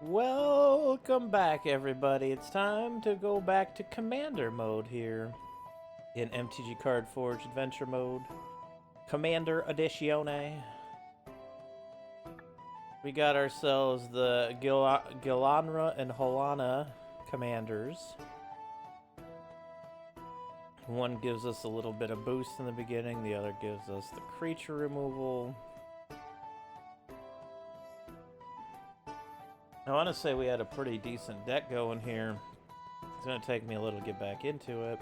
Welcome back, everybody. It's time to go back to Commander mode here in MTG Card Forge Adventure mode. Commander Edizione. We got ourselves the Gilanra and Holana commanders. One gives us a little bit of boost in the beginning, the other gives us the creature removal. I want to say we had a pretty decent deck going here. It's going to take me a little to get back into it.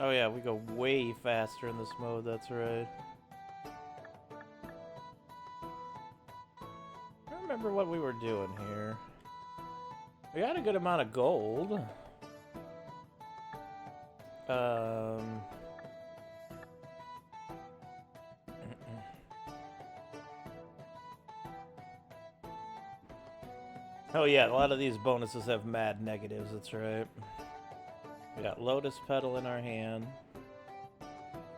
Oh yeah, we go way faster in this mode, that's right. I don't remember what we were doing here. We got a good amount of gold. Oh yeah, a lot of these bonuses have mad negatives, that's right. We got Lotus Petal in our hand.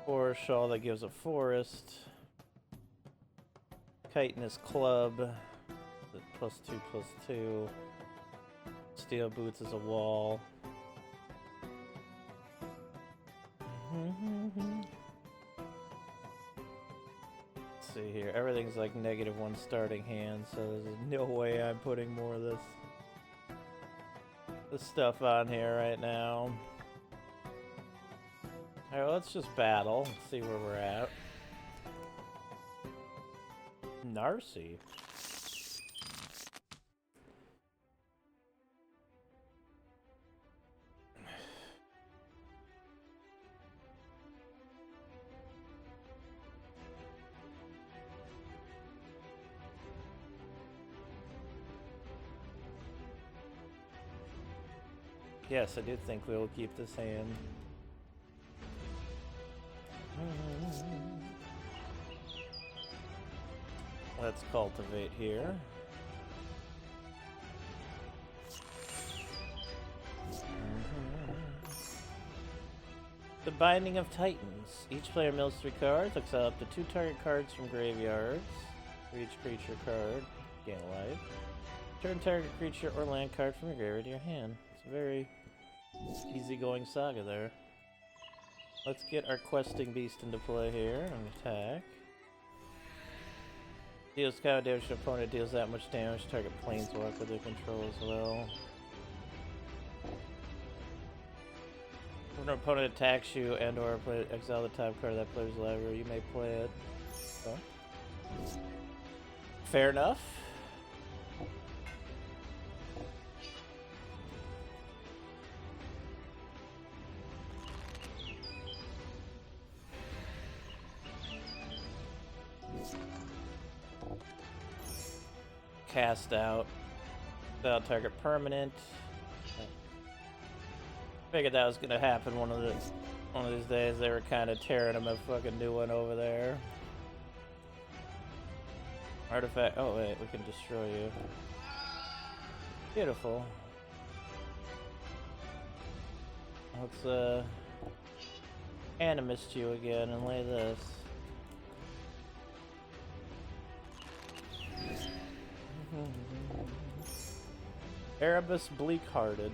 Forest Shawl that gives a forest. Chitinous Club. +2/+2. Steel Boots is a wall. Let's see here. Everything's like -1 starting hand, so there's no way I'm putting more of this stuff on here right now. Alright, let's just battle. Let's see where we're at. Narcy. Yes, I do think we will keep this hand. Let's cultivate here. The Binding of Titans. Each player mills 3 cards, exile up to 2 target cards from graveyards. For each creature card, gain a life. Turn target creature or land card from your graveyard to your hand. It's a very easygoing saga there. Let's get our questing beast into play here and attack. Deals counter damage to opponent, deals that much damage. Target planeswalker they control as well. When an opponent attacks you and/or exile the top card of that player's library, you may play it. So. Fair enough. Cast out. Without target permanent. Figured that was gonna happen one of these days. They were kind of tearing him a fucking new one over there. Artifact. Oh wait, we can destroy you. Beautiful. Let's animist you again and lay this. Erebus Bleak-Hearted.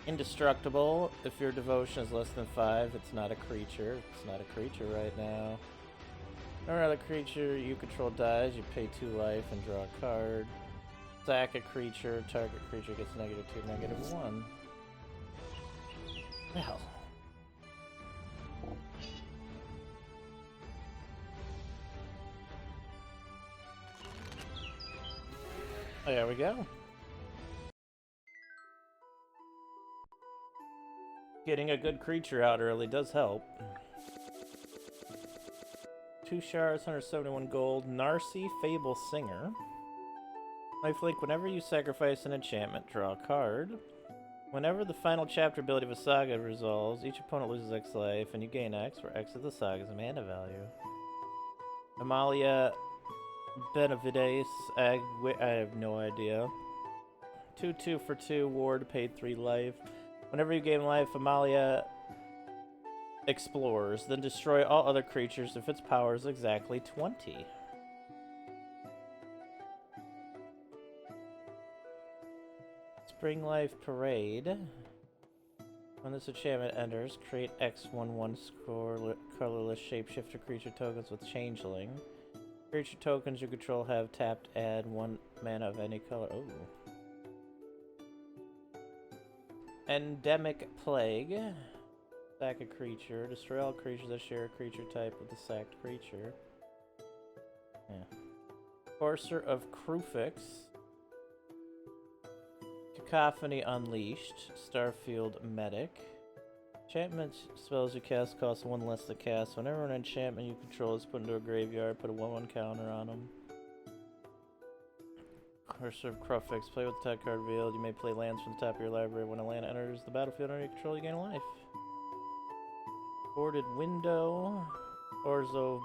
Indestructible. If your devotion is less than 5, it's not a creature. It's not a creature right now. Or another creature you control dies, you pay 2 life and draw a card. Sack a creature, target creature gets -2, -1. Well. There we go. Getting a good creature out early does help. 2 shards, 171 gold. Narcy, Fable Singer. Lifelink, whenever you sacrifice an enchantment, draw a card. Whenever the final chapter ability of a saga resolves, each opponent loses X life, and you gain X, where X is the saga's mana value. Amalia Benavides, I have no idea. 2/2 for 2, ward, paid 3 life. Whenever you gain life, Amalia explores, then destroy all other creatures if its power is exactly 20. Spring Life Parade. When this enchantment enters, create X11 colorless shapeshifter creature tokens with Changeling. Creature tokens you control have tapped, add 1 mana of any color. Ooh. Endemic Plague. Sack a creature. Destroy all creatures that share a creature type with the sacked creature. Yeah. Courser of Krufix. Cacophony Unleashed. Starfield Medic. Enchantment spells you cast cost 1 less to cast. Whenever an enchantment you control is put into a graveyard, put a 1/1 counter on them. Courser of Krufix. Play with the top card revealed. You may play lands from the top of your library. When a land enters the battlefield under your control, you gain life. Boarded Window. Orzo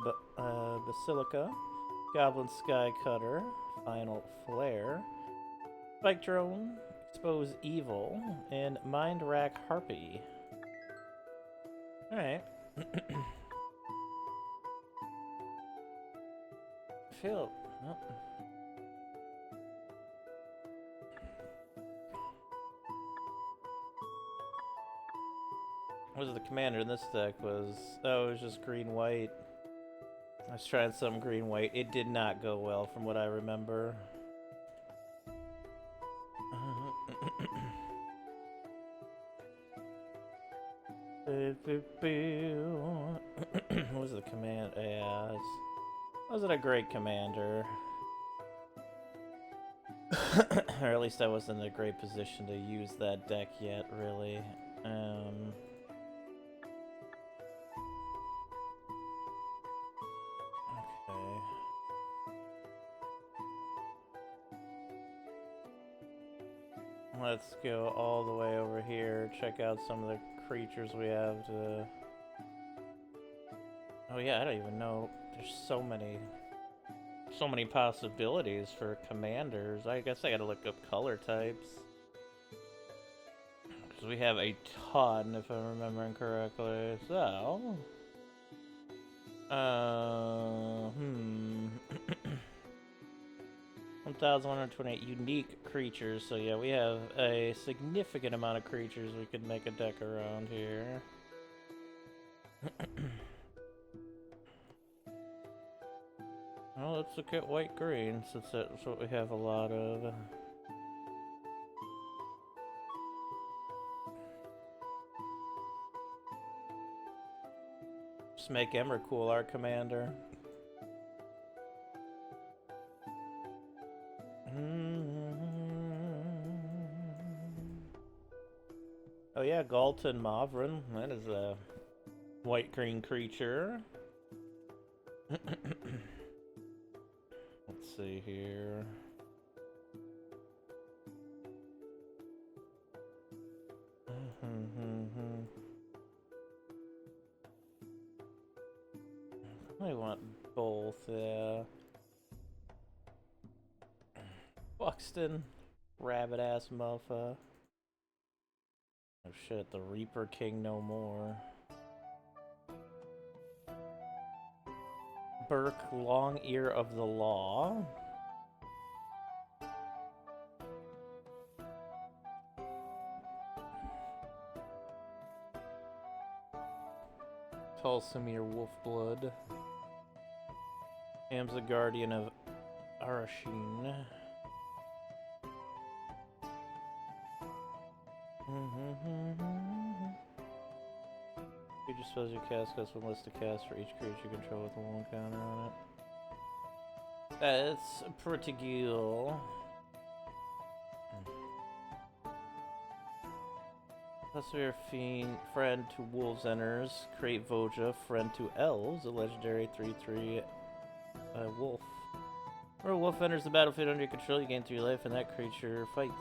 Basilica. Goblin Sky Cutter. Final Flare. Spike Drone. Expose Evil. And Mind Rack Harpy. Alright. Feel. Oh. What was the commander in this deck? It was just green-white. I was trying something green-white. It did not go well from what I remember. What was the command? Yeah, wasn't a great commander. Or at least I wasn't in a great position to use that deck yet, really. Okay. Let's go all the way over here, check out some of the creatures we have to... Oh yeah, I don't even know. There's so many possibilities for commanders. I guess I gotta look up color types. Because we have a ton, if I'm remembering correctly. So... 1,128 unique creatures, so yeah, we have a significant amount of creatures we could make a deck around here. Well, let's look at white-green, since that's what we have a lot of. Just make Emrakul our commander. Oh yeah, Galton Mavrin. That is a white-green creature. Let's see here. I want both, yeah. Buxton, rabbit-ass moffa. Oh shit, the Reaper King no more. Burke, Long Ear of the Law. Tulsimir Wolfblood. Am's the Guardian of Arasheen. Creature spells you cast costs 1 less to cast for each creature you control with a 1 counter on it. That's pretty good. Plus Fiend, friend to Wolves Enters. Create Voja, friend to Elves, a legendary 3/3 wolf. Where a wolf enters the battlefield under your control, you gain 3 life, and that creature fights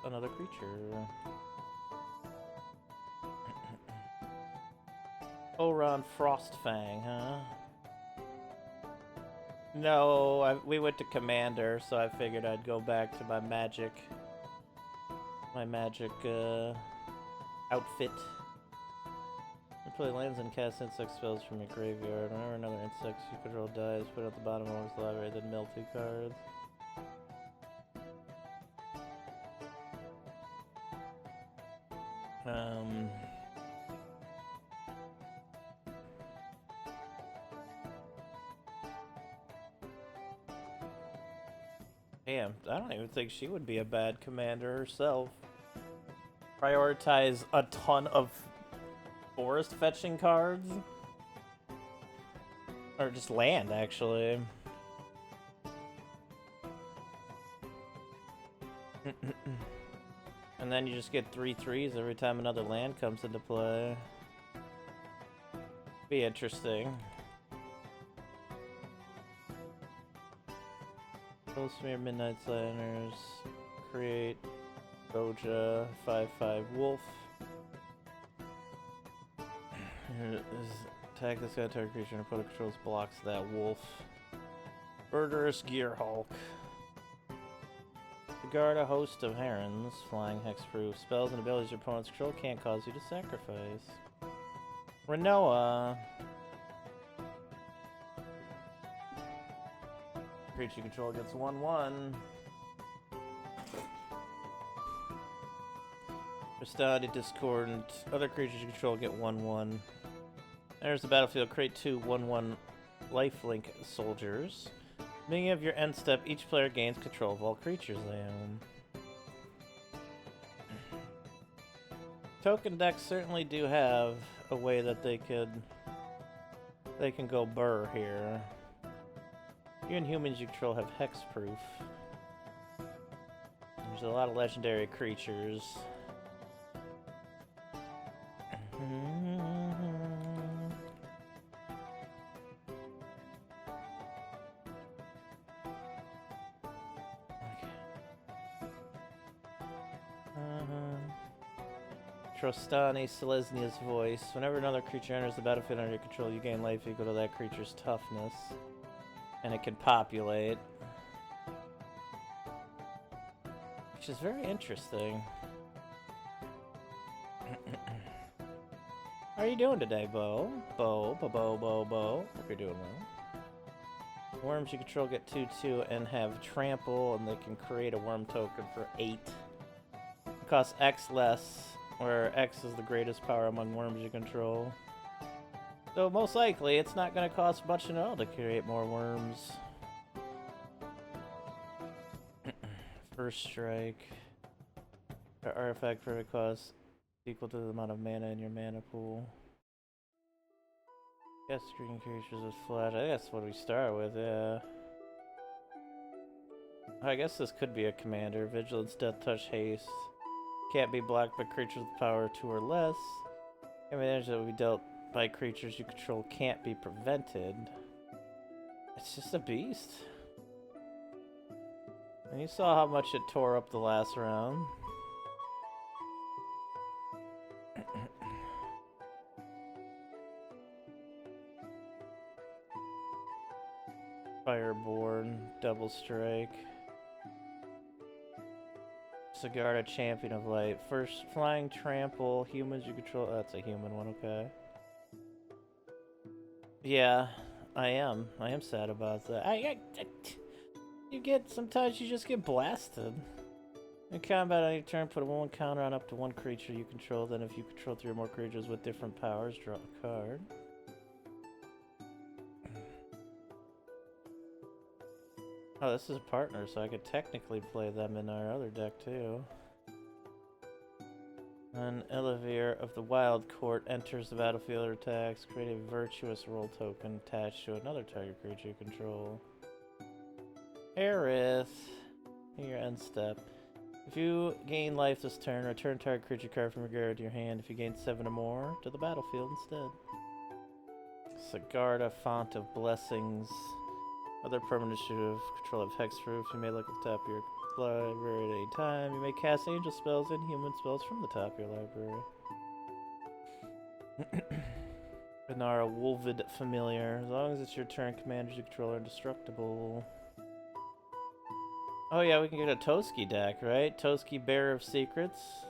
another creature. Oron Frostfang, huh? No, we went to Commander, so I figured I'd go back to my magic outfit. You play lands and cast insect spells from your graveyard. Whenever another insect you control dies, put it at the bottom of one's library, then mill 2 cards. Damn, I don't even think she would be a bad commander herself. Prioritize a ton of forest fetching cards? Or just land, actually. And then you just get 3/3s every time another land comes into play. Be interesting. Postmere Midnight Liners. Create Goja 5/5 Wolf. Attack this guy, target creature, and opponent controls blocks that wolf. Murderous Gearhulk. Guard a host of herons, flying hexproof. Spells and abilities your opponent's control can't cause you to sacrifice. Renoa. Creature you control gets 1/1. Restadi Discordant. Other creatures you control get 1/1. There's the battlefield. Create 2 1/1 lifelink soldiers. Beginning of your end step, each player gains control of all creatures they own. Token decks certainly do have a way that they can go burr here. You and humans you control have hexproof. There's a lot of legendary creatures. Trostani Selesnia's voice. Whenever another creature enters the battlefield under your control, you gain life equal to that creature's toughness. And it can populate. Which is very interesting. How are you doing today, Bo? Bo. Hope you're doing well. Worms you control get 2/2 and have trample, and they can create a worm token for 8. It costs X less, where X is the greatest power among worms you control. So most likely, it's not going to cost much at all to create more worms. First strike. Our artifact for it costs equal to the amount of mana in your mana pool. Guess green creatures with flash. I think that's what we start with, yeah. I guess this could be a commander. Vigilance, Death Touch, Haste. Can't be blocked by creatures with power 2 or less. Damage that will be dealt by creatures you control can't be prevented. It's just a beast. And you saw how much it tore up the last round. Fireborn, Double Strike. Sigarda, Champion of Light. First, Flying Trample. Humans you control. That's a human one, okay. Yeah, I am. I am sad about that. You get, sometimes you just get blasted. In combat on your turn, put a 1/1 counter on up to 1 creature you control. Then if you control 3 or more creatures with different powers, draw a card. Oh, this is a partner, so I could technically play them in our other deck too. An Elevere of the Wild Court enters the battlefield or attacks. Create a virtuous roll token attached to another target creature you control. Aerith. Your end step. If you gain life this turn, return target creature card from your graveyard to your hand. If you gain 7 or more, to the battlefield instead. Sigarda, Font of Blessings. Other permanents you have control of hexproof. You may look at the top of your library at any time. You may cast angel spells and human spells from the top of your library. Benara, Wolvid Familiar. As long as it's your turn, commanders you control are indestructible. Oh yeah, we can get a Toski deck, right? Toski, Bearer of Secrets.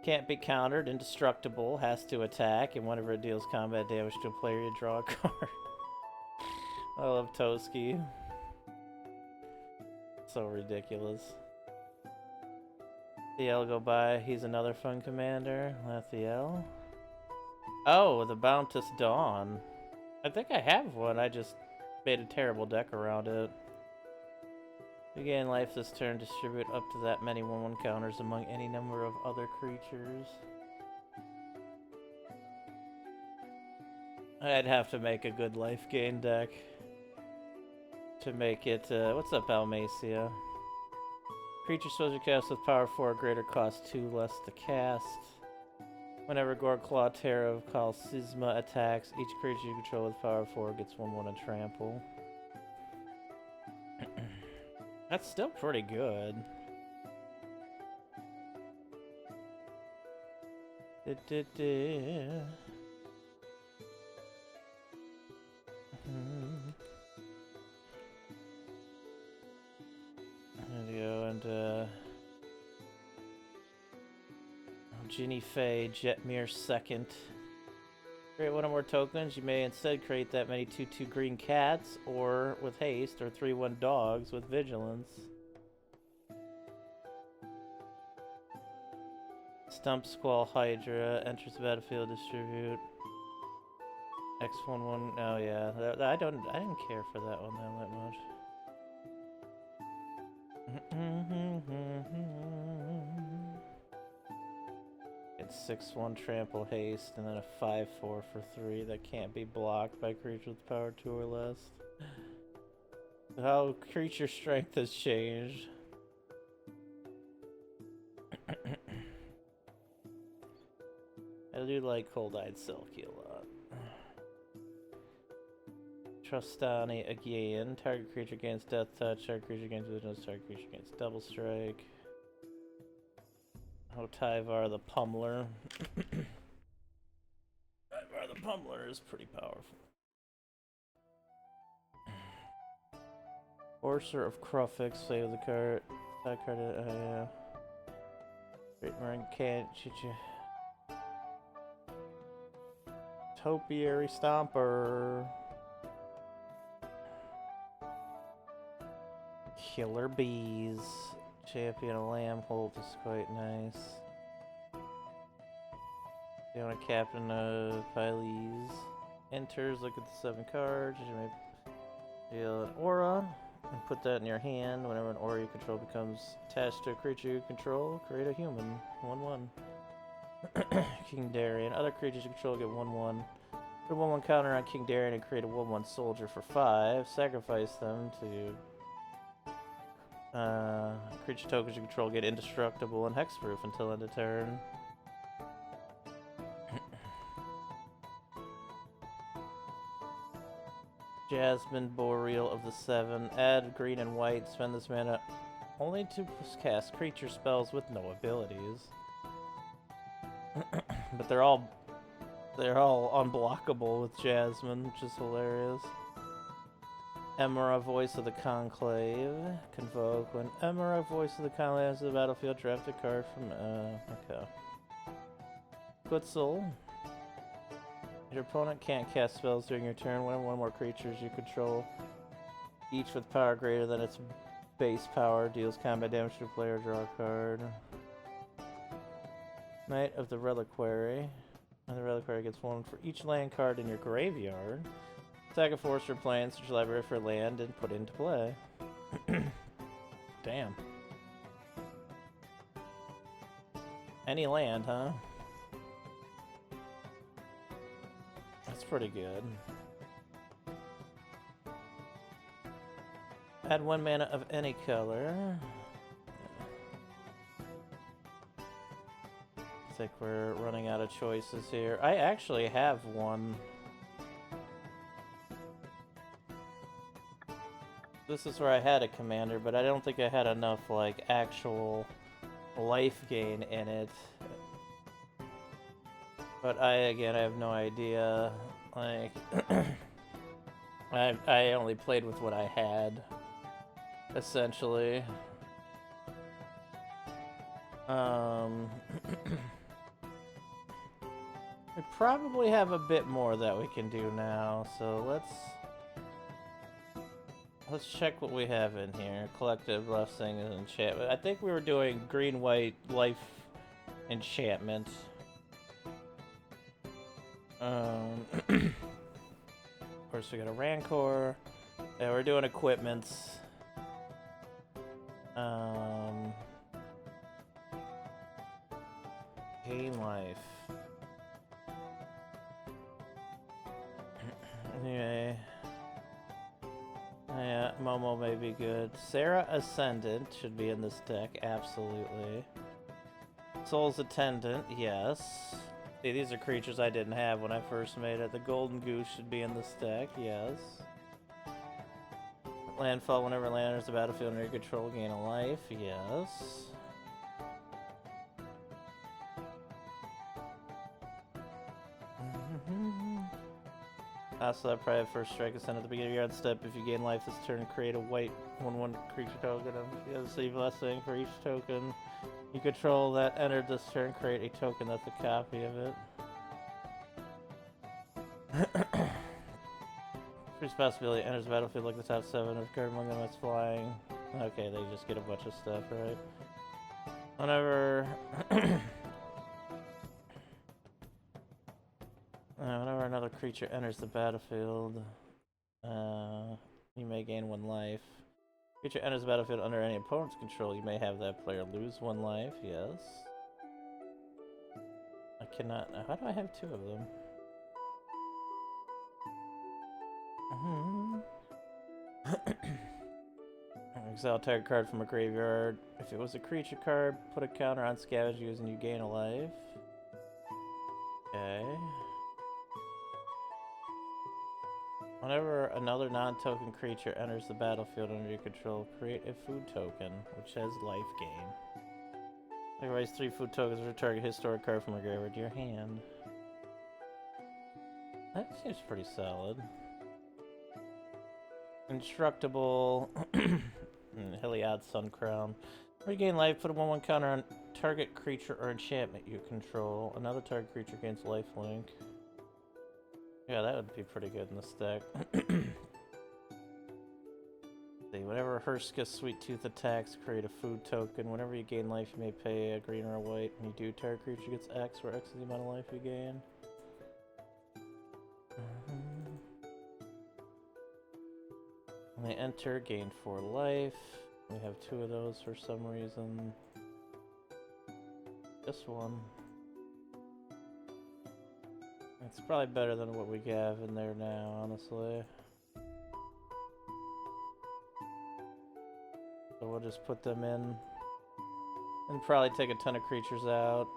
Can't be countered, indestructible, has to attack, and whenever it deals combat damage to a player, you draw a card. I love Toski. So ridiculous. Lathiel go by, he's another fun commander. Lathiel. Oh, the Bounteous Dawn. I think I have one, I just made a terrible deck around it. You gain life this turn, distribute up to that many 1/1 counters among any number of other creatures. I'd have to make a good life gain deck to make it, what's up, Almacia? Creature supposed to cast with power 4 or greater, cost 2 less to cast. Whenever Goreclaw Terror of Kalsisma attacks, each creature you control with power 4 gets 1/1 and trample. That's still pretty good. Go and Ginny Faye, Jetmir second. Create one or more tokens. You may instead create that many 2/2 green cats, or with haste, or 3/1 dogs with vigilance. Stump Squall Hydra enters the battlefield. Distribute X11. Oh yeah, I didn't care for that one that much. It's 6/1 trample haste, and then a 5/4 for 3 that can't be blocked by creatures with power 2 or less. How creature strength has changed. I do like Cold-Eyed Silky a lot. Trustani again. Target creature gains Death Touch. Target creature gains Vigilance. Target creature gains Double Strike. Oh, Tyvar the Pummeler. Tyvar the Pummeler is pretty powerful. Orser of Krufix, save the card. That card, yeah. Great Marine can't shoot you. Topiary Stomper. Killer Bees. Champion of Lambholt is quite nice. You want a Captain of Pyles. Enters, look at the 7 cards. You may deal an aura and put that in your hand. Whenever an aura you control becomes attached to a creature you control, create a human. 1/1. King Darien. Other creatures you control get 1/1. Put a 1/1 counter on King Darien and create a 1/1 soldier for 5. Sacrifice them to creature tokens you control get indestructible and hexproof until end of turn. Jasmine Boreal of the 7. Add green and white. Spend this mana only to cast creature spells with no abilities. But they're all unblockable with Jasmine, which is hilarious. Emera, Voice of the Conclave. Convoke. When Emera, Voice of the Conclave enters the battlefield, draft a card from... okay. Quetzal. Your opponent can't cast spells during your turn. Whenever one or more creatures you control, each with power greater than its base power, deals combat damage to a player, draw a card. Knight of the Reliquary. And the Reliquary gets 1 for each land card in your graveyard. Sack a forest or plain, search your library for land, and put it into play. Damn. Any land, huh? That's pretty good. Add 1 mana of any color. I think we're running out of choices here. I actually have one. This is where I had a commander, but I don't think I had enough, like, actual life gain in it. But I have no idea. Like, I only played with what I had, essentially. We probably have a bit more that we can do now, so let's check what we have in here. Collective blessing and enchantment. I think we were doing green-white life enchantment. Of course, we got a Rancor. Yeah, we're doing equipments. Gain life. Anyway. Yeah, Momo may be good. Sarah Ascendant should be in this deck, absolutely. Soul's Attendant, yes. See, these are creatures I didn't have when I first made it. The Golden Goose should be in this deck, yes. Landfall, whenever land enters the battlefield under your control, gain a life, yes. So that probably first strike is sent at the beginning of your end step. If you gain life this turn, create a white 1/1 creature token. You have a sleeve blessing for each token you control that entered this turn. Create a token that's a copy of it. First possibility enters the battlefield like the top 7 of card among them that's flying. Okay, they just get a bunch of stuff, right? Whenever whenever another creature enters the battlefield, you may gain 1 life. Creature enters the battlefield under any opponent's control, you may have that player lose 1 life, yes. I cannot. How do I have 2 of them? Exile a target card from a graveyard. If it was a creature card, put a counter on scavenge using you gain a life. Okay. Whenever another non-token creature enters the battlefield under your control, create a food token, which has life gain. Otherwise, 3 food tokens for a target historic card from a graveyard to your hand. That seems pretty solid. Instructable. Heliod Sun Crown. Regain life, put a 1/1 counter on target creature or enchantment you control. Another target creature gains lifelink. Yeah, that would be pretty good in this deck. See, whenever Hurska Sweet Tooth attacks, create a food token. Whenever you gain life, you may pay a green or a white. When you do, target creature gets X, where X is the amount of life you gain. When they enter, gain 4 life. We have 2 of those for some reason. This one. It's probably better than what we have in there now, honestly. So we'll just put them in. And probably take a ton of creatures out.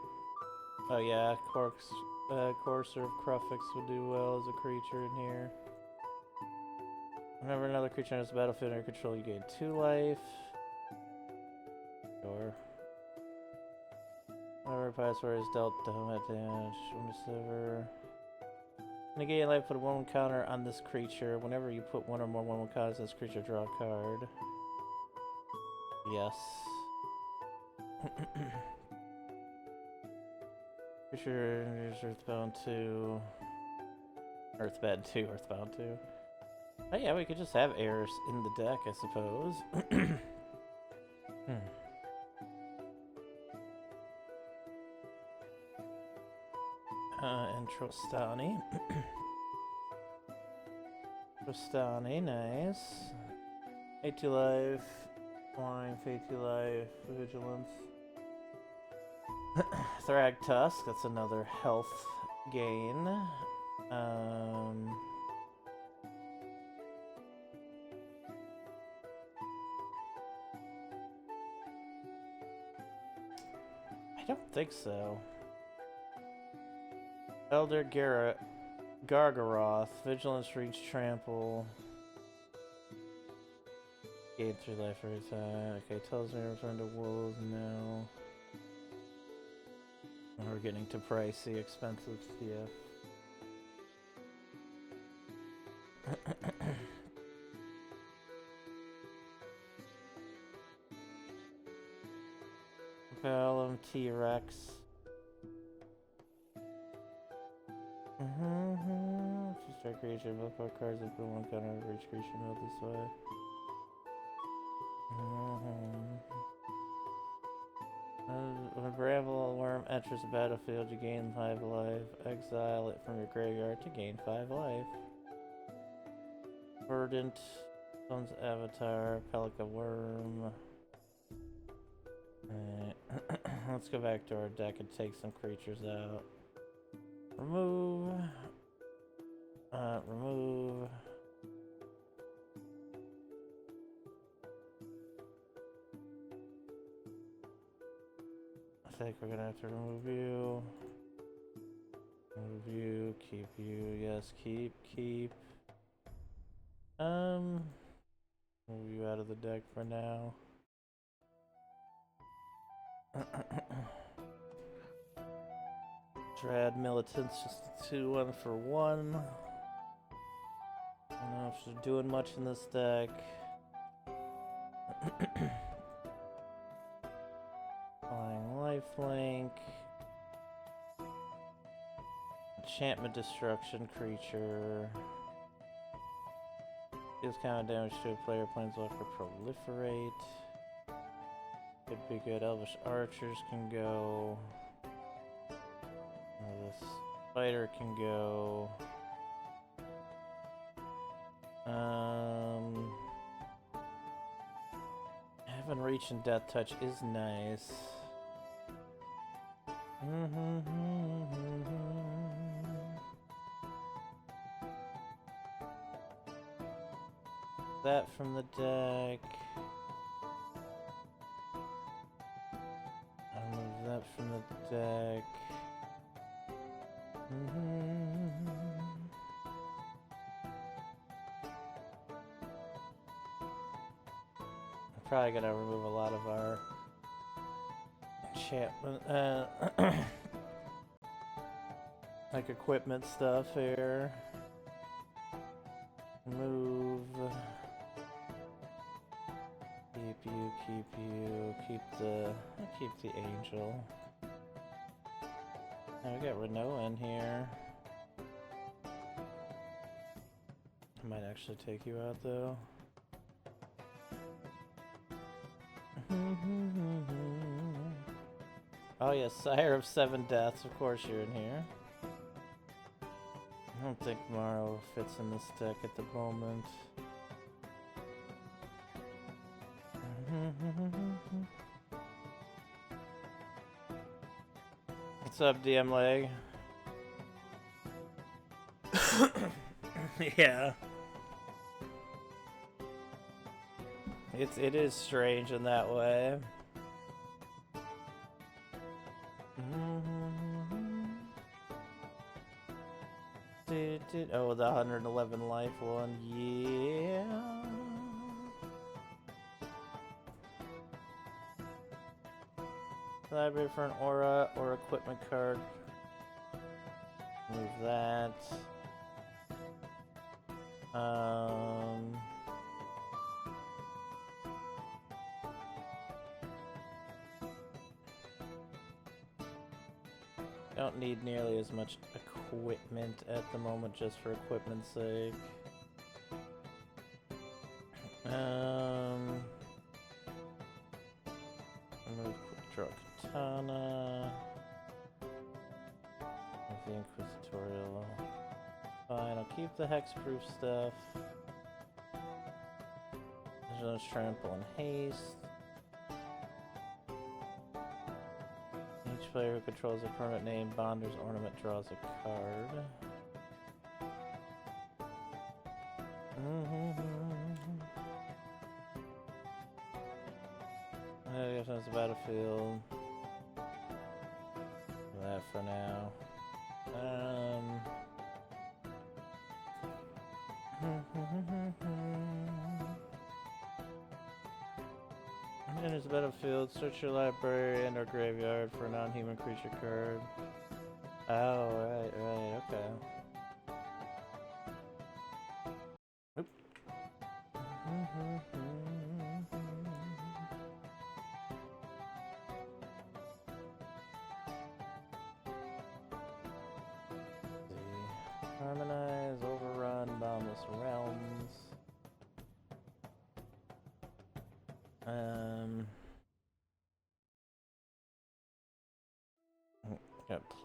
Oh yeah, Courser of Crufix would do well as a creature in here. Whenever another creature enters the battlefield under your control, you gain 2 life. Sure. Whenever a password is dealt damage from the silver. Negate life, put a 1/1 counter on this creature. Whenever you put 1 or more 1/1 counters on this creature, draw a card. Yes. Creature is Earthbound 2. Earthbound 2, Earthbound 2. Oh yeah, we could just have heirs in the deck, I suppose. And Trostani. Trostani, nice. 80 life, flying, 80 life, vigilance. Thragtusk, that's another health gain. I don't think so. Elder Gargaroth, vigilance, reach, trample. Gain 3 life every time. Okay, tells me to return to wolves now. We're getting to pricey, expensive stuff. Vellum T-Rex. Just start creature, both our cards and put one counter over each creature mill this way. When a Bramble Worm enters the battlefield, you gain 5 life. Exile it from your graveyard to gain 5 life. Verdant, Sun's Avatar, Pelican Worm. Alright, let's go back to our deck and take some creatures out. Remove. Remove. I think we're gonna have to remove you. Remove you, keep you, yes, keep. Move you out of the deck for now. Dread Militants, just a 2/1 for 1. I don't know if she's doing much in this deck. Flying Lifelink. Enchantment Destruction creature. Deals counter damage to a player planeswalker proliferate. Could be good. Elvish Archers can go. The Spider can go. Having Reach and Death Touch is nice. That from the deck. I'll move that from the deck. I'm probably gonna remove a lot of our enchantment, like equipment stuff here. Move. Keep the angel. Now we got Renault in here. I might actually take you out though. Oh yes, Sire of 7 Deaths, of course you're in here. I don't think Morrow fits in this deck at the moment. What's up, DM Leg? Yeah. It is strange in that way. Oh, the 111 life one, yeah. Library for an aura or equipment card. Move that. Don't need nearly as much equipment at the moment, just for equipment's sake. Remove Quick Draw Katana. With the Inquisitorial. Fine, I'll keep the hexproof stuff. There's Trample and Haste. Each player who controls a permanent name, Bonder's Ornament draws a card. I guess that's the battlefield. That for now. Enters the battlefield, search your library and or graveyard for a non-human creature card. Oh, right, okay. Oop.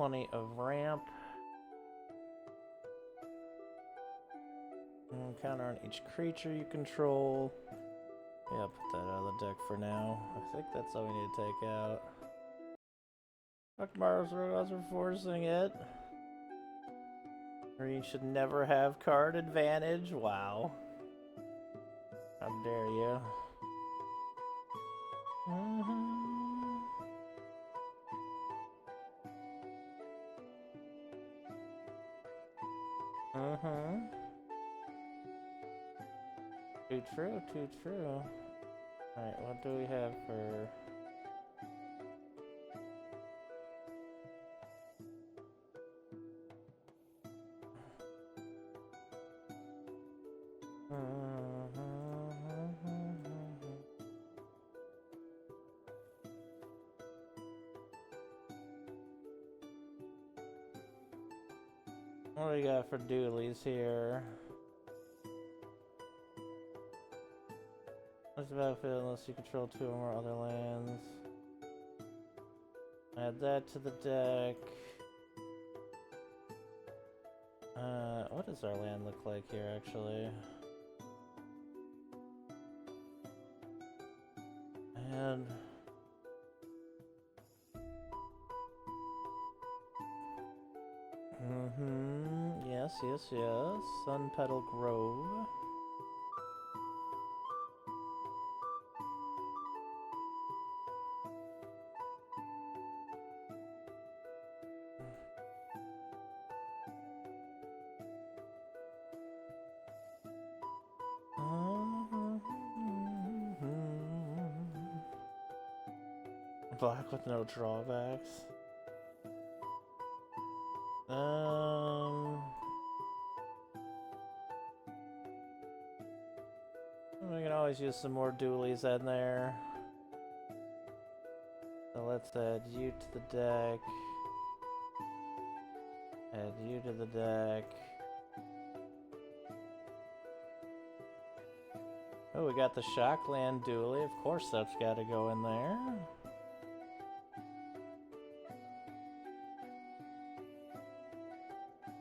plenty of ramp. Counter on each creature you control. Yeah, put that out of the deck for now. I think that's all we need to take out. Fuck Mars Robots for forcing it. Green should never have card advantage. Wow. How dare you? Too true, too true. Alright, what do we have for... What do we got for doolies here? What's the battlefield unless you control 2 or more other lands? Add that to the deck. What does our land look like here, actually? And... yes, yes, yes. Sun Petal Grove. Black with no drawbacks. We can always use some more dualies in there. So let's add you to the deck. Add you to the deck. Oh, we got the Shockland dually. Of course that's gotta go in there.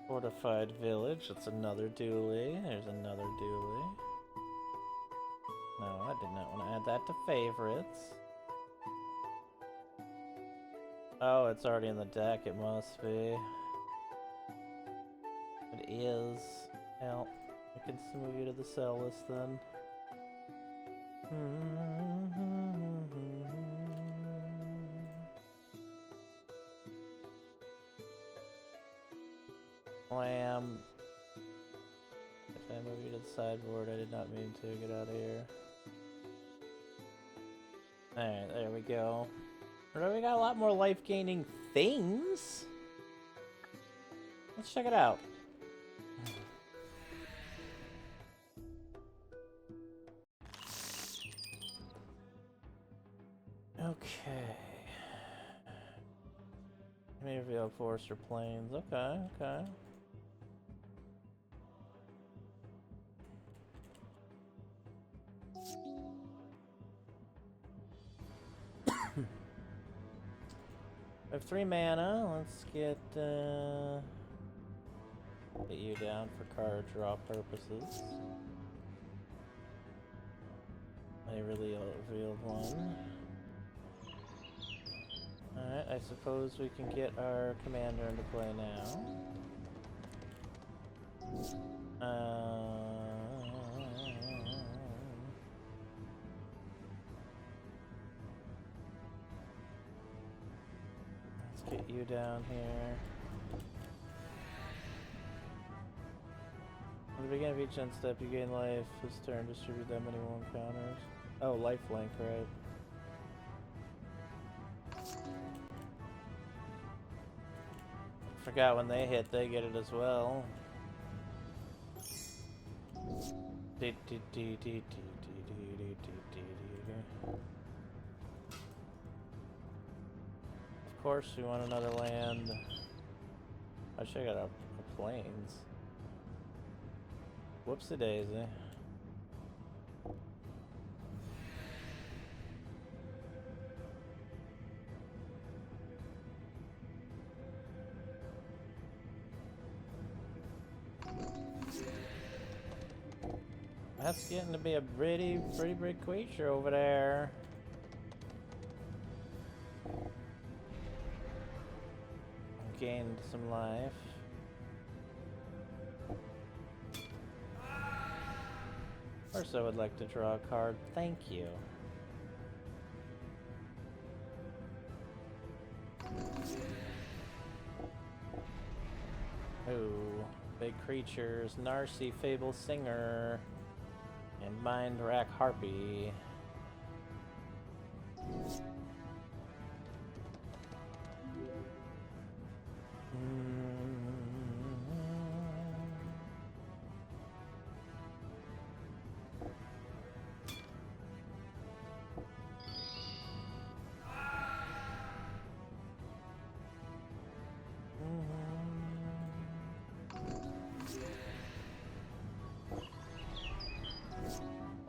Fortified Village, that's another dually. There's another dually. No, I did not want to add that to favorites. Oh, it's already in the deck, it must be. It is. Well, I can move you to the sell list then. Lamb. If I move you to the sideboard, I did not mean to. Get out of here. Alright, there we go. We got a lot more life-gaining things. Let's check it out. Okay. Maybe I'll Forester Plains. Okay, okay. I have 3 mana. Let's get you down for card draw purposes. I really revealed one. Alright, I suppose we can get our commander into play now. Let's get you down here. At the beginning of each end step, you gain life. This turn, distribute that many more counters. Oh, lifelink, right. Forgot when they hit, they get it as well. Of course, we want another land. I should have got a plains. Whoopsie daisy. That's getting to be a pretty big creature over there. Gained some life. First, I would like to draw a card. Thank you. Ooh, big creatures. Narcy, Fable Singer, and Mind Rack Harpy.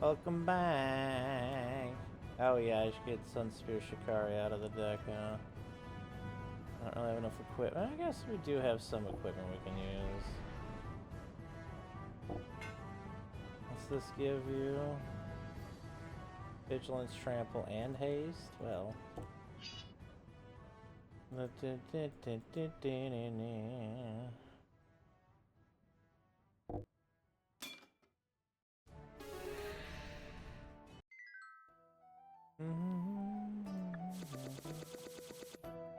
Welcome back. Oh yeah, I should get Sunspear Shikari out of the deck, huh? I don't really have enough equipment. I guess we do have some equipment we can use. What's this give you? Vigilance, Trample, and Haste? Well.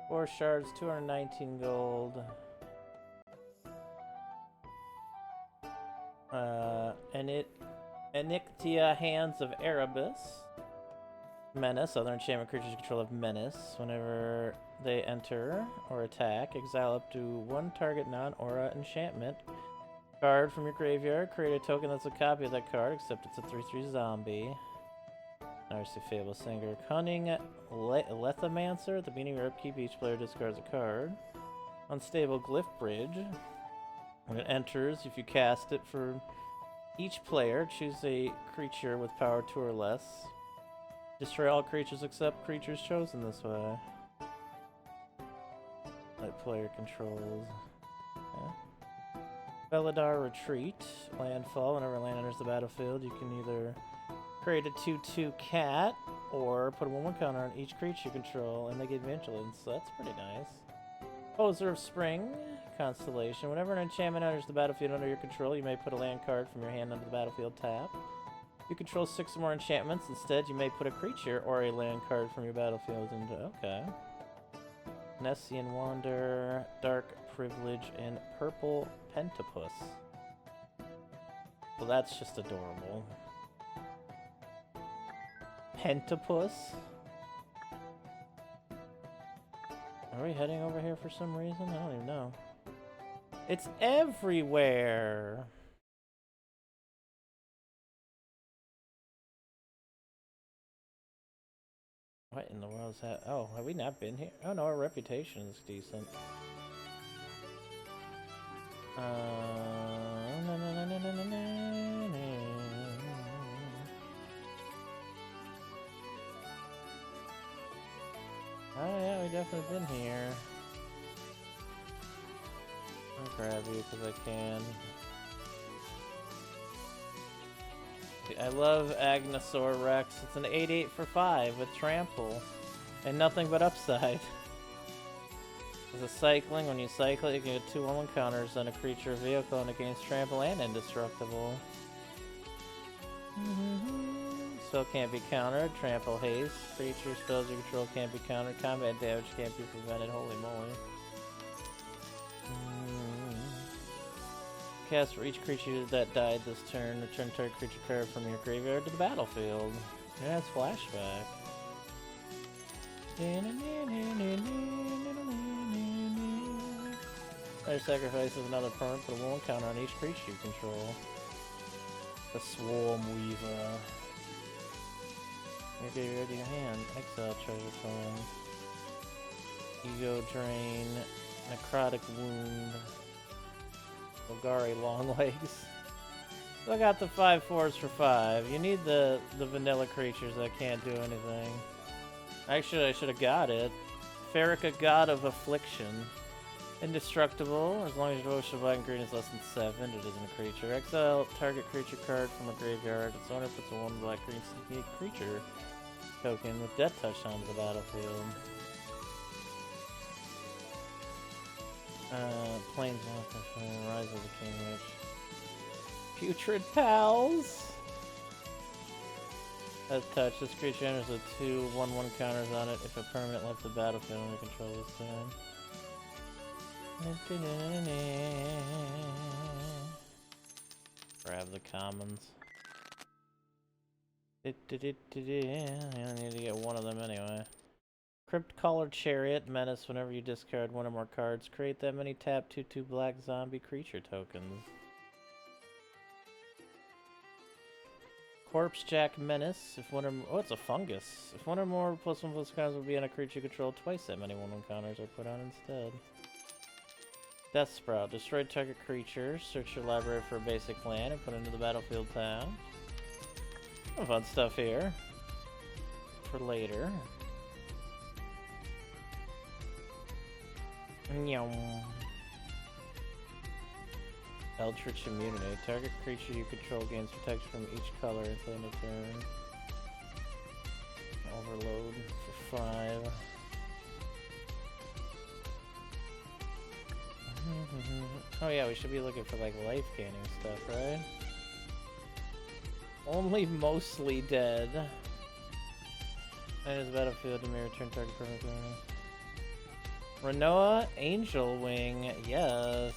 Four shards, 219 gold. Enictia, Hands of Erebus. Menace. Other enchantment creatures control of Menace. Whenever they enter or attack, exile up to one target non-aura enchantment card from your graveyard. Create a token that's a copy of that card, except it's a 3/3 zombie. Narcy, Fable Singer. Cunning Lethomancer. At the beginning of your upkeep, each player discards a card. Unstable Glyph Bridge. When it enters, if you cast it for each player, choose a creature with power 2 or less. Destroy all creatures except creatures chosen this way. That player controls. Okay. Beladar Retreat. Landfall. Whenever land enters the battlefield, you can either create a 2/2 cat, or put a 1/1 counter on each creature you control, and they get vigilance, so that's pretty nice. Poser of Spring, Constellation. Whenever an enchantment enters the battlefield under your control, you may put a land card from your hand onto the battlefield tap. If you control 6 or more enchantments, instead you may put a creature or a land card from your battlefield into... Okay. Nessian Wander, Dark Privilege, and Purple Pentapus. Well, that's just adorable. Pentapus? Are we heading over here for some reason? I don't even know. It's everywhere! What in the world is that? Oh, have we not been here? Oh no, our reputation is decent. Oh yeah, we definitely been here. I'll grab you because I can. I love Agnosaur Rex. It's an 8/8 for 5 with Trample. And nothing but upside. As a cycling, when you cycle it, you can get 2 1/1 counters on a creature or vehicle, and it gains Trample and Indestructible. Spell can't be countered. Trample Haste. Creature spells you control can't be countered. Combat damage can't be prevented. Holy moly. Cast for each creature that died this turn. Return target creature card from your graveyard to the battlefield. Yeah, it's flashback. Player sacrifices another permanent, put a 1/1 counter on each creature you control. The Swarm Weaver. Your graveyard to your hand. Exile Treasure Tome. Ego Drain. Necrotic Wound. Golgari Long Legs. Still got the 5/4s for 5. You need the vanilla creatures that can't do anything. Actually, I should have got it. Farika, God of Affliction. Indestructible, as long as your devotion black and green is less than 7, it isn't a creature. Exile target creature card from a graveyard. Its owner puts a 1 black green sneaky creature token with Death Touch onto the battlefield. Planeswalker, Rise of the King Witch. Putrid Pals! Death Touch, this creature enters with 2 1/1 counters on it if a permanent left the battlefield under control this turn. Grab the commons. I only need to get one of them anyway. Crypt Caller Chariot, menace whenever you discard one or more cards. Create that many tap 2/2 black zombie creature tokens. Corpse Jack Menace, if one or more, oh, it's a fungus. If one or more +1/+1 counters will be on a creature you control, twice that many 1/1 counters are put on instead. Death Sprout, destroy target creature, search your library for a basic land, and put it into the battlefield tab. Some fun stuff here. For later. Eldritch Immunity. Target creature you control gains protection from each color until end of turn. Overload for 5. Oh yeah, we should be looking for like life gaining stuff, right? Only mostly dead. And his battlefield to me return target permanent. Renoa, Angel Wing, yes.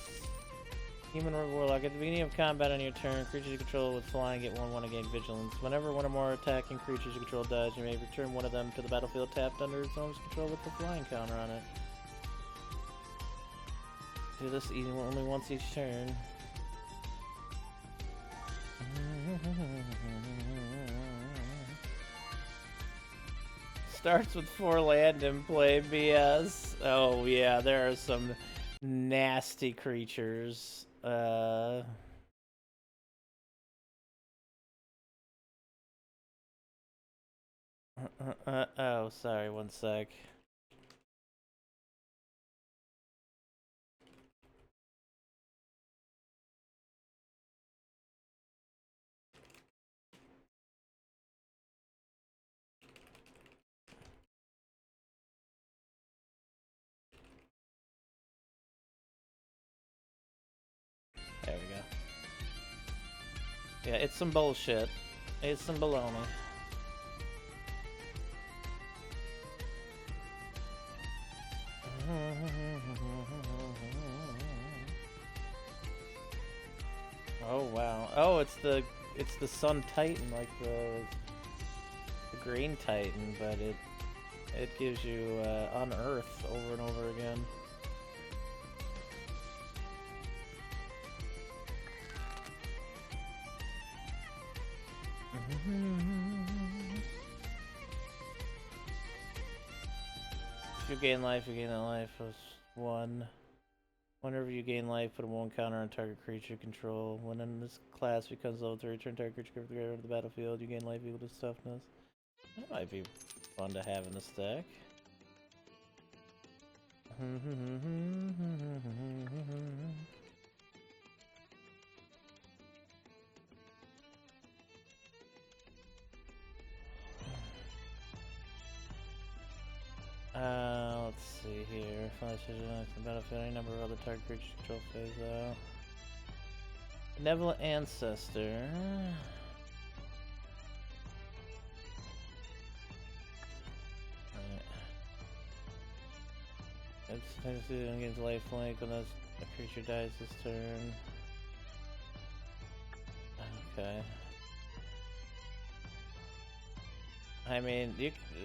Human Warlock. At the beginning of combat on your turn, creatures you control with flying get 1/1 and gain vigilance. Whenever one or more attacking creatures you control dies, you may return one of them to the battlefield tapped under its owner's control with the flying counter on it. Do this only once each turn. Starts with 4 land in play, BS. Oh yeah, there are some nasty creatures. Oh, sorry, one sec. There we go. Yeah, it's some bullshit. It's some baloney. Oh wow. Oh, it's the Sun Titan, like the Green Titan, but it gives you Unearth over and over again. If you gain life, you gain that life plus 1. Whenever you gain life, put a 1 counter on target creature control. When in this class becomes level 3, return target creature to the battlefield. You gain life equal to toughness. That might be fun to have in the stack. Let's see here. Flash the battlefield, any number of other target creatures control phase out. Benevolent Ancestor. It's against lifelink when a creature dies this turn. Okay. I mean,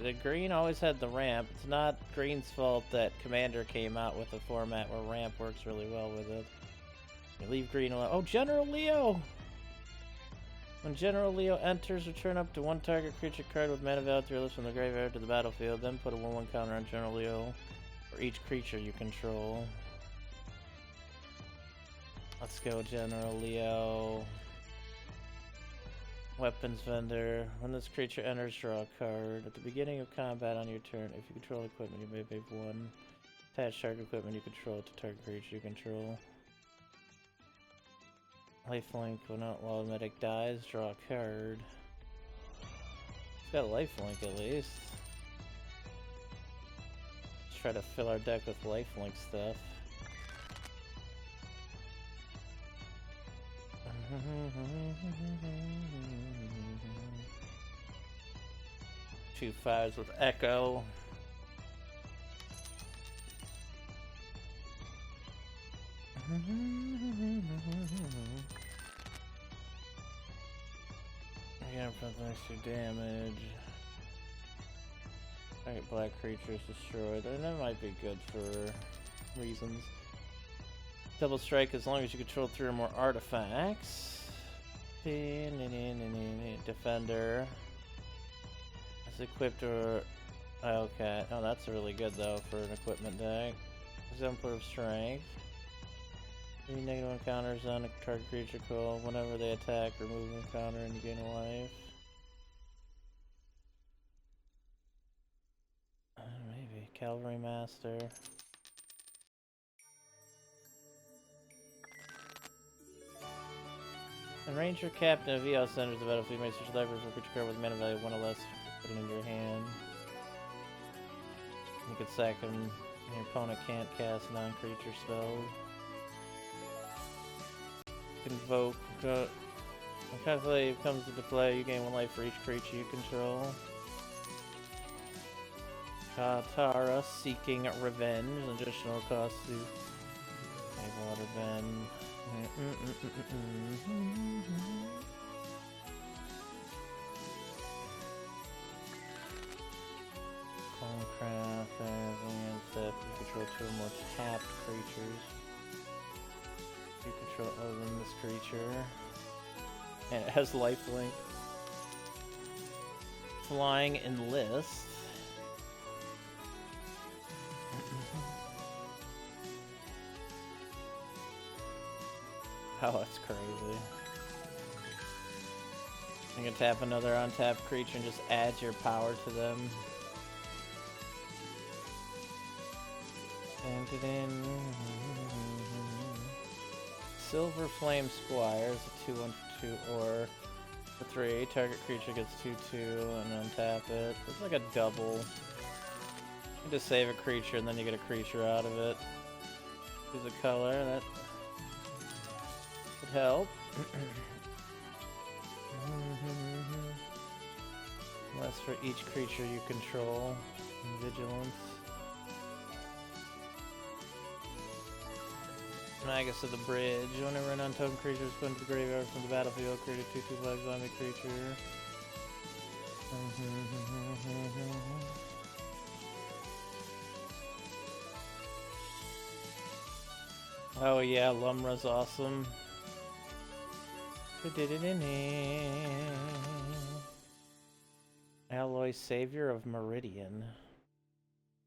the green always had the ramp. It's not green's fault that Commander came out with a format where ramp works really well with it. You leave green alone. Oh, General Leo! When General Leo enters, return up to 1 target creature card with mana value to your list from the graveyard to the battlefield. Then put a 1/1 counter on General Leo for each creature you control. Let's go, General Leo. Weapons Vendor. When this creature enters, draw a card. At the beginning of combat on your turn, if you control equipment, you may pay 1. Attach target equipment you control to target creature you control. Lifelink when outlaw medic dies, draw a card. It's got lifelink at least. Let's try to fill our deck with lifelink stuff. 2 5s with Echo. Again, for the extra damage. Target black creatures destroyed. And that might be good for reasons. Double strike as long as you control 3 or more artifacts. Defender. As equipped or... Okay. Oh, that's really good though for an equipment deck. Exemplar of Strength. 3 negative encounters on a target creature cool. Whenever they attack, remove an encounter and you gain a life. Maybe. Cavalry Master. And Ranger Captain of EOS enters the battlefield. You may search the library for a creature card with mana value 1 or less. Put it in your hand. You can sack him. Your opponent can't cast non-creature spells. Invoke. When Contemplate comes into play, you gain 1 life for each creature you control. Katara, Seeking Revenge. Additional cost to Water Bend. Craft, you control 2 or more tapped creatures. You control other than this creature. And it has lifelink. Flying Enlist. Oh, that's crazy. You can tap another untapped creature and just add your power to them. Silver Flame Squire is a 2/1 for 2 or for 3. Target creature gets 2/2 and untap it. It's like a double. You just save a creature and then you get a creature out of it. Choose a color that could help. Less for each creature you control. Vigilance. Magus of the Bridge. Whenever an untoken creature is put into the graveyard from the battlefield, create a 2/2 flag zombie creature. Oh yeah, Lumra's awesome. Alloy Savior of Meridian.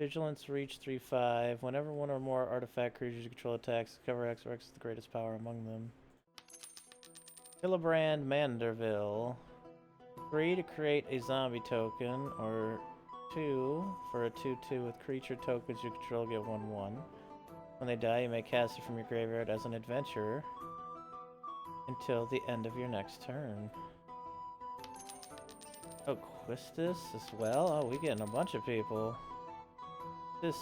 Vigilance reach 3/5. Whenever 1 or more artifact creatures you control attacks, cover X or X is the greatest power among them. Hillebrand Manderville. 3 to create a zombie token, or 2 for a 2/2 with creature tokens you control get 1/1. When they die, you may cast it from your graveyard as an adventurer until the end of your next turn. Oh, Quistis as well? Oh, we getting a bunch of people. This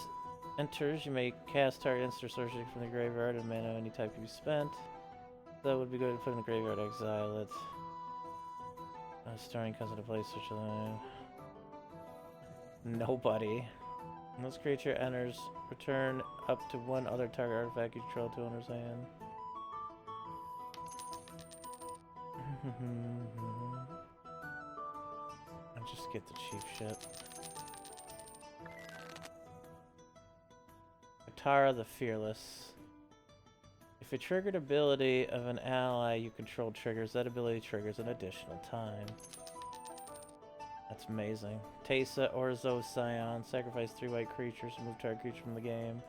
enters, you may cast target instant sorcery from the graveyard and mana of any type can be spent. That would be good to put in the graveyard, exile it. Starring comes into play, switch line. Nobody. When this creature enters, return up to 1 other target artifact you control to owner's hand. I'll just get the cheap shit. Katara the Fearless. If a triggered ability of an ally you control triggers, that ability triggers an additional time. That's amazing. Teysa Orzo Scion. Sacrifice 3 white creatures, remove target creature from the game.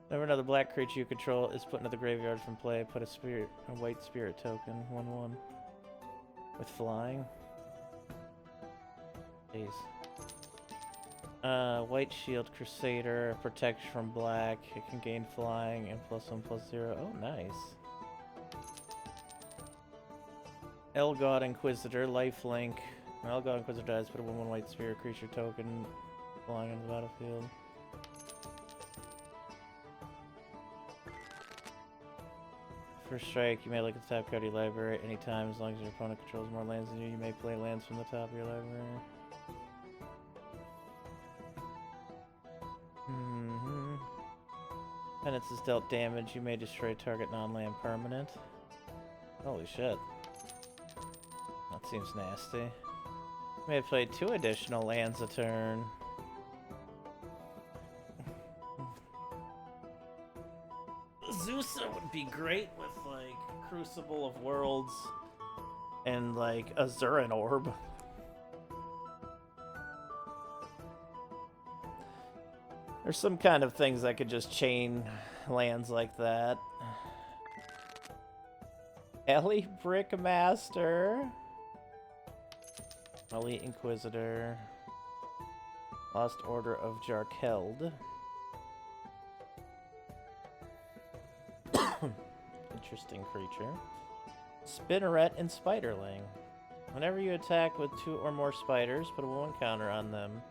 Whenever another black creature you control is put into the graveyard from play, put a white spirit token, 1/1. With flying. Jeez. White Shield Crusader, protect from black. It can gain flying and +1/+0. Oh, nice. Elgod Inquisitor, lifelink. When Elgod Inquisitor dies, put a 1/1 white spirit creature token flying on the battlefield. First strike, you may look at the top card of your library at any time. As long as your opponent controls more lands than you, you may play lands from the top of your library. Penance is dealt damage, you may destroy target non-land permanent. Holy shit. That seems nasty. You may play 2 additional lands a turn. Zusa would be great with, like, Crucible of Worlds and, like, Azuran Orb. There's some kind of things that could just chain lands like that. Ellie Brickmaster. Elite Inquisitor. Lost Order of Jarkeld. Interesting creature. Spinneret and Spiderling. Whenever you attack with 2 or more spiders, put a 1 counter on them.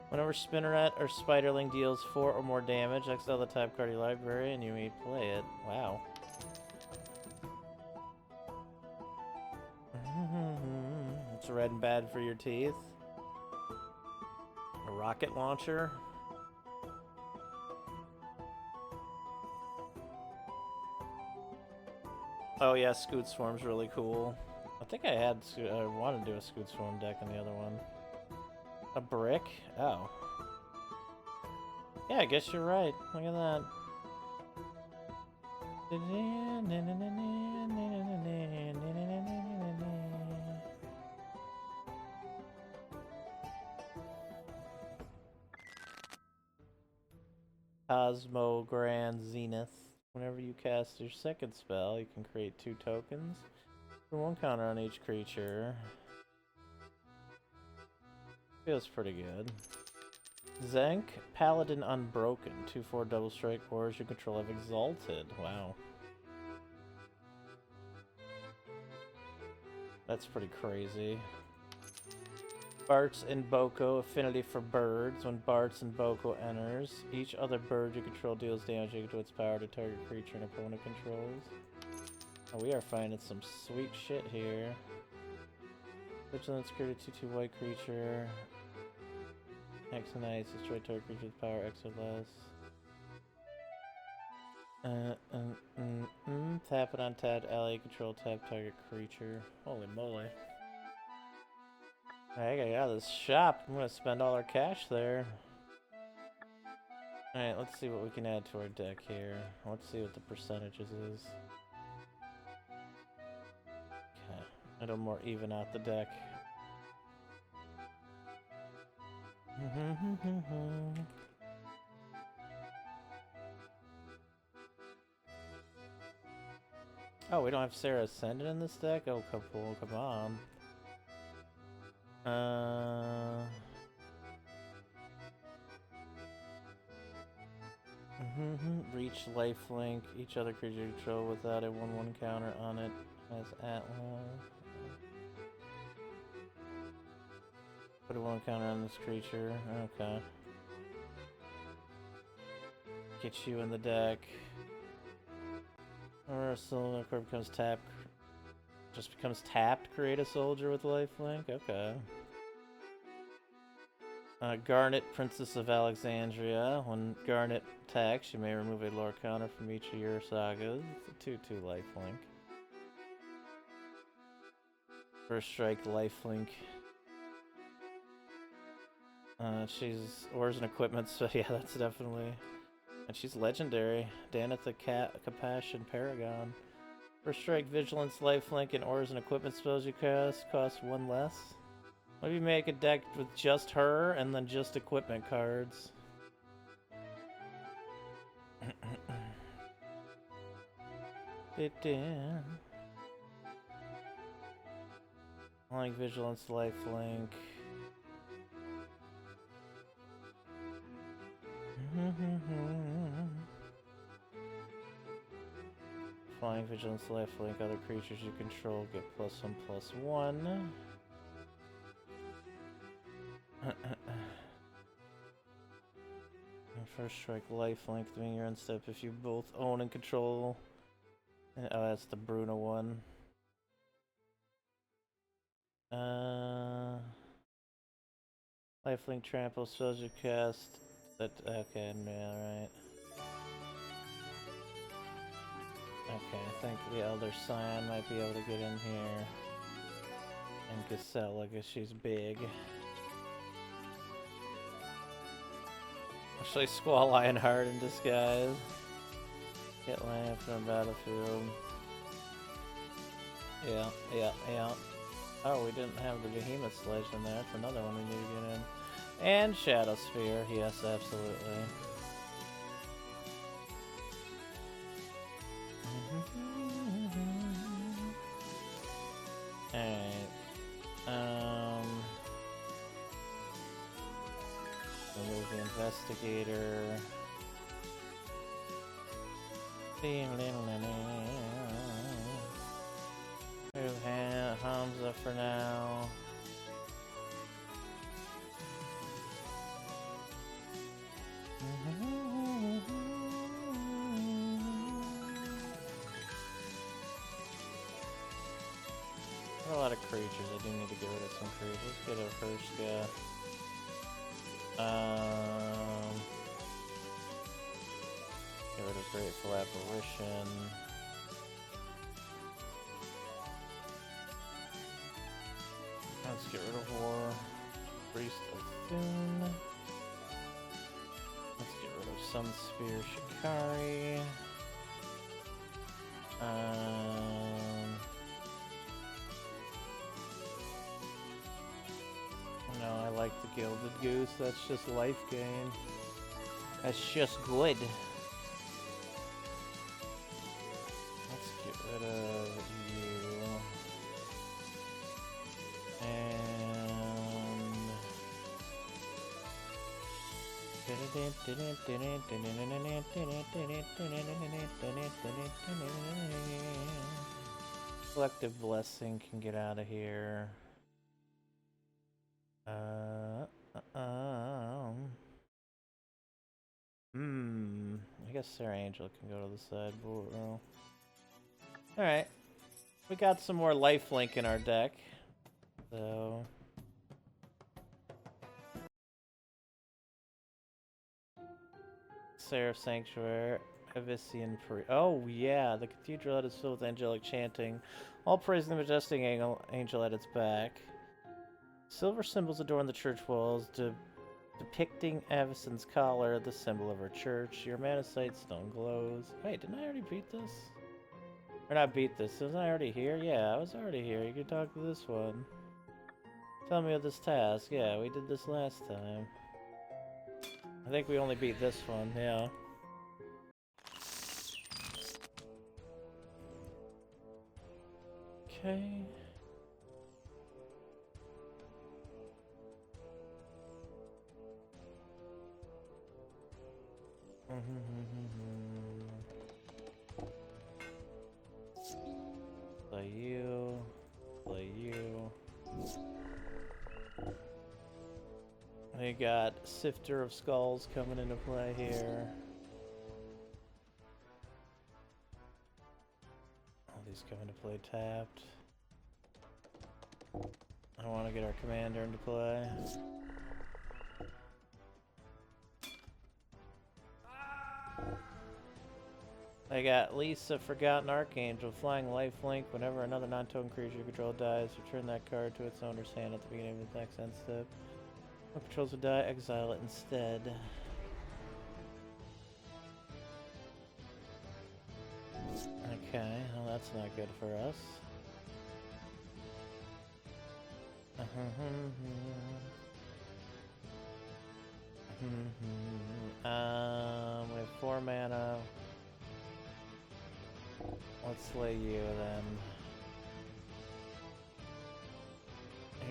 Whenever Spinneret or Spiderling deals 4 or more damage, exile the top card of your library and you may play it. Wow. It's red and bad for your teeth. A rocket launcher. Oh yeah, Scoot Swarm's really cool. I think I wanted to do a Scoot Swarm deck in the other one. A brick? Oh. Yeah, I guess you're right. Look at that. Cosmo Grand Zenith. Whenever you cast your second spell, you can create 2 tokens. Put 1 counter on each creature. Feels pretty good. Zenk, Paladin Unbroken. 2/4 double strike horrors you control have exalted. Wow. That's pretty crazy. Bart's and Boko, affinity for birds. When Bart's and Boko enters, each other bird you control deals damage equal to its power to target creature an opponent controls. Oh, we are finding some sweet shit here. Vigilance created 2/2 white creature. X and Ice, destroy target creature with power X or less. Tap it on tapped ally, control tap target creature. Holy moly. I gotta get out of this shop. I'm gonna spend all our cash there. Alright, let's see what we can add to our deck here. Let's see what the percentages is. Okay, it'll more even out the deck. Oh, we don't have Sarah Ascendant in this deck? Oh, come on. Reach lifelink. Each other creature you control without a 1/1 counter on it has Atlas. Put a 1 counter on this creature. Okay. Get you in the deck. Or a soldier card becomes tapped. Just becomes tapped. Create a soldier with lifelink. Okay. Garnet, Princess of Alexandria. When Garnet attacks, you may remove a lore counter from each of your sagas. It's a 2/2 lifelink. First strike, lifelink. She's ores and equipment, so yeah, that's definitely. And she's legendary. Danitha Compassion Paragon. First strike, vigilance, lifelink, and ores and equipment spells you cast cost 1 less. What if you make a deck with just her and then just equipment cards? Like vigilance, lifelink. Flying Vigilance Lifelink. Other creatures you control get +1/+1. First strike lifelink, doing your end step if you both own and control. Oh, that's the Bruno one. Lifelink trample spells you cast. That okay, yeah, right. Okay, I think the Elder Scion might be able to get in here. And Gisela, because she's big. Actually, Squall Lionheart in disguise. Get land from the battlefield. Yeah. Oh, we didn't have the Behemoth Sledge in there. That's another one we need to get in. And Shadow Sphere. Yes, absolutely. Alright. Remove the Investigator. Move Hamza for now. A lot of creatures. I do need to get rid of some creatures. Let's get a first guy. Get rid of Grateful Apparition. Let's get rid of War. Priest of Thune. Let's get rid of Sunspear Shikari. No, I like the Gilded Goose. That's just life gain. That's just good. Let's get rid of you. And... Collective Blessing can get out of here. I guess Sarah Angel can go to the sideboard. Well. Alright. We got some more lifelink in our deck. So... Seraph Sanctuary, Abyssian Free. Oh, yeah, the cathedral is filled with angelic chanting. All praise the majestic angel at its back. Silver symbols adorn the church walls, depicting Avacyn's collar, the symbol of her church. Your Manasite stone glows. Wait, didn't I already beat this? Or not beat this, wasn't I already here? Yeah, I was already here. You can talk to this one. Tell me of this task. Yeah, we did this last time. I think we only beat this one, yeah. Okay. Play you. Play you. We got Sifter of Skulls coming into play here. All these come into play tapped. I want to get our commander into play. I got Lisa, Forgotten Archangel, Flying Lifelink. Whenever another non-token creature you control dies, return that card to its owner's hand at the beginning of the next end step. When controls would die, exile it instead. Okay, well that's not good for us. We have 4 mana. Let's slay you then.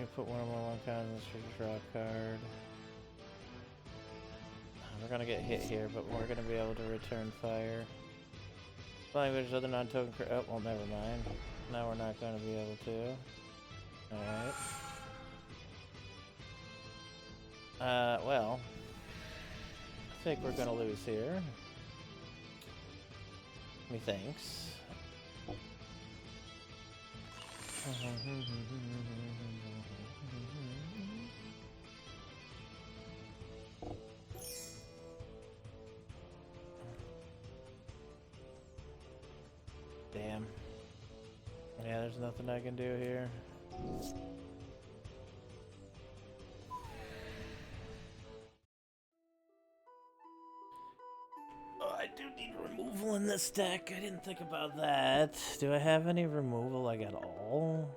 You put one or more long cards in the street, draw a card. We're gonna get hit here, but we're gonna be able to return fire. Language other non-token. Oh, well, never mind. Now we're not gonna be able to. Alright. Well. I think we're gonna lose here. Methinks. Damn. Yeah, there's nothing I can do here. Oh, I do need removal in this deck. I didn't think about that. Do I have any removal like at all?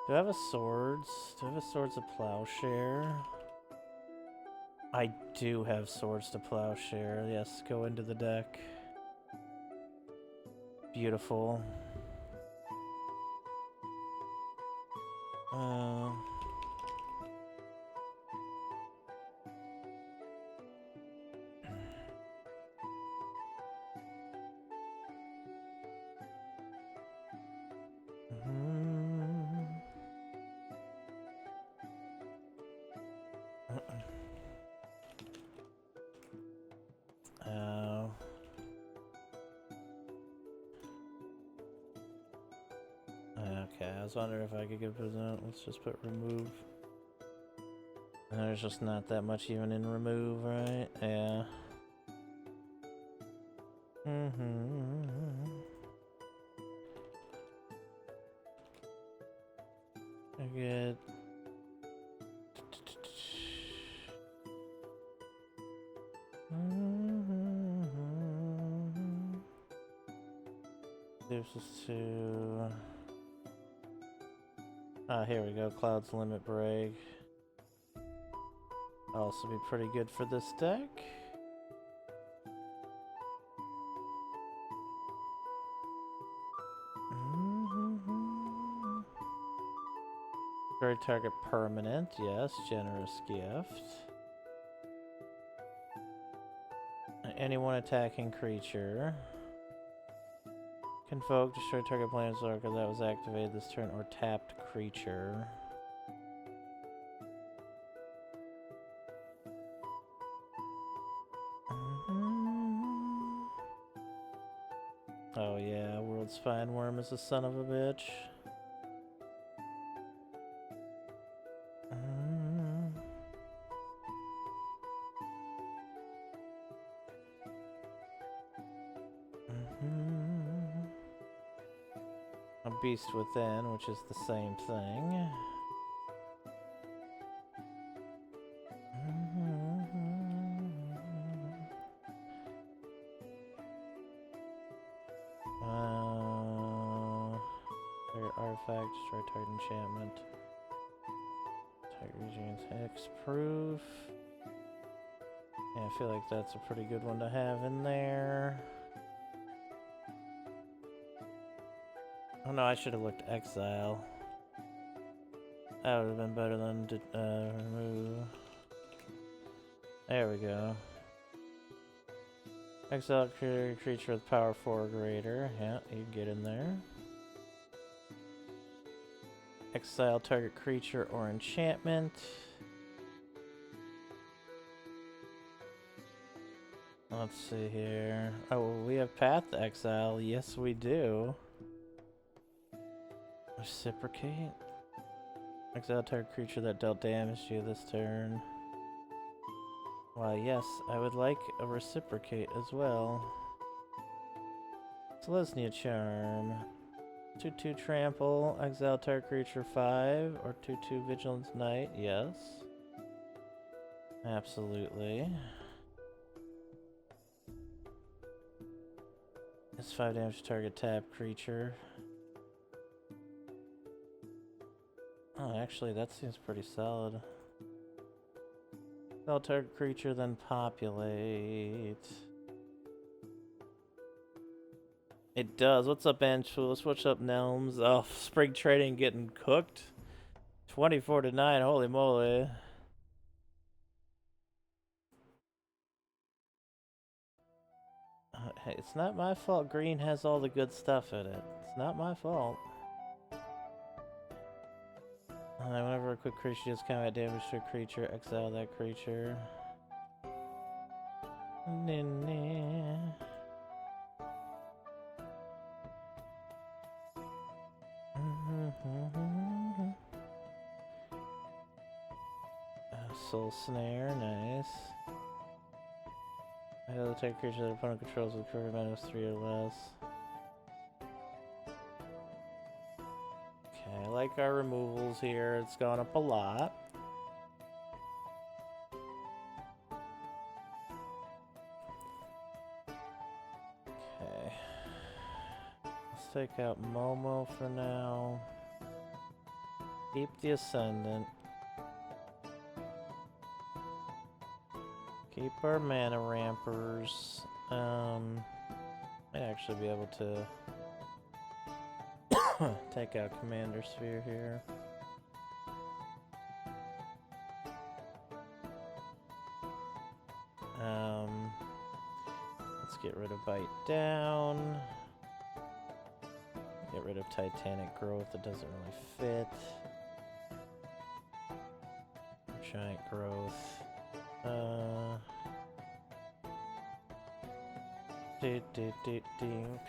Do I have a swords? Do I have a swords of plowshare? I do have swords to plowshare. Yes, go into the deck. Beautiful. Okay, I was wondering if I could get present. Let's just put remove. There's just not that much even in remove, right? Yeah. I get... This is to... Ah, here we go. Cloud's Limit Break. Also be pretty good for this deck. Very target permanent, yes. Generous gift. Any one attacking creature. Convoke, destroy target planeswalker that was activated this turn or tapped creature. Oh yeah, World's Fine Worm is a son of a bitch. A Beast Within, which is the same thing. Artifact, destroy target enchantment. Target regains Hexproof. Yeah, I feel like that's a pretty good one to have in there. Oh no, I should have looked Exile. That would have been better than remove. There we go. Exile creature with power 4 or greater. Yeah, you can get in there. Exile target creature or enchantment. Let's see here. Oh, we have Path to Exile. Yes, we do. Reciprocate. Exile target creature that dealt damage to you this turn. Why, yes, I would like a Reciprocate as well. Selesnya Charm. 2/2 Trample, exile target creature 5, or 2/2 Vigilance Knight, yes. Absolutely. It's 5 damage to target tap creature. Oh, actually, that seems pretty solid. Exile target creature, then populate. It does. What's up, Anchulus? What's up, Nelms? Oh, spring trading getting cooked. 24-9. Holy moly. Hey, it's not my fault green has all the good stuff in it. It's not my fault. Whenever a quick creature deals combat damage to a creature, exile that creature. Soul Snare, nice. I gotta take a creature that opponent controls with current amount of 3 or less. Okay, I like our removals here. It's gone up a lot. Okay. Let's take out Momo for now. Keep the Ascendant. Keep our mana rampers. Might actually be able to take out Commander Sphere here. Let's get rid of Bite Down. Get rid of Titanic Growth, it doesn't really fit. Giant Growth.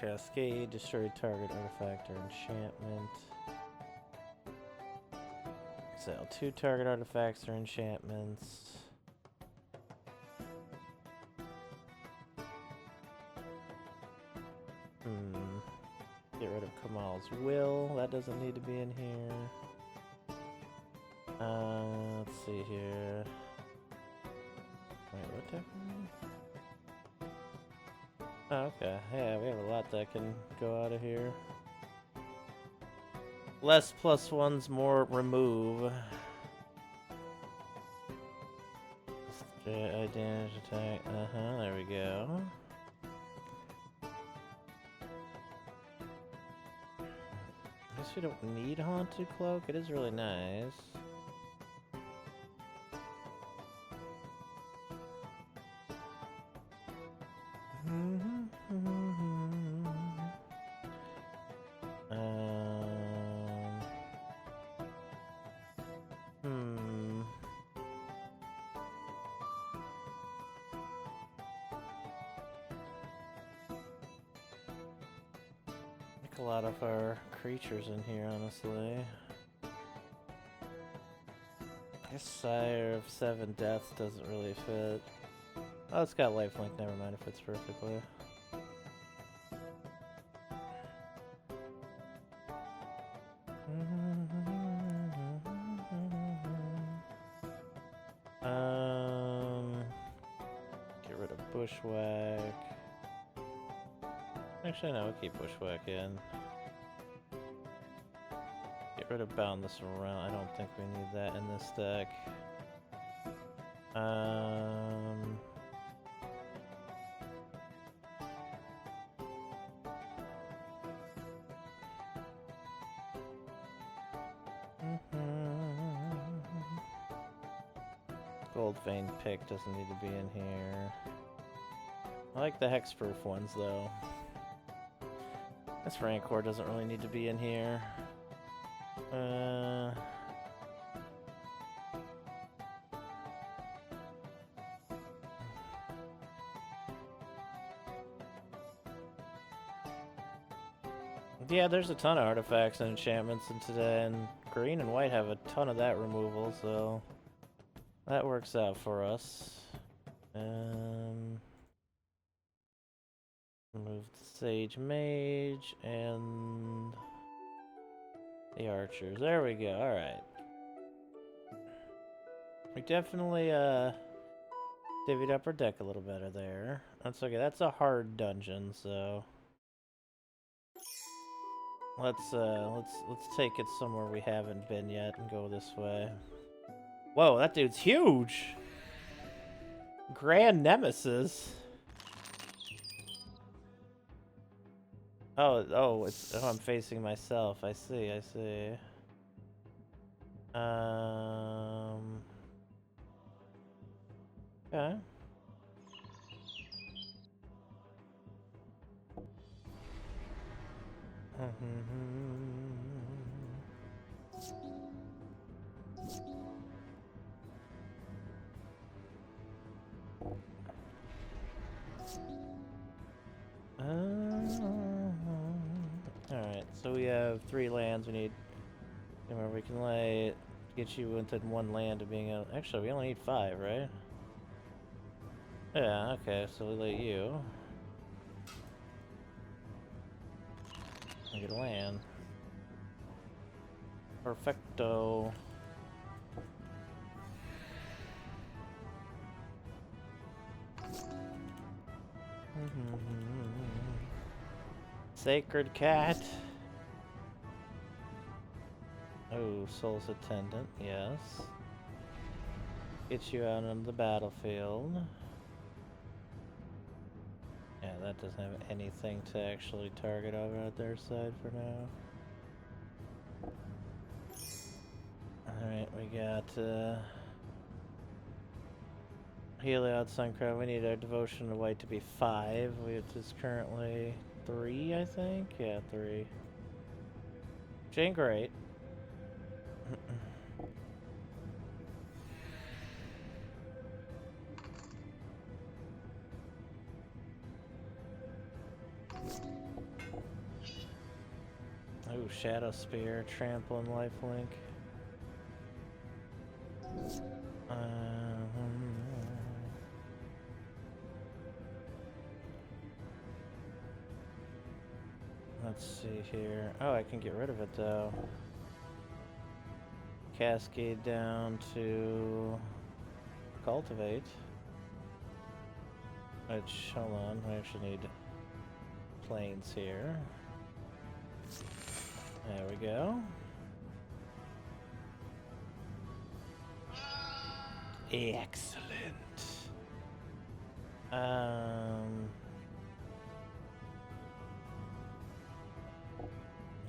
Cascade, destroy target artifact or enchantment. Exile 2 target artifacts or enchantments. Get rid of Kamal's Will, that doesn't need to be in here. Let's see here. Wait, what type? Oh, okay. Yeah, we have a lot that can go out of here. Less +1s, more remove. Damage attack. There we go. I guess we don't need Haunted Cloak. It is really nice. A lot of our creatures in here, honestly. I guess Sire of 7 Deaths doesn't really fit. Oh, it's got lifelink, never mind, it fits perfectly. Get rid of Bushwhack. Actually, no, we'll keep Bushwhack in. Get rid of Bound This Around. I don't think we need that in this deck. Gold Vein Pick doesn't need to be in here. I like the hexproof ones though. This Rancor doesn't really need to be in here. Yeah, there's a ton of artifacts and enchantments in today, and green and white have a ton of that removal, so that works out for us. Move the Sage Mage and the Archers. There we go. Alright. We definitely divvied up our deck a little better there. That's okay. That's a hard dungeon, so let's take it somewhere we haven't been yet and go this way. Whoa, that dude's huge. Grand Nemesis. Oh, I'm facing myself. I see. Okay. Alright, so we have 3 lands we need. Remember, we can like get you within 1 land of being able. Actually, we only need 5, right? Yeah, okay, so we let you. Get a land. Perfecto. Sacred Cat. Oh, Soul's Attendant, yes. Get you out on the battlefield. Yeah, that doesn't have anything to actually target over at their side for now. Alright, we got Heliod Suncrow. We need our Devotion to White to be 5, which is currently 3, I think? Yeah, 3. Which ain't great. Oh, Shadow Spear, Trample, and Lifelink. Let's see here. Oh, I can get rid of it though. Cascade down to Cultivate. Which, hold on, we actually need planes here. There we go. Excellent.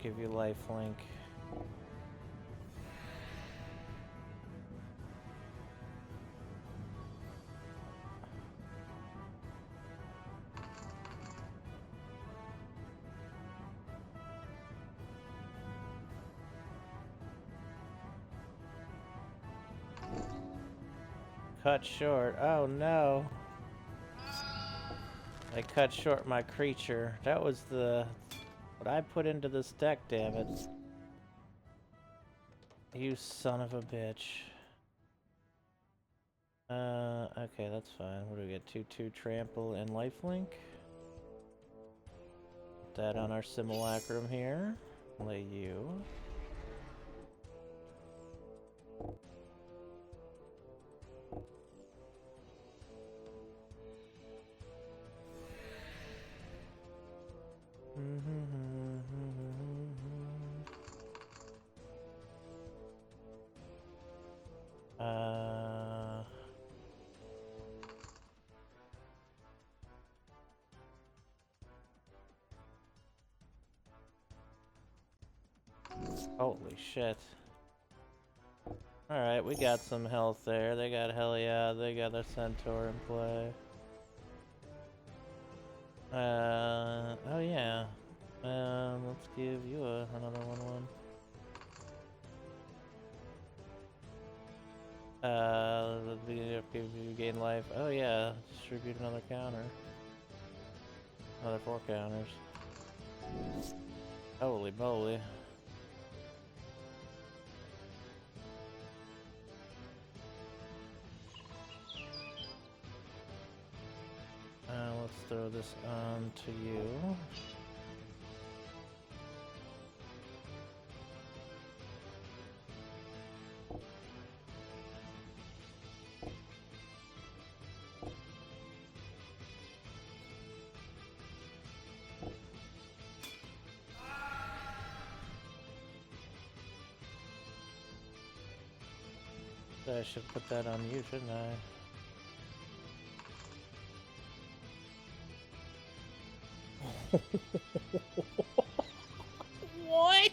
Give you lifelink. Cut short. Oh no. I cut short my creature. That was what I put into this deck, damn it. You son of a bitch. Okay, that's fine. What do we get? 2/2 trample and lifelink. Put that on our simulacrum here. Lay you. Holy shit. Alright, we got some health there. They got Heliod, they got a Centaur in play. Oh yeah. Let's give you another 1/1. Give you gain life. Oh yeah, distribute another counter. Another 4 counters. Holy moly. Let's throw this on to you. I should put that on you, shouldn't I? What?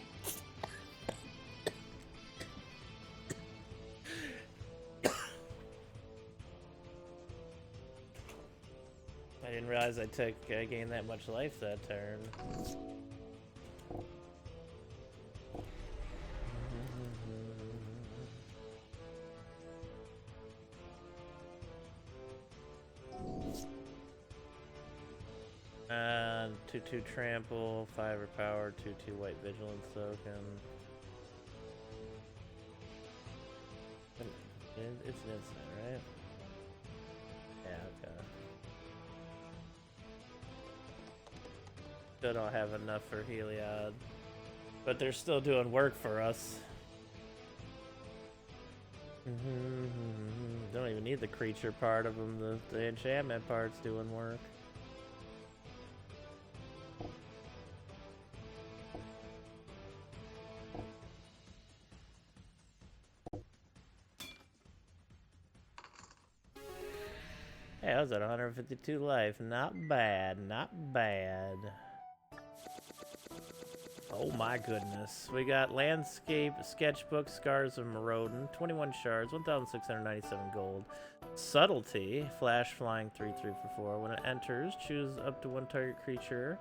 I didn't realize I gained that much life that turn. 2/2 trample, 5 power, 2/2 white vigilance token. It's an instant, right? Yeah, okay. Still don't have enough for Heliod, but they're still doing work for us. Don't even need the creature part of them. The enchantment part's doing work. Hey, I was at 152 life. Not bad, not bad. Oh my goodness. We got Landscape, Sketchbook, Scars of Maraudon, 21 shards, 1,697 gold. Subtlety, Flash Flying 3/3 for 4. When it enters, choose up to one target creature,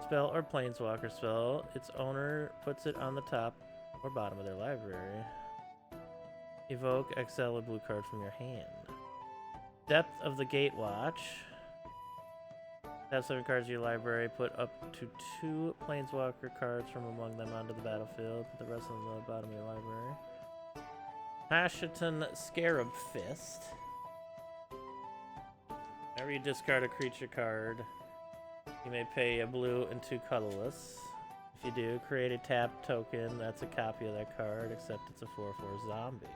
spell, or planeswalker spell. Its owner puts it on the top or bottom of their library. Evoke, exile a blue card from your hand. Depth of the Gatewatch. Have 7 cards in your library. Put up to 2 planeswalker cards from among them onto the battlefield. Put the rest on the bottom of your library. Hashiton Scarab Fist. Whenever you discard a creature card, you may pay a blue and 2 colorless. If you do, create a tap token that's a copy of that card, except it's a 4/4 zombie.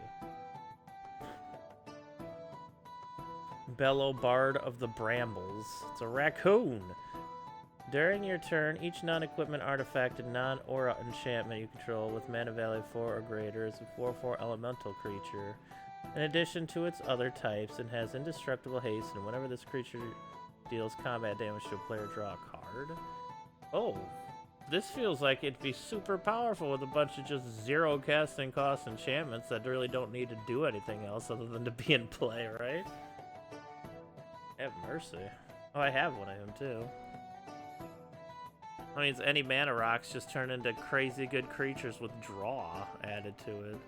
Bellow Bard of the Brambles. It's a raccoon. During your turn, each non-equipment artifact and non-aura enchantment you control with mana value 4 or greater is a 4/4 elemental creature, in addition to its other types, and has indestructible haste, and whenever this creature deals combat damage to a player, draw a card. Oh, this feels like it'd be super powerful with a bunch of just 0 casting cost enchantments that really don't need to do anything else other than to be in play, right? Have mercy. Oh, I have one of him too. That means any mana rocks just turn into crazy good creatures with draw added to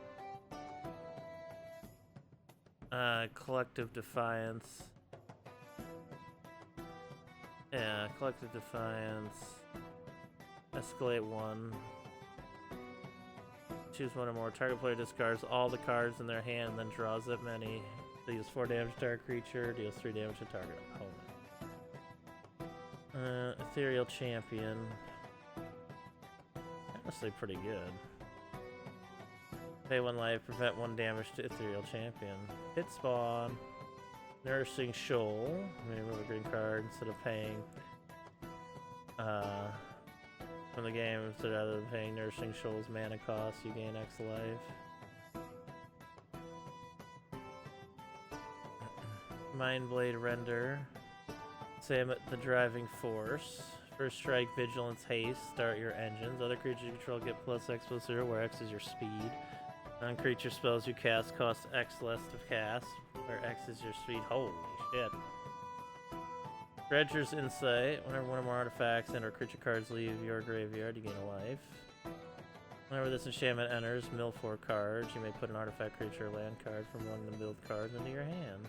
it. Collective Defiance. Yeah, Collective Defiance. Escalate 1. Choose one or more. Target player discards all the cards in their hand and then draws that many. Deals 4 damage to target creature, deals 3 damage to target opponent. Ethereal Champion. Honestly, pretty good. Pay 1 life, prevent 1 damage to Ethereal Champion. Hit spawn. Nourishing Shoal. Remove a green card instead of paying. From the game, instead of paying Nourishing Shoal's mana cost, you gain X life. Mindblade Render. Sam the Driving Force. First strike, Vigilance, Haste. Start your engines. Other creatures you control get +X/+0, where X is your speed. Non-creature spells you cast cost X less to cast, where X is your speed. Holy shit. Dredger's Insight. Whenever one or more artifacts and or creature cards leave your graveyard, you gain a life. Whenever this enchantment enters, mill 4 cards. You may put an artifact, creature, or land card from among the milled cards into your hand.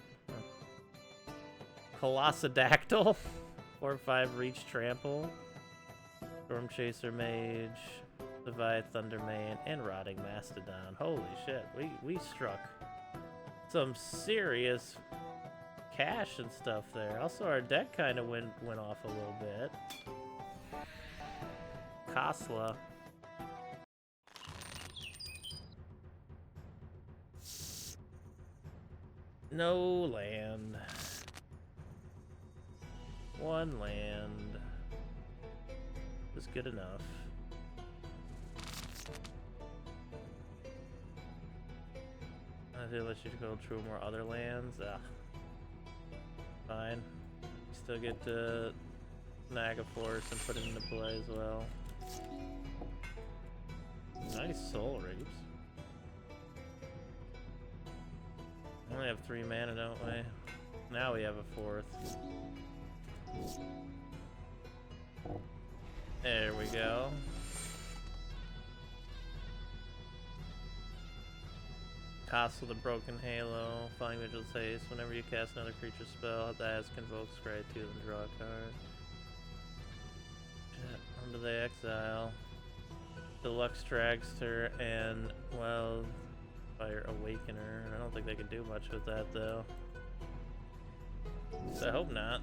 Colossadactyl. 4/5 Reach Trample. Storm Chaser Mage. Leviathan Thundermane, and Rotting Mastodon. Holy shit, we struck some serious cash and stuff there. Also, our deck kind of went off a little bit. Kasla. No land. 1 land. Was good enough. They let you control more other lands. Fine. You still get to snag a force and put it into play as well. Nice Soul Reaps. We only have 3 mana, don't we? Now we have a 4th. There we go. Castle the Broken Halo, Flying Vigil's Haste. Whenever you cast another creature spell that has Convoke, scry 2 and draw a card. to the exile. Deluxe Dragster and, well, Fire Awakener. I don't think they can do much with that, though. So I hope not.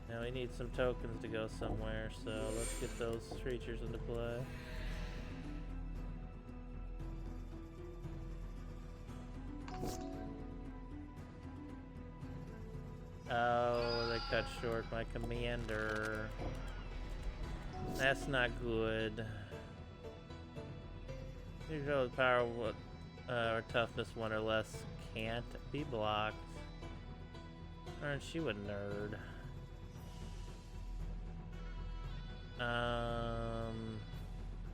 Now we need some tokens to go somewhere, so let's get those creatures into play. Oh, they cut short my commander. That's not good. Usually power or toughness 1 or less can't be blocked. Aren't you a nerd?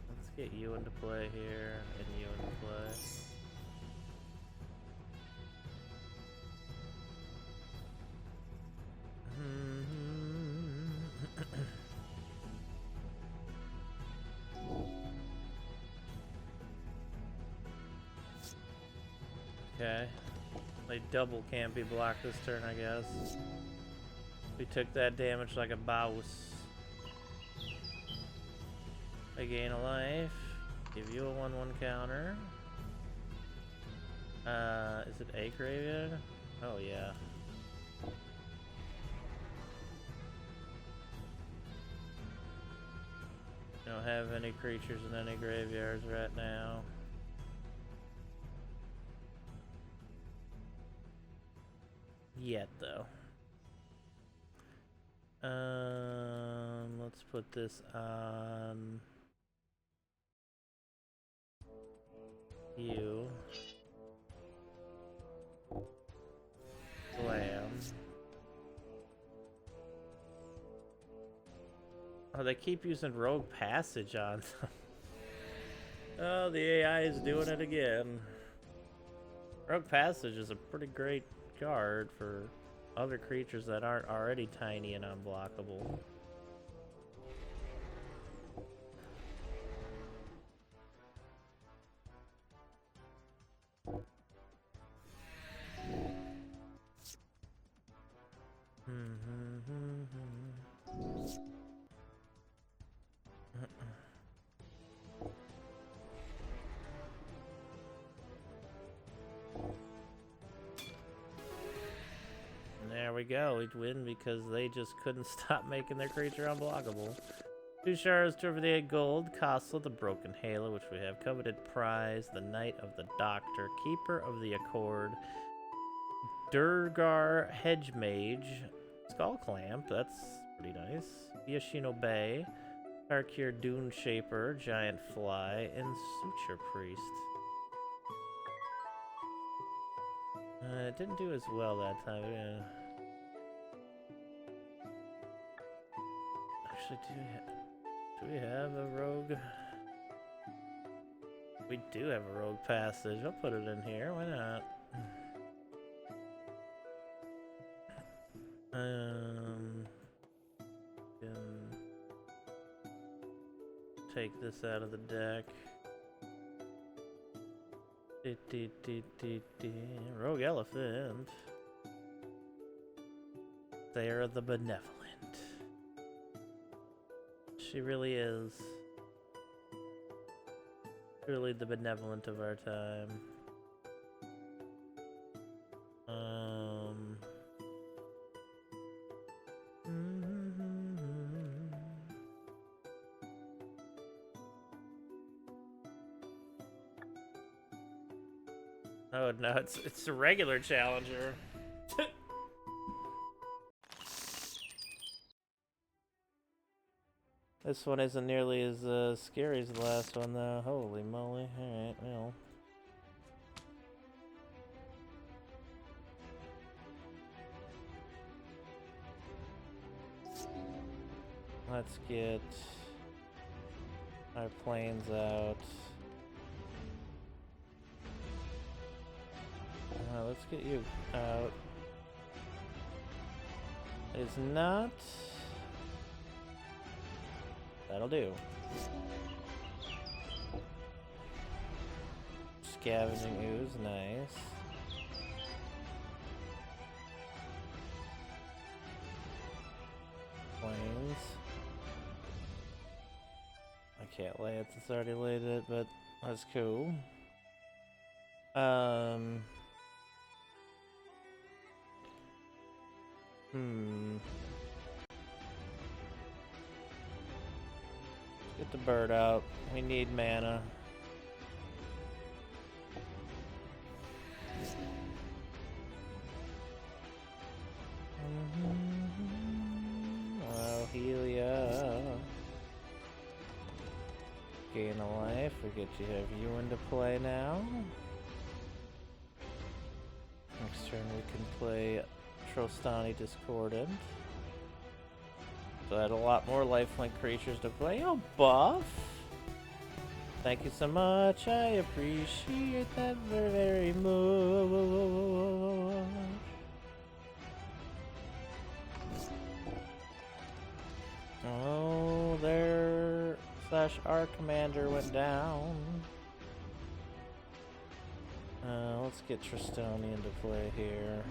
Let's get you into play here and you into play. Okay. They double can't be blocked this turn, I guess. We took that damage like a boss. I gain a life. Give you a 1/1 counter. Is it a graveyard? Oh yeah. Don't have any creatures in any graveyards right now. Yet though. Let's put this on you. Lamb. Oh, they keep using Rogue Passage on them. Oh, the AI is doing it again. Rogue Passage is a pretty great card for other creatures that aren't already tiny and unblockable. There we go, we'd win because they just couldn't stop making their creature unblockable. 2 shards, 2 over the 8 gold, Castle, the Broken Halo, which we have, Coveted Prize, the Knight of the Doctor, Keeper of the Accord, Durgar Hedge Mage, Skull Clamp, that's pretty nice, Yoshino Bay, Tarkir Dune Shaper, Giant Fly, and Suture Priest. It didn't do as well that time. Yeah. Actually, do we have a rogue? We do have a rogue passage. I'll put it in here. Why not? Can take this out of the deck. Rogue Elephant. They're the benevolent. She really is. Truly the benevolent of our time. Oh no, it's a regular challenger. This one isn't nearly as scary as the last one, though. Holy moly. Alright, well. Let's get our planes out. Let's get you out. It's not. That'll do. Scavenging Ooze, nice. Plains. I can't lay it, it's already laid it, but that's cool. Get the bird out. We need mana. Oh, Helia. Gain a life. We get you have you into play now. Next turn we can play Trostani Discordant. So I had a lot more lifelink creatures to play. Oh, buff! Thank you so much. I appreciate that very, very much. Oh, there / our commander went down. Let's get Tristoni into play here.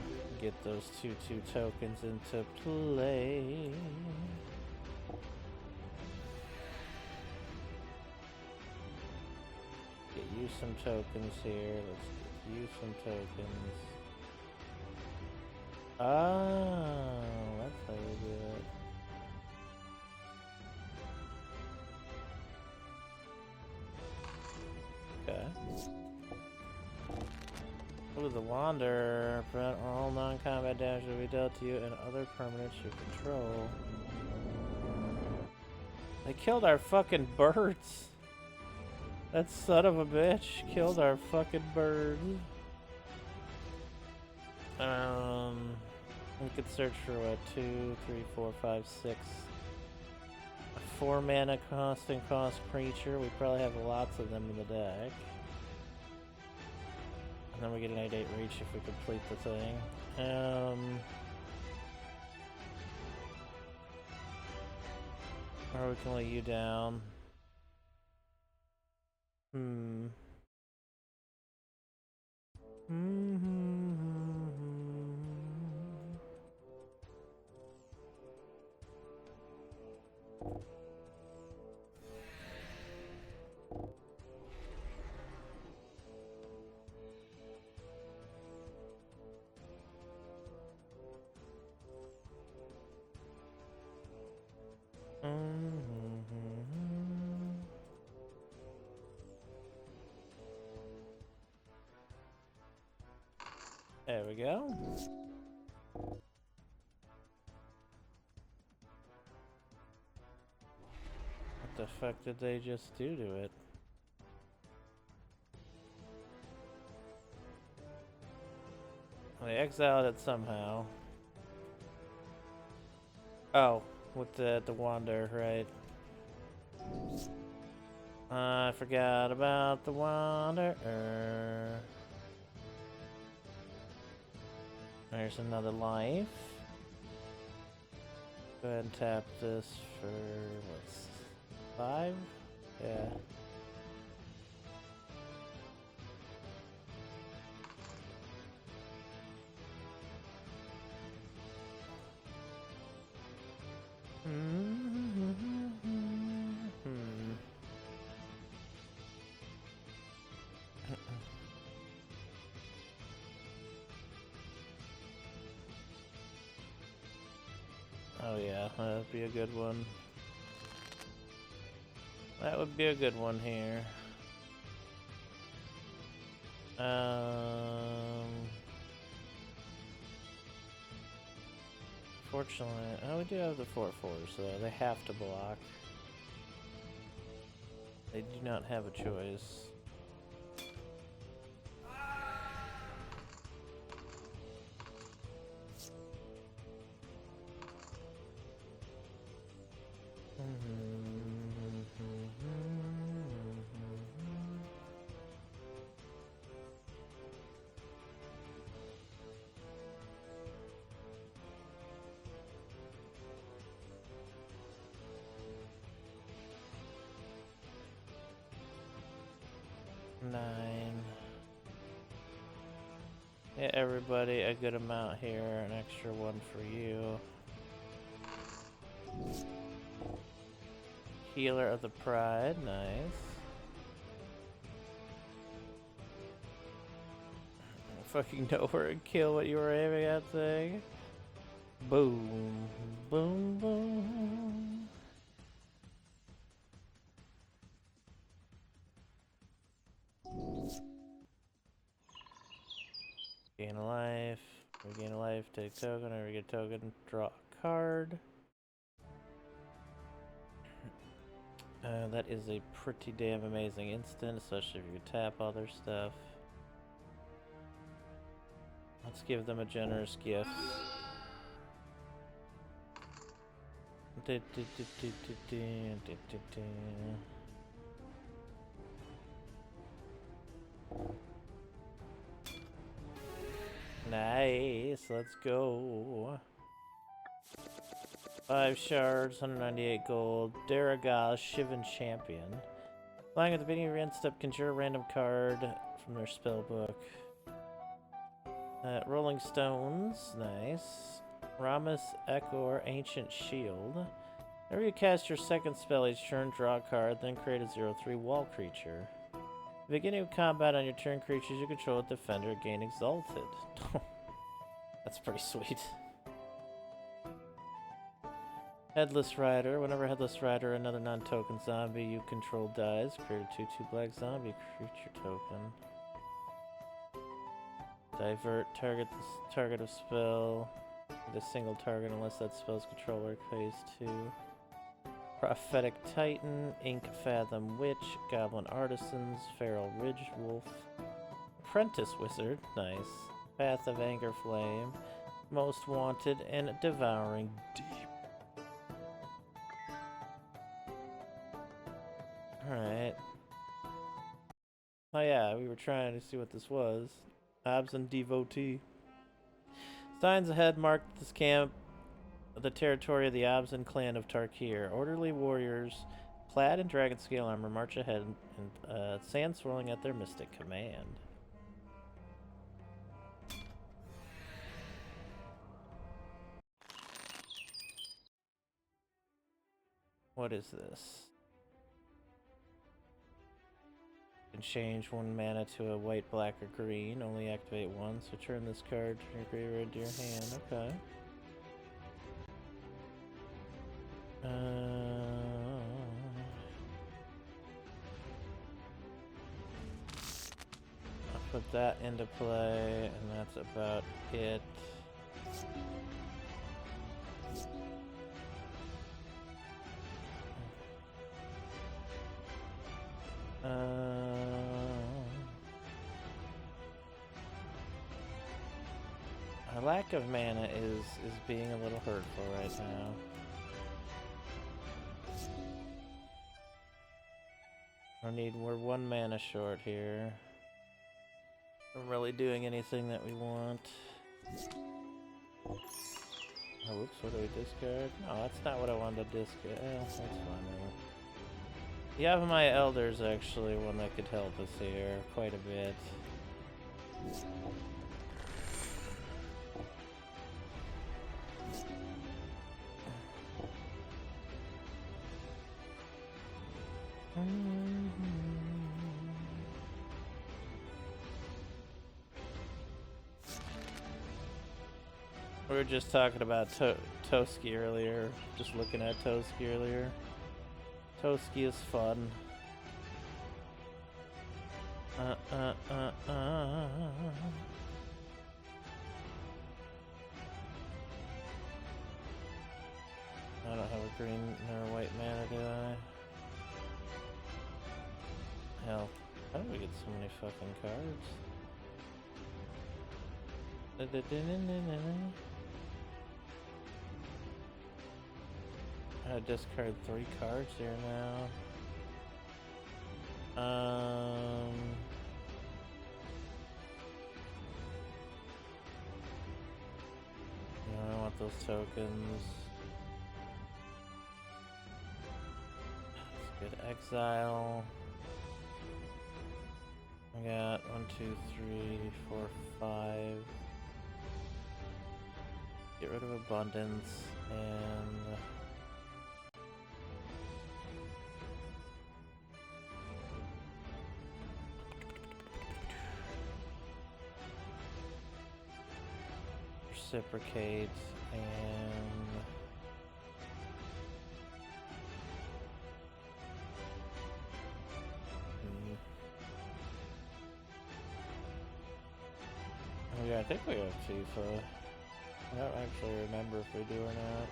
Get those 2/2 tokens into play. Get you some tokens here. Let's get you some tokens. Oh, that's how you do it. Okay. Ooh, the Wanderer. Prevent all non-combat damage will be dealt to you and other permanents you control. They killed our fucking birds. That son of a bitch killed our fucking bird. We could search for what? 2, 3, 4, 5, 6. A 4 mana cost creature. We probably have lots of them in the deck. And then we get an 8/8 reach if we complete the thing. Or we can lay you down. There we go. What the fuck did they just do to it? They exiled it somehow. Oh, with the Wanderer, right? I forgot about the Wanderer. There's another life. Go ahead and tap this for what's 5? Yeah. Oh yeah, that would be a good one. That would be a good one here. Fortunately, oh, we do have the 4/4s, so they have to block. They do not have a choice. Nine. Get everybody a good amount here, an extra one for you. Healer of the Pride, nice. Fucking know where to kill what you were aiming at thing. Boom, boom, boom. Gain a life, regain a life, take token, or get a token, draw a card. That is a pretty damn amazing instant, especially if you tap other stuff. Let's give them a generous gift. Nice, let's go. 5 shards, 198 gold. Daragal, Shivan Champion. Flying at the beginning of your end step, conjure a random card from their spellbook. Rolling Stones, nice. Ramus Ekor, Ancient Shield. Whenever you cast your second spell each turn, draw a card, then create a 0/3 wall creature. At the beginning of combat on your turn, creatures you control with Defender gain Exalted. That's pretty sweet. Headless Rider. Whenever Headless Rider or another non-token zombie you control dies, create a 2/2 black zombie creature token. Divert. Target of spell with a single target unless that spell's controller pays 2. Prophetic Titan, Ink Fathom Witch, Goblin Artisans, Feral Ridge Wolf, Apprentice Wizard, nice. Path of Anger Flame, Most Wanted, and Devouring Deep. Alright. Oh yeah, we were trying to see what this was. Absent Devotee. Signs ahead mark this camp the territory of the Absent clan of Tarkir. Orderly warriors, clad in dragon scale armor, march ahead and sand swirling at their mystic command. What is this? You can change 1 mana to a white, black, or green. Only activate 1, so turn this card from your graveyard to your hand. Okay. I'll put that into play, and that's about it. Our lack of mana is being a little hurtful right now. We're 1 mana short here. We're really doing anything that we want. Oh, whoops, what do we discard? No, that's not what I wanted to discard. That's fine. Yeah, my Elder's actually one that could help us here quite a bit. We were just talking about Toski earlier, just looking at Toski earlier. Toski is fun. I don't have a green nor a white mana, do I? Hell, how do we get so many fucking cards? I discard 3 cards here now. No, I don't want those tokens. Let's get Exile. We got 1, 2, 3, 4, 5. Get rid of abundance and reciprocate and oh yeah, I think we have Tifa. I don't actually remember if we do or not.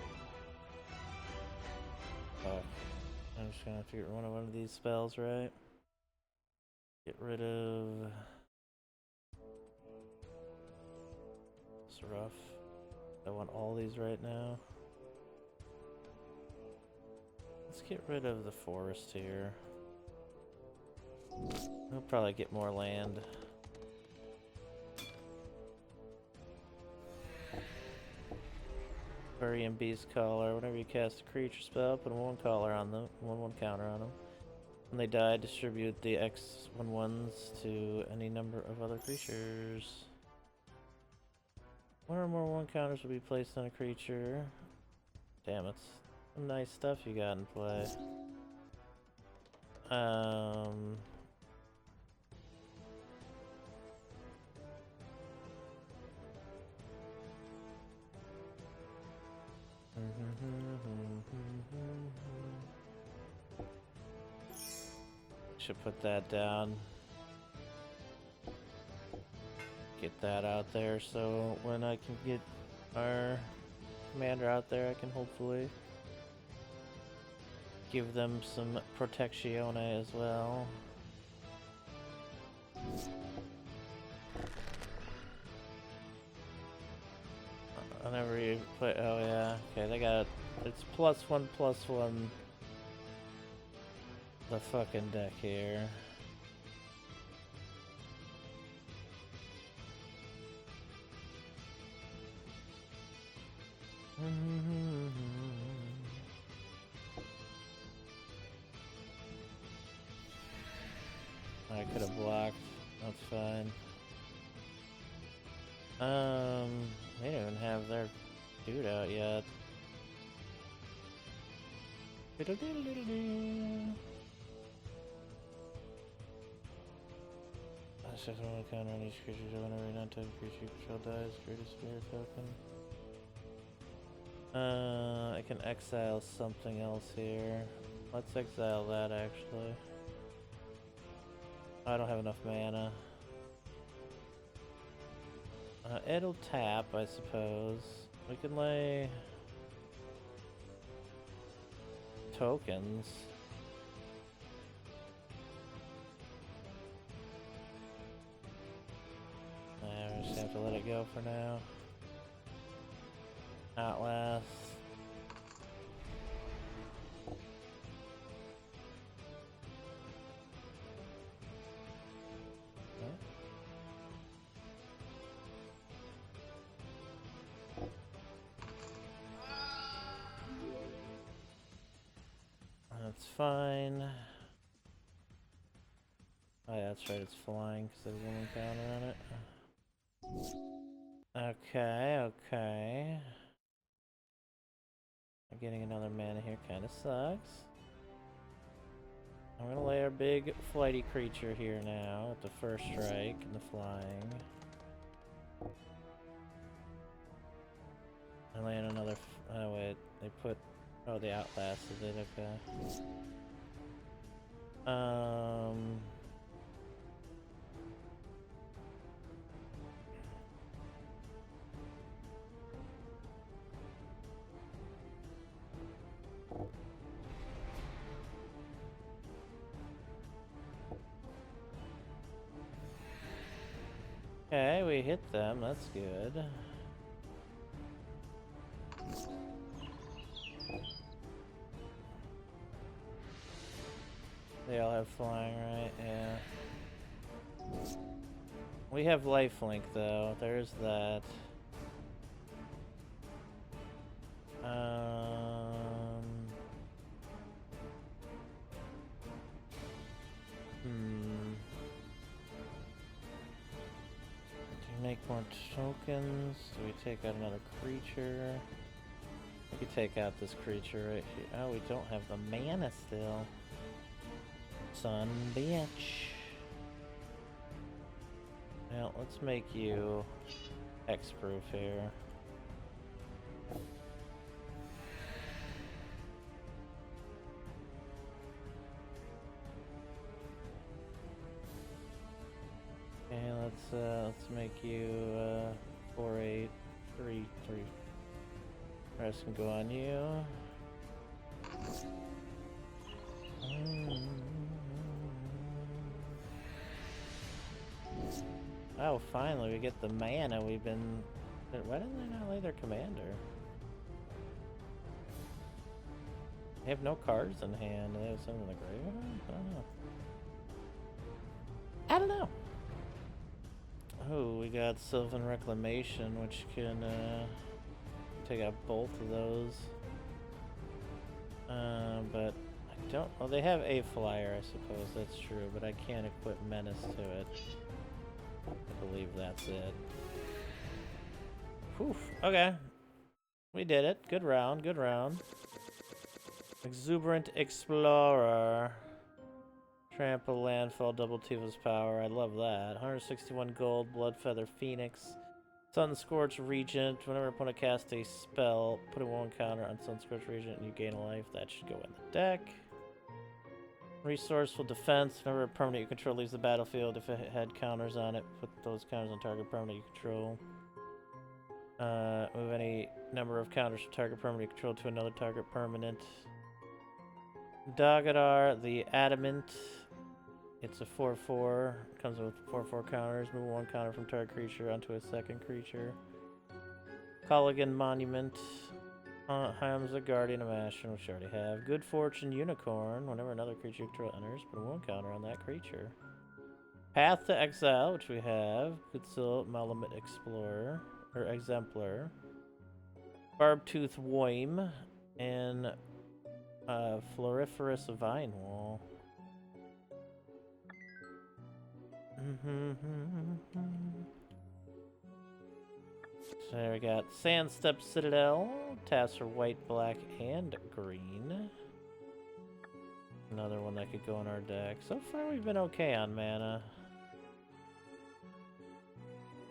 Fuck. I'm just gonna have to get one of these spells, right? Get rid of... It's rough. I want all these right now. Let's get rid of the forest here. We'll probably get more land. Aquarium Beast Collar. Whenever you cast a creature spell, put a 1 collar on them, 1/1 counter on them. When they die, distribute the X11s to any number of other creatures. 1 or more 1 counters will be placed on a creature. Damn, it's some nice stuff you got in play. Should put that down. Get that out there so when I can get our commander out there, I can hopefully give them some protectione as well. Whenever you play, oh yeah, okay, they got, it's +1/+1. The fucking deck here. I could have blocked. That's fine. They don't even have their dude out yet. That's just one counter on each creature, so whenever a non-type creature you control dies, create a spirit token. I can exile something else here. Let's exile that actually. I don't have enough mana. It'll tap, I suppose. We can lay tokens. We just have to let it go for now. Outlast. That's fine. Oh yeah, that's right, it's flying because there's one counter on it. Okay, okay. Getting another mana here kind of sucks. I'm gonna lay our big flighty creature here now at the first strike and the flying. I land another. Oh wait, they put. Oh, they outlasted it. Okay. Okay, we hit them. That's good. They all have flying, right? Yeah. We have lifelink, though. There's that. more tokens. Do we take out another creature? We could take out this creature right here. Oh, we don't have the mana still. Son bitch. Well, let's make you X-proof here. Okay, let's make you 4/8, 3/3. Rest can go on you. Oh, finally we get the mana we've been... Why didn't they not lay their commander? They have no cards in hand. They have some in the graveyard? I don't know. Oh, we got Sylvan Reclamation, which can take out both of those. But I don't... Well, they have a flyer, I suppose. That's true, but I can't equip Menace to it. I believe that's it. Whew. Okay. We did it. Good round, good round. Exuberant Explorer. Trample, Landfall, double Tifa's power. I love that. 161 gold, Bloodfeather Phoenix. Sunscorch Regent. Whenever opponent casts a spell, put a 1 counter on Sunscorch Regent and you gain a life. That should go in the deck. Resourceful Defense. Whenever a permanent you control leaves the battlefield, if it had counters on it, put those counters on target permanent you control. Move any number of counters from target permanent you control to another target permanent. Dagadar, the Adamant. It's a 4/4. Comes with 4/4 counters. Move 1 counter from target creature onto a second creature. Colligan Monument. Hamza, Guardian of Ashen, which I already have. Good Fortune Unicorn. Whenever another creature you control enters, put a 1 counter on that creature. Path to Exile, which we have. Goodsill Malamute Explorer. Or Exemplar. Barbtooth Woim. And Floriferous Vine Wall. So we got Sandstep Citadel. Tasks are white, black, and green. Another one that could go in our deck. So far we've been okay on mana.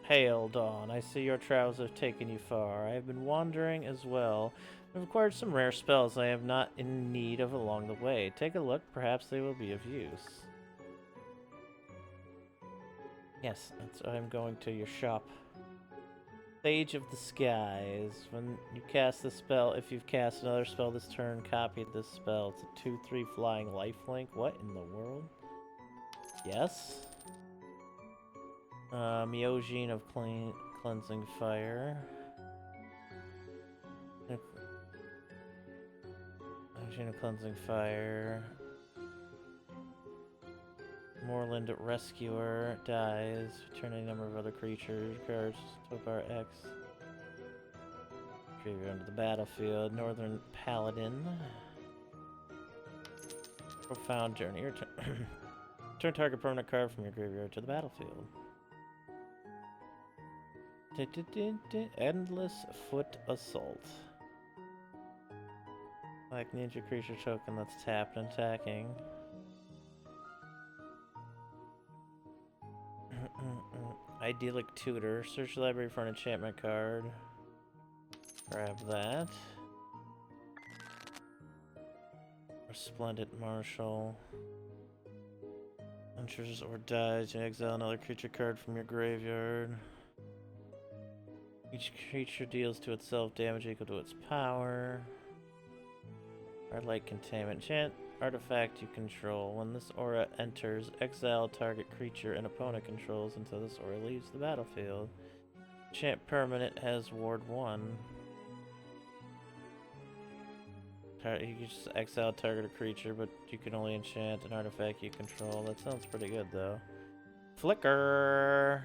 Hail, Dawn. I see your travels have taken you far. I have been wandering as well. I've acquired some rare spells I am not in need of along the way. Take a look, perhaps they will be of use. Yes, that's why I'm going to your shop. Sage of the Skies. When you cast the spell, if you've cast another spell this turn, copy this spell. It's a 2/3 flying lifelink. What in the world? Yes. Myojin of Cleansing Fire. Myojin of Cleansing Fire. Moorland Rescuer dies. Return any number of other creatures. Cards to power X. Graveyard onto the battlefield. Northern Paladin. Profound Journey. Return target permanent card from your graveyard to the battlefield. Endless Foot Assault. Black ninja creature token that's tapped and attacking. Idyllic Tutor. Search the library for an enchantment card. Grab that. Resplendent Marshal. Enters or dies. You exile another creature card from your graveyard. Each creature deals to itself damage equal to its power. Red Light Containment. Enchant artifact you control. When this aura enters, exile target creature an opponent controls until this aura leaves the battlefield. Enchant permanent has ward 1. You can just exile target a creature, but you can only enchant an artifact you control. That sounds pretty good, though. Flicker!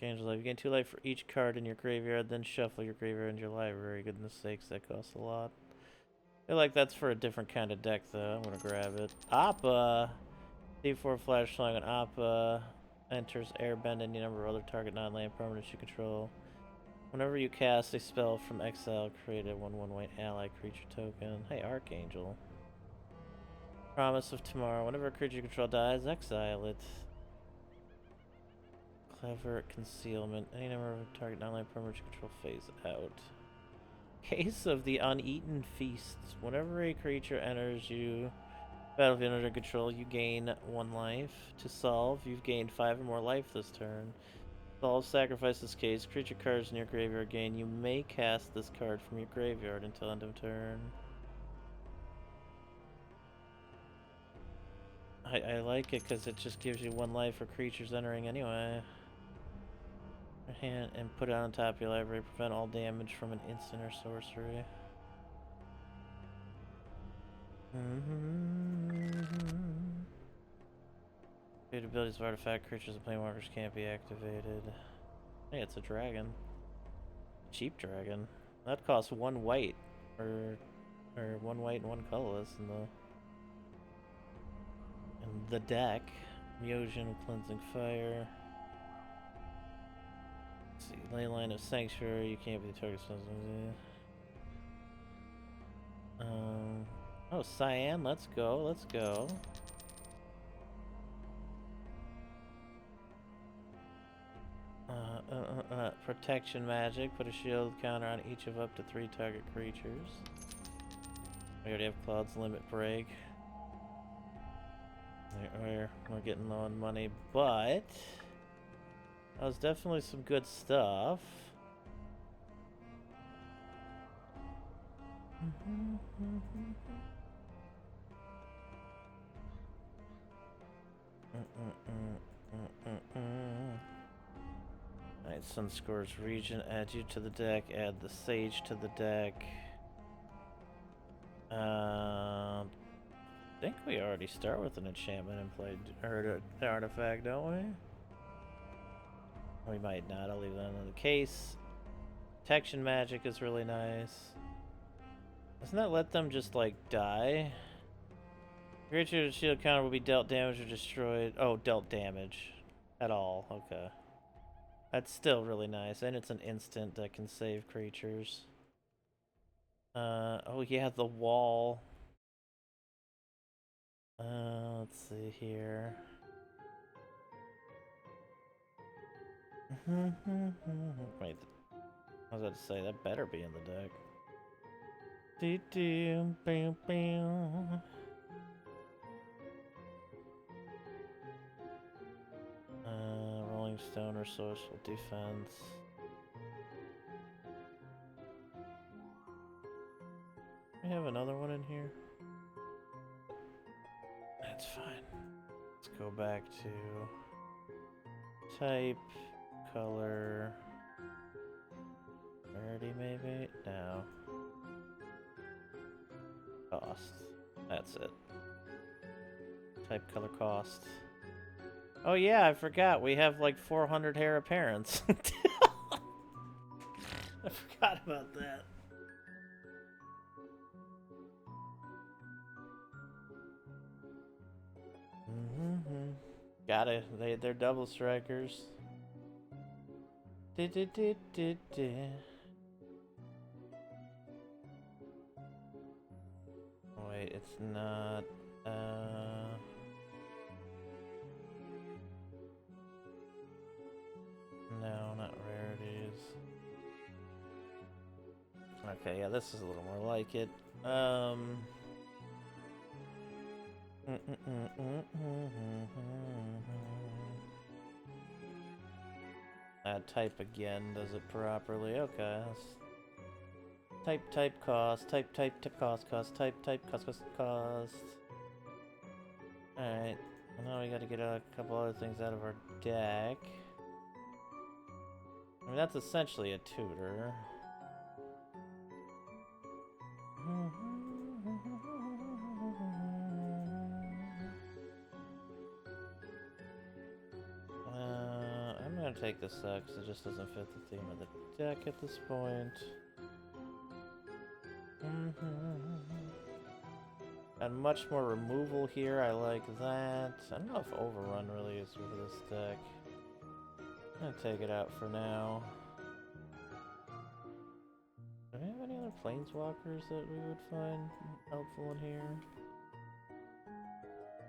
Change life. You gain 2 life for each card in your graveyard, then shuffle your graveyard into your library. Goodness sakes, that costs a lot. I feel like that's for a different kind of deck, though. I'm gonna grab it. Appa! D4 flash flying on Appa enters airbend any number of other target non-land permanents you control. Whenever you cast a spell from exile, create a 1/1 white ally creature token. Hey, Archangel. Promise of Tomorrow. Whenever a creature you control dies, exile it. Clever Concealment. Any number of target non-land permanents you control phase out. Case of the Uneaten Feasts. Whenever a creature enters you battlefield under control, you gain 1 life. To solve, you've gained 5 or more life this turn. Solve, sacrifice this case. Creature cards in your graveyard gain. You may cast this card from your graveyard until end of turn. I like it because it just gives you 1 life for creatures entering anyway. Your hand and put it on top of your library. Prevent all damage from an instant or sorcery. Good abilities of artifact creatures and planeswalkers can't be activated. Hey, it's a dragon. Cheap dragon. That costs 1 white, or 1 white and 1 colorless in the deck. Myosian Cleansing Fire. Let's see, Leyline of Sanctuary. You can't be the target. Oh, Cyan. Let's go. Let's go. Protection magic. Put a shield counter on each of up to 3 target creatures. We already have Cloud's Limit Break. We're getting low on money, but that was definitely some good stuff. Alright, Sunscour's Region, add you to the deck, add the Sage to the deck. I think we already start with an enchantment and play an artifact, don't we? We might not, I'll leave that in the case. Protection magic is really nice. Doesn't that let them just like die? Creature shield counter will be dealt damage or destroyed. Oh, dealt damage at all. Okay. That's still really nice, and it's an instant that can save creatures. Oh yeah, the wall. Let's see here. Wait, I was about to say, that better be in the deck. Rolling Stone or Social Defense. We have another one in here. That's fine. Let's go back to type, color, rarity maybe? No. Cost. That's it. Type, color, cost. Oh yeah, I forgot. We have like 400 hair appearance. I forgot about that. Got it. They're double strikers. Wait, it's not. No, not rarities. Okay, yeah, this is a little more like it. Type again, does it properly? Okay. Type, cost, type, cost, type, cost. Alright, well, now we gotta get a couple other things out of our deck. I mean, that's essentially a tutor. I'm gonna take this because it just doesn't fit the theme of the deck at this point. And much more removal here. I like that. I don't know if Overrun really is for this deck. I'm gonna take it out for now. Do we have any other planeswalkers that we would find helpful in here?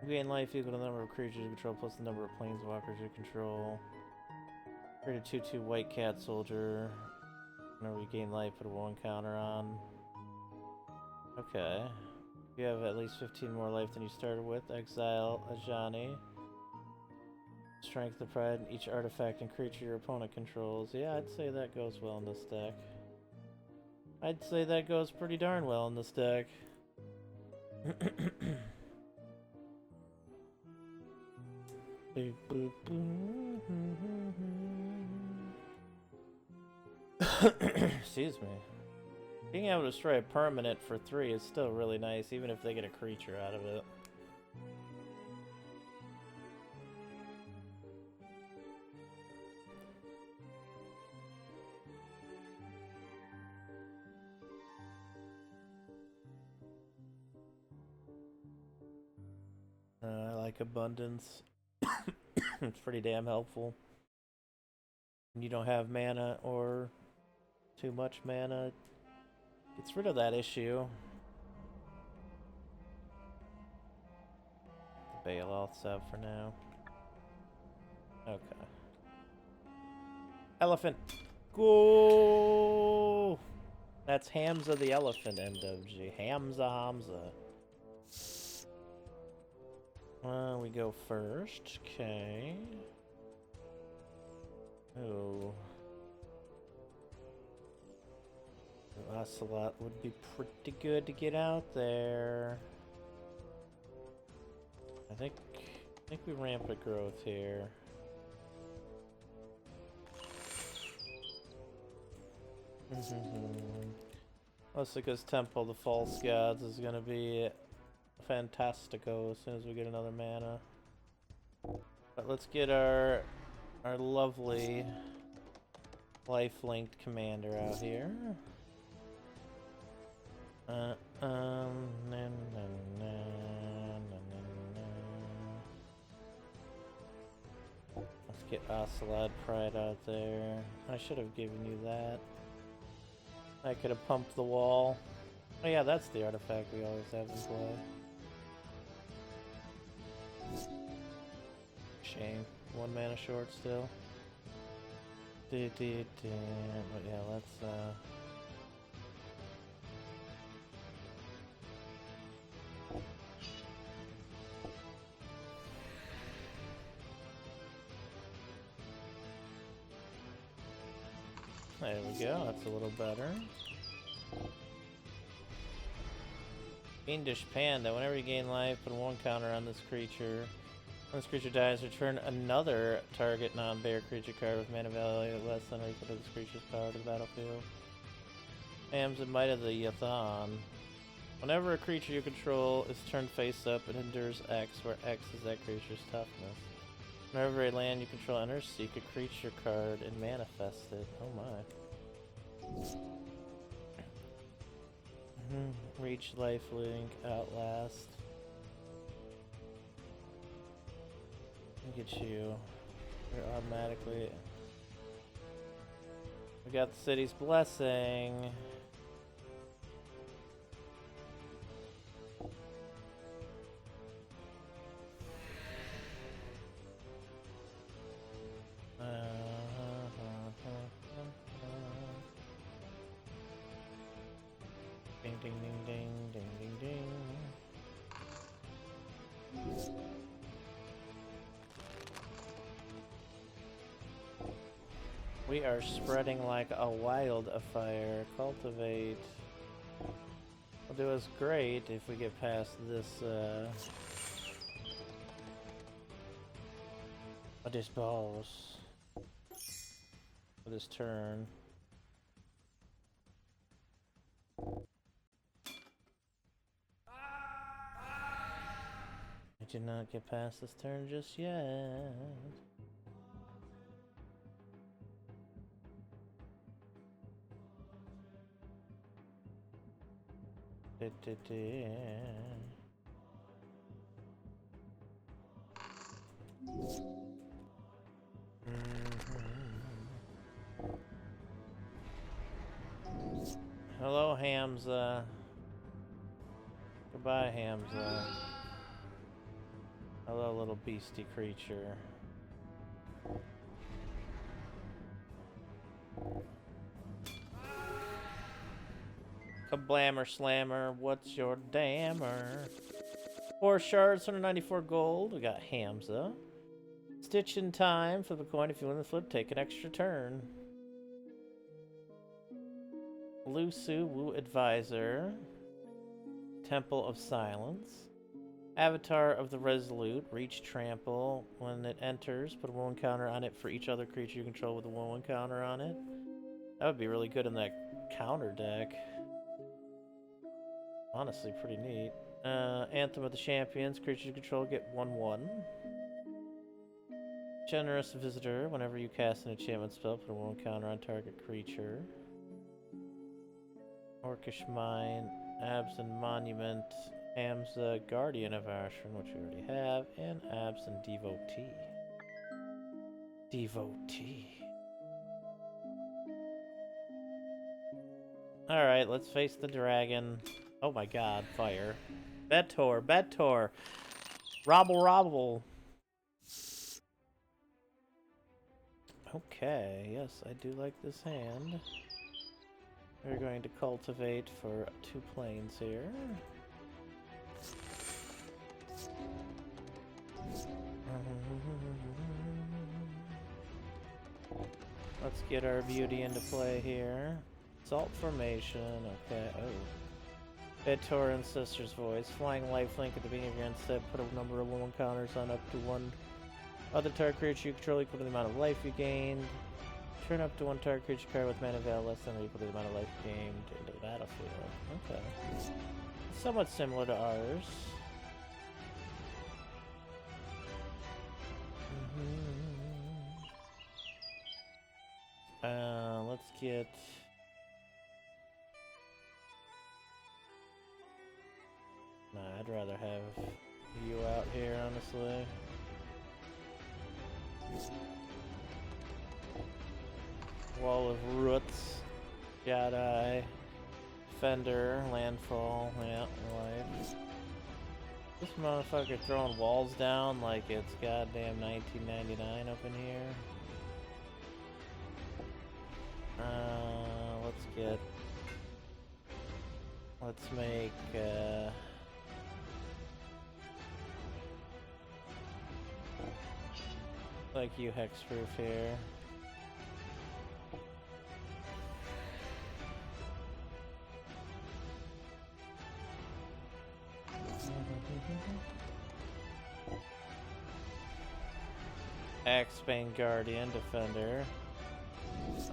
Gain life equal to the number of creatures you control plus the number of planeswalkers you control. Create a 2/2 white cat soldier. Whenever you gain life, put a 1 counter on. Okay. You have at least 15 more life than you started with. Exile Ajani. Strength of Pride in each artifact and creature your opponent controls. Yeah, I'd say that goes well in this deck. I'd say that goes pretty darn well in this deck. Excuse me. Being able to destroy a permanent for 3 is still really nice, even if they get a creature out of it. I like Abundance. It's pretty damn helpful. When you don't have mana or too much mana, gets rid of that issue. Bailout's out for now. Okay. Elephant! Go! That's Hamza the Elephant, MtG. Hamza. We go first. Okay. Oh. Ocelot would be pretty good to get out there. I think we ramp a growth here. Osika's Temple, the False Gods, is gonna be fantastico as soon as we get another mana. But let's get our lovely life-linked commander out here. Let's get Ocelot Pride out there. I should have given you that. I could have pumped the wall. Oh yeah, that's the artifact we always have in play. Shame. 1 mana short still. But yeah, let's there we go, that's a little better. Fiendish Panda. Whenever you gain life, put 1 counter on this creature. When this creature dies, return another target non-bear creature card with mana value less than or equal to this creature's power to the battlefield. Hamza Might of the Yathan. Whenever a creature you control is turned face up, it endures X, where X is that creature's toughness. Whenever a land you control enters, seek a creature card and manifest it. Oh my. Reach, lifelink, outlast. Get you. You're automatically. We got the city's blessing. Ding ding ding ding ding ding ding. We are spreading like a wildfire. Cultivate will do us great if we get past this boss for this turn. I did not get past this turn just yet. Hamza. Goodbye, Hamza. Hello, little beastie creature. Kablammer slammer, what's your dammer? 4 shards, 194 gold. We got Hamza. Stitch in time. Flip a coin. If you win the flip, take an extra turn. Lusu Wu Advisor. Temple of Silence. Avatar of the Resolute. Reach trample. When it enters, put a wound counter on it for each other creature you control with a wound counter on it. That would be really good in that counter deck. Honestly, pretty neat. Anthem of the Champions. Creatures you control get 1/1. Generous Visitor. Whenever you cast an enchantment spell, put a wound counter on target creature. Orcish Mine. Absent Monument. Hamza, Guardian of Ashran, which we already have. And Absent Devotee. Devotee. Alright, let's face the dragon. Oh my god, fire. Betor, Betor. Robble, robble. Okay, yes, I do like this hand. We're going to cultivate for 2 planes here. Let's get our beauty into play here. Salt formation, okay, oh. Betor and Sister's Voice. Flying lifelink at the beginning of your end step. Put a number of wound counters on up to 1 other target creature you control equal to the amount of life you gained. Turn up to 1 target creature card with mana value less than or equal to the amount of life you gained into the battlefield. Okay. Somewhat similar to ours. Let's get... Nah, I'd rather have you out here, honestly. Wall of Roots, Jedi, Defender, Landfall, yeah, life. This motherfucker throwing walls down like it's goddamn 1999 up in here. Let's make, like you hexproof here. Axebane Guardian, Defender.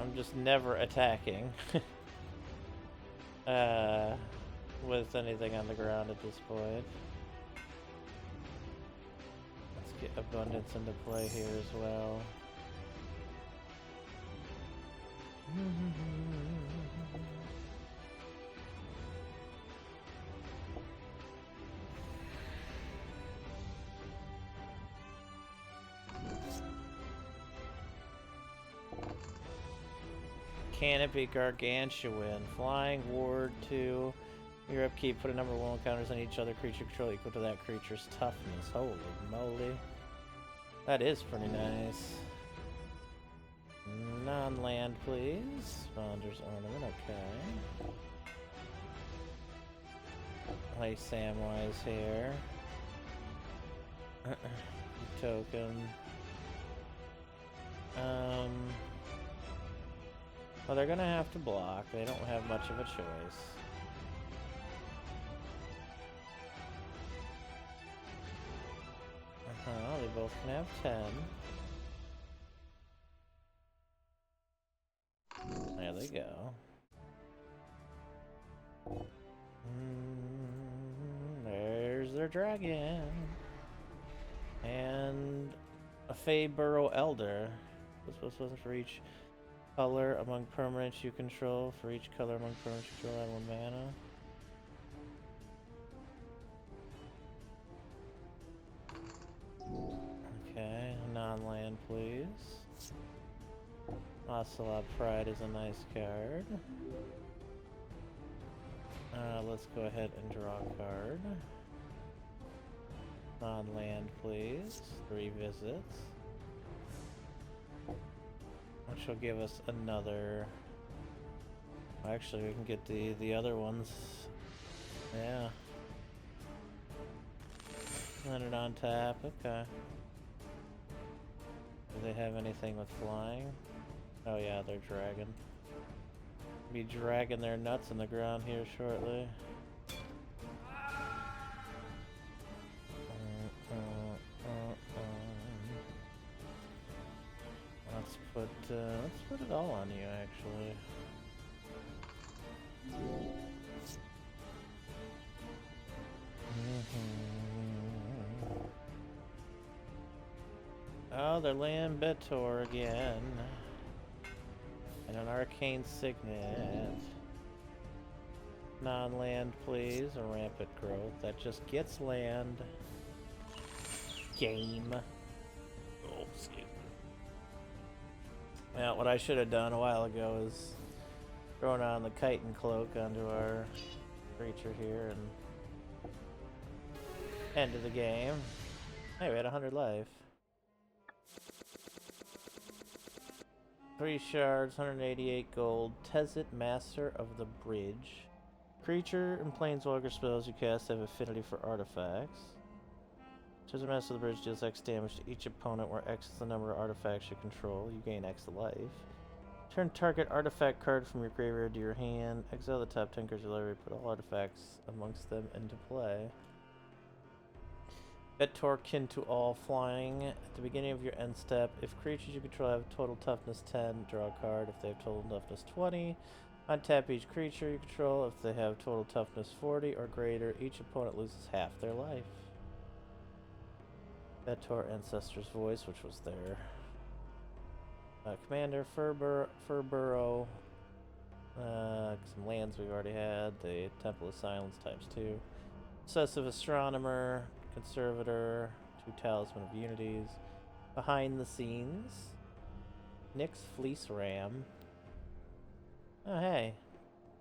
I'm just never attacking with anything on the ground at this point. Let's get Abundance into play here as well. Canopy Gargantuan. Flying Ward 2. Your upkeep, put a number of wound counters on each other creature control equal to that creature's toughness. Holy moly. That is pretty nice. Non-land, please. Sponder's Ornament, okay. Play Samwise here. Token. Well, they're gonna have to block. They don't have much of a choice. They both can have 10. There they go. There's their dragon. And a Fey Burrow Elder. This was for each color among permanents you control. For each color among permanents you control, add 1 mana. Okay, non-land, please. Ocelot Pride is a nice card. Let's go ahead and draw a card. Non-land, please. 3 visits. Which will give us another... Actually, we can get the other ones. Yeah. Land it on tap, okay. Do they have anything with flying? Oh yeah, they're dragging. Be dragging their nuts in the ground here shortly. Let's put it all on you, actually. Oh, they're laying Betor again. And an arcane signet. Non-land, please. A rampant growth. That just gets land. Game. Oh, excuse me. Yeah, what I should have done a while ago is throwing on the chitin cloak onto our creature here and end of the game. Hey, we had 100 life. 3 shards, 188 gold. Tezit, Master of the Bridge. Creature and planeswalker spells you cast have affinity for artifacts. Tezit, Master of the Bridge deals X damage to each opponent where X is the number of artifacts you control. You gain X life. Turn target artifact card from your graveyard to your hand. Exile the top 10 cards of your library. Put all artifacts amongst them into play. Betor, kin to all flying. At the beginning of your end step, if creatures you control have total toughness 10, draw a card. If they have total toughness 20, untap each creature you control. If they have total toughness 40 or greater, each opponent loses half their life. Betor, Ancestor's Voice, which was there. Commander, Furburrow. Some lands we've already had. The Temple of Silence ×2. Obsessive Astronomer. Conservator, 2 Talisman of Unities. Behind the Scenes. Nyx Fleece Ram. Oh hey.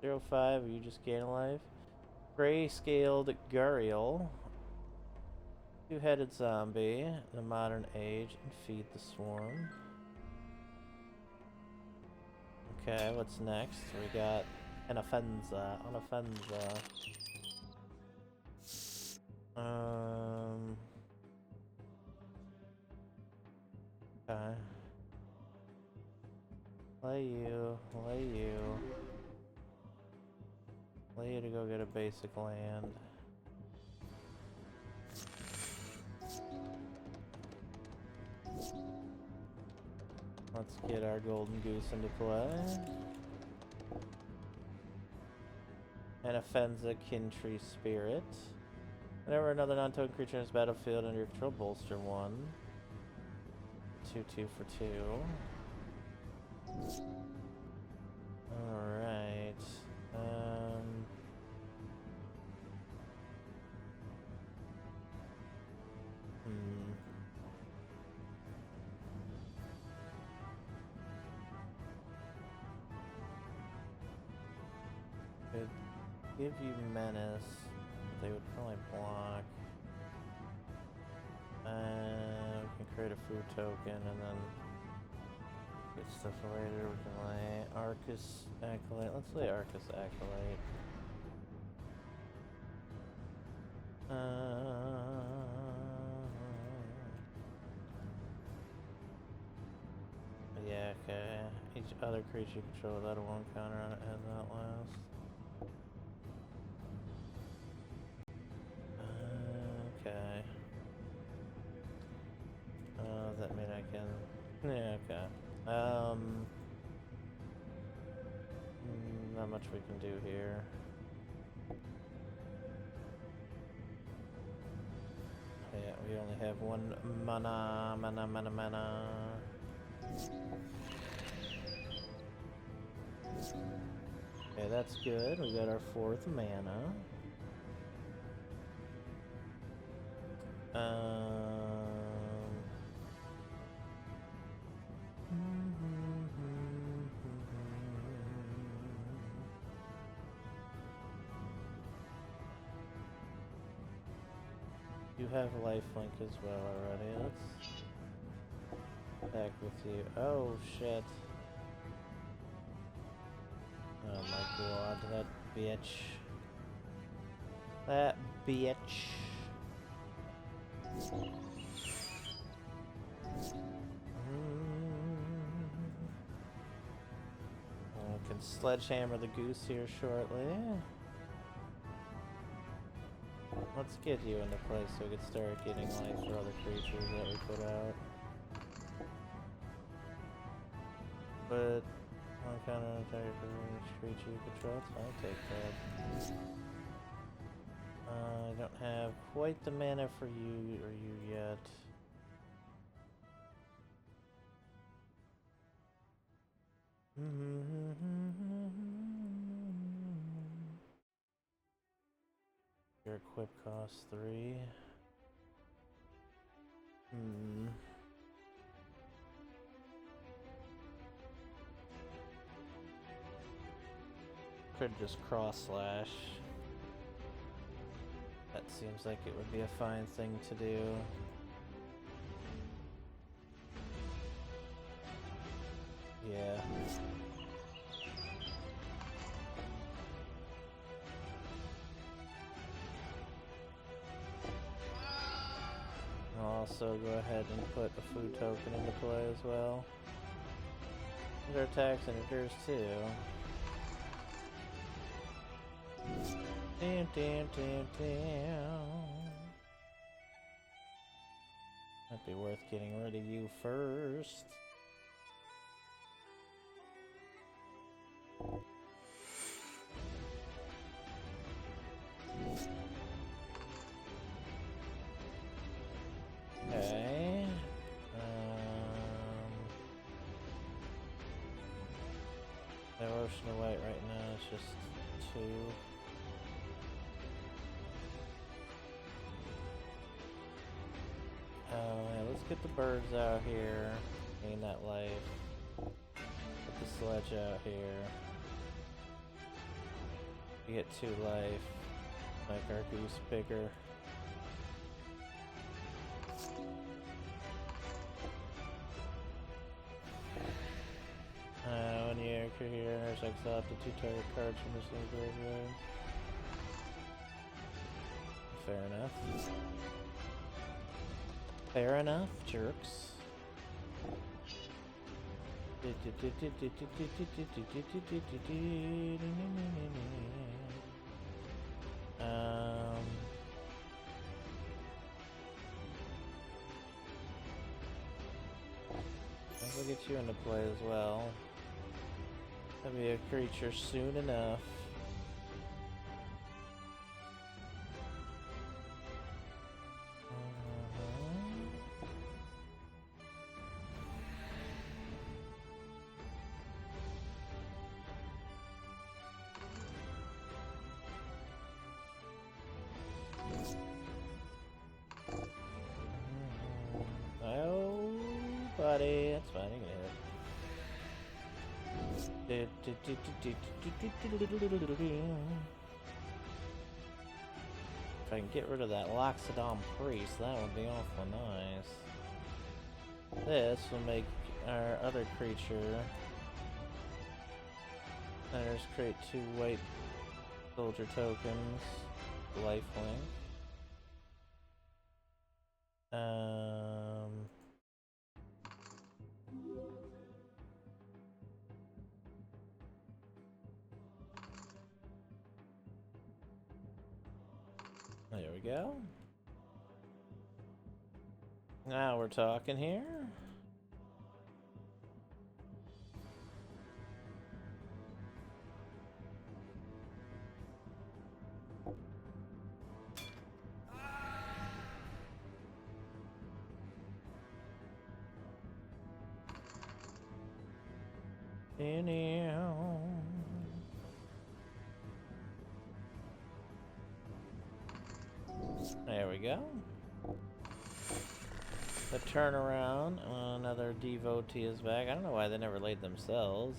0-5, you just gain a life. Gray-scaled Guriel. 2-headed zombie in the modern age and feed the swarm. Okay, what's next? We got an offenza. Okay. Lay you to go get a basic land. Let's get our golden goose into play. And Offenza, Kintree Spirit. Whenever another non-token creature enters battlefield under your control, bolster 1. 2/2 for 2. Alright. Could give you menace. They would probably block. We can create a food token and then get stuff later. We can lay Arcus Acolyte. Let's lay Arcus Acolyte. Yeah, okay. Each other creature you control without a 1 counter on it has that last. Okay. Does that mean I can... Yeah, okay. Not much we can do here. Yeah, we only have 1 mana. Okay, that's good. We got our 4th mana. you have a lifelink as well already. Let's attack with you. Oh shit. Oh my god, that bitch. That bitch. I can sledgehammer the goose here shortly. Let's get you into place so we can start getting life for other creatures that we put out. But one counter attack for each creature you control, so I'll take that. I don't have quite the mana for you or you yet. Your equip costs 3. Could just cross slash. That seems like it would be a fine thing to do. Yeah. I'll also go ahead and put a food token into play as well. Their attacks and endures too. Damn, damn, damn, damn. Might be worth getting rid of you first. Okay. The Ocean of Light right now is just 2. Yeah, let's get the birds out here. Gain that life. Put the sledge out here. We get 2 life. Make our goose bigger. When you anchor here, intersects out the 2 target cards from this new graveyard. Fair enough. Fair enough, jerks. We'll get you into play as well. That'll be a creature soon enough. Oh, buddy, that's fine. You can hit. If I can get rid of that Loxodon Priest, that would be awful nice. This will make our other creature. And just create 2 white soldier tokens. Lifelink. There we go. Now we're talking here. There we go. The turnaround. Another devotee is back. I don't know why they never laid themselves.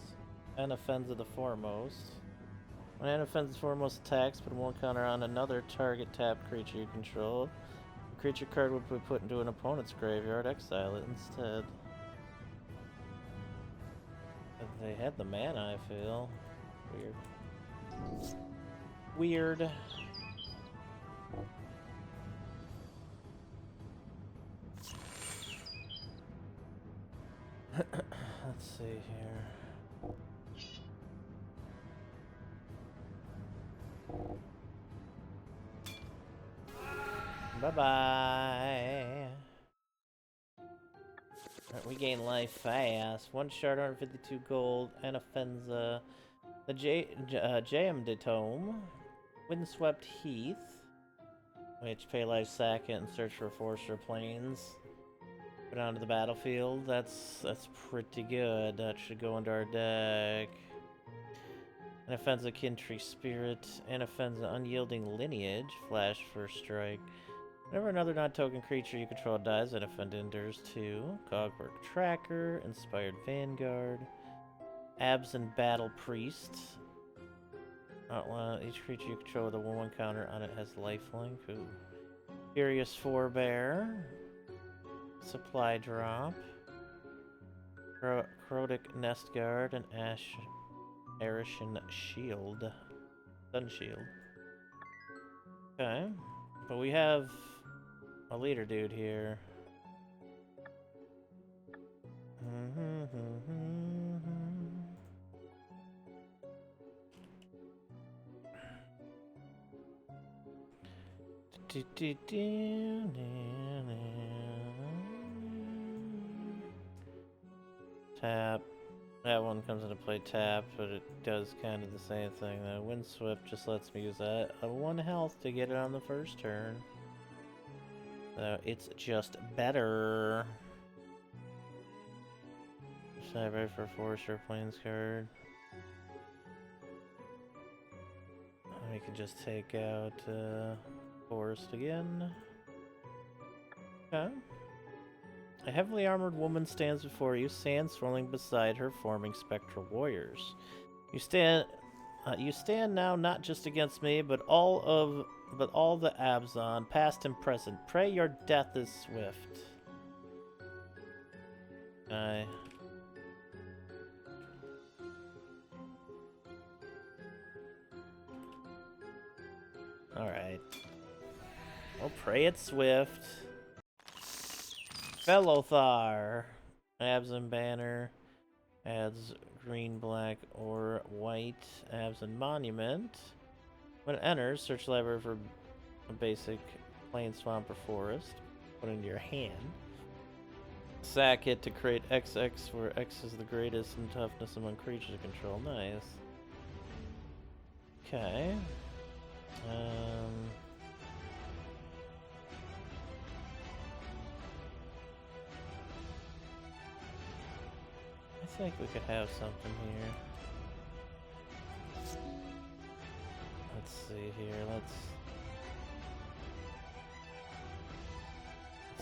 And offends of the foremost. When an offends the foremost attacks, put 1 counter on another target tapped creature you control. Creature card would be put into an opponent's graveyard, exile it instead. But they had the mana, I feel. Weird. Weird. Let's see here. Bye-bye. Alright, we gain life fast. 1 shard, 152 gold, and a Fenza. The Jayam Tome. Windswept Heath. Which pay life sack it and search for Forester Plains. Put onto the battlefield. That's pretty good. That should go into our deck. An Offensive Kintree Spirit, and Offensive Unyielding Lineage, Flash First Strike. Whenever another non-token creature you control dies, an offend endures 2. Cogwork Tracker, Inspired Vanguard, Absent Battle Priest. Outlaw, each creature you control with a 1/1 counter on it has lifelink. Ooh. Furious Forebear, Supply Drop, Corodic Nest Guard, and Arishan Shield. Sun Shield. Okay. But we have a leader dude here. Tap. That one comes into play tapped, but it does kind of the same thing. The Windswept just lets me use that 1 health to get it on the first turn. So it's just better. Should I ready for Forester Plains card? We can just take out Forest again. Okay. A heavily armored woman stands before you, sand swirling beside her, forming spectral warriors. You stand now not just against me, but all the Abzan, past and present. Pray your death is swift. Aye. Alright. Well, pray it swift. Velothar. Absent Banner. Adds green, black, or white. Absent Monument. When it enters, search library for a basic plain swamp or forest. Put it into your hand. Sack it to create XX, where X is the greatest in toughness among creatures you control. Nice. Okay. I think we could have something here. Let's see here. Let's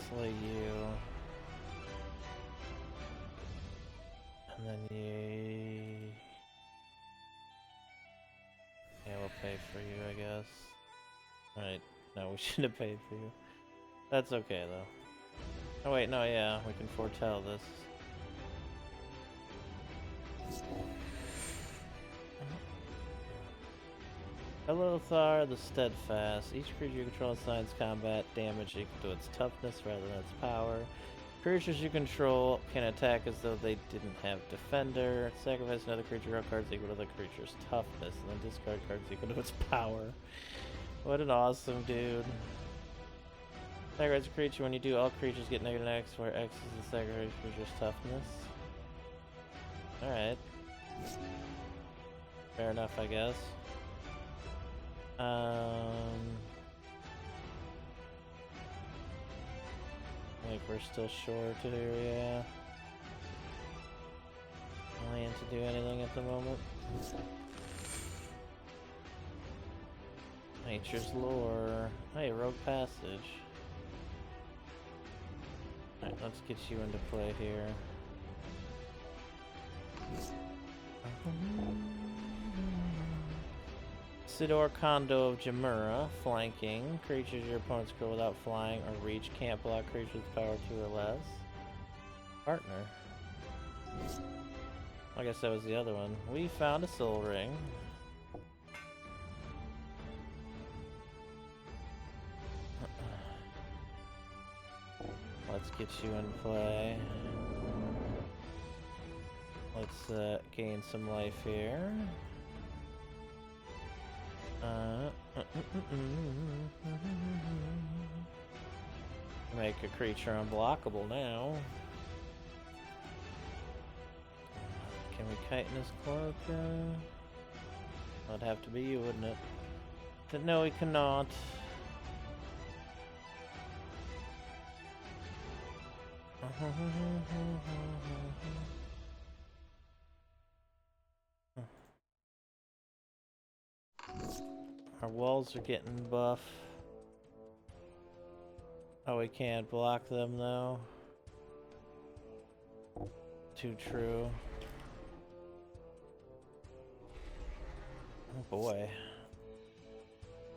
slay you. And then you... Yeah, we'll pay for you, I guess. Alright, no, we shouldn't have paid for you. That's okay, though. Oh wait, no, yeah, we can foretell this. Velothar the Steadfast. Each creature you control assigns combat damage equal to its toughness rather than its power. Creatures you control can attack as though they didn't have Defender. Sacrifice another creature, draw cards equal to the creature's toughness, and then discard cards equal to its power. What an awesome dude. Sacrifice a creature. When you do, all creatures get negative X, where X is the sacrifice creature's toughness. Alright. Fair enough, I guess. Like we're still short here, yeah. Land to do anything at the moment. Nature's Lore. Hey, Rogue Passage. Alright, let's get you into play here. Isidore Kondo of Jamura, flanking. Creatures your opponents control without flying or reach can't block creatures with power 2 or less. Partner. I guess that was the other one. We found a soul ring. Let's get you in play. Let's gain some life here. Make a creature unblockable now. Can we chitin his cloak? That'd have to be you, wouldn't it? But no, we cannot. Our walls are getting buff. Oh, we can't block them though. Too true. Oh boy.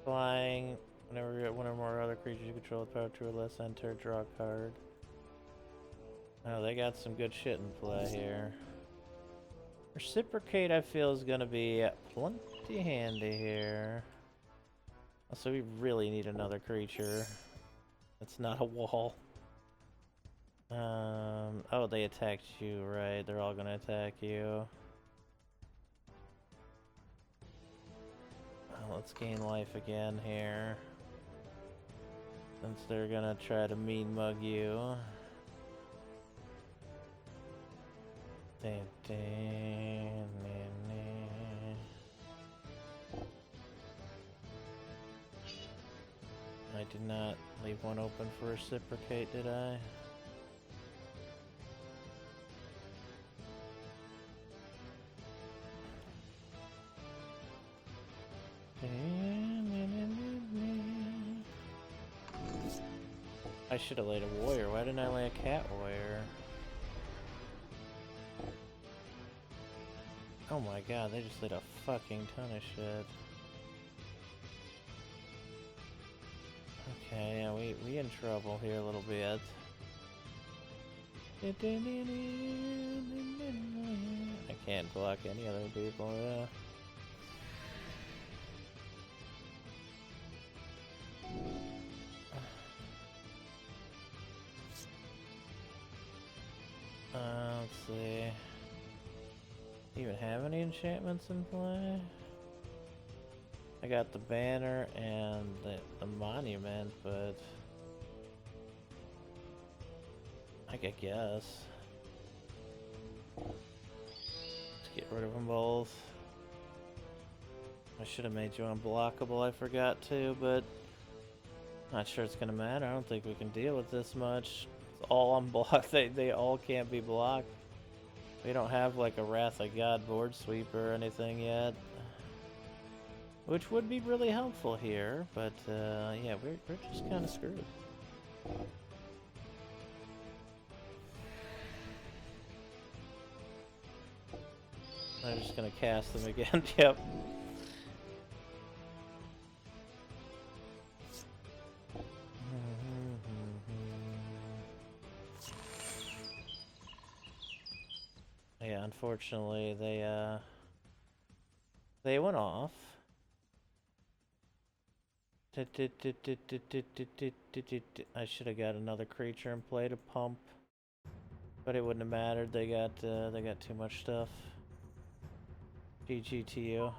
Flying. Whenever one or more other creatures you control with power 2 or less enter, draw a card. Oh, they got some good shit in play here. Reciprocate, I feel, is gonna be plenty handy here. Also, we really need another creature. It's not a wall. Oh, they attacked you, right? They're all gonna attack you. Well, let's gain life again here. Since they're gonna try to mean mug you. I did not leave one open for reciprocate, did I? I should have laid a warrior. Why didn't I lay a cat warrior? Oh my god, they just laid a fucking ton of shit. Okay, yeah, we in trouble here a little bit. I can't block any other people, yeah. Let's see. Do you even have any enchantments in play? I got the banner and the monument, but I guess. Let's get rid of them both. I should have made you unblockable, I forgot to, but not sure it's gonna matter. I don't think we can deal with this much. It's all unblocked. They all can't be blocked. We don't have like a Wrath of God board sweeper or anything yet. Which would be really helpful here, but yeah, we're just kind of screwed. I'm just gonna cast them again. Yep. Yeah, unfortunately, they went off. I should have got another creature in play to pump, but it wouldn't have mattered. They got too much stuff. GG to you.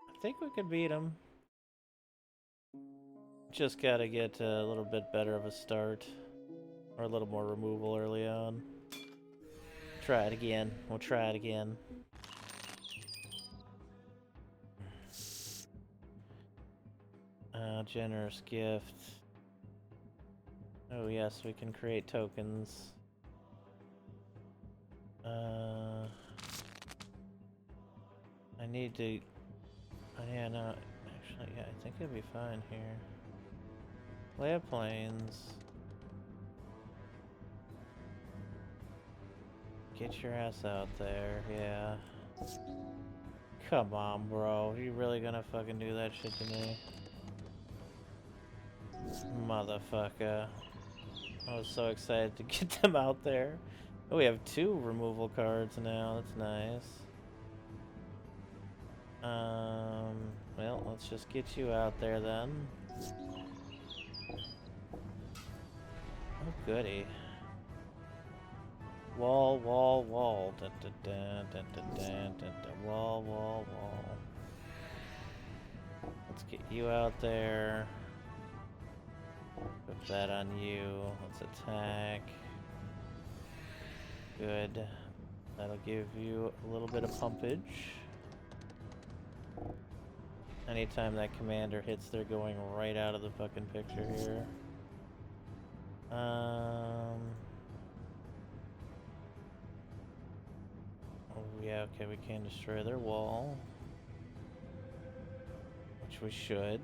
I think we could beat them. Just gotta get a little bit better of a start, or a little more removal early on. Try it again. We'll try it again. Generous gift. Oh yes, we can create tokens. I need to... yeah, no, actually, yeah, I think it'll be fine here. Lay of Plains. Get your ass out there, yeah. Come on, bro. You really gonna fucking do that shit to me? Motherfucker. I was so excited to get them out there. Oh, we have 2 removal cards now. That's nice. Well, let's just get you out there then. Oh, goody. Wall, wall, wall. Dun, dun, dun, dun, dun, dun, dun, dun. Wall, wall, wall. Let's get you out there. Put that on you. Let's attack. Good. That'll give you a little bit of pumpage. Anytime that commander hits, they're going right out of the fucking picture here. Oh yeah, okay, we can destroy their wall. Which we should.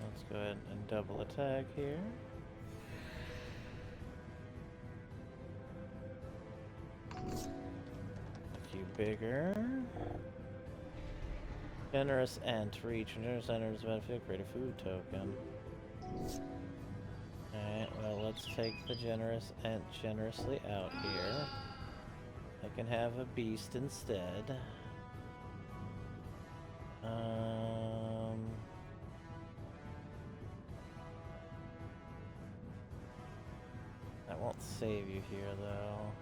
Let's go ahead and double attack here. Make you bigger. Generous Ent. Reach. Generous Enter's benefit. Create a food token. Alright, well, let's take the Generous Ent generously out here. I can have a beast instead. That won't save you here, though.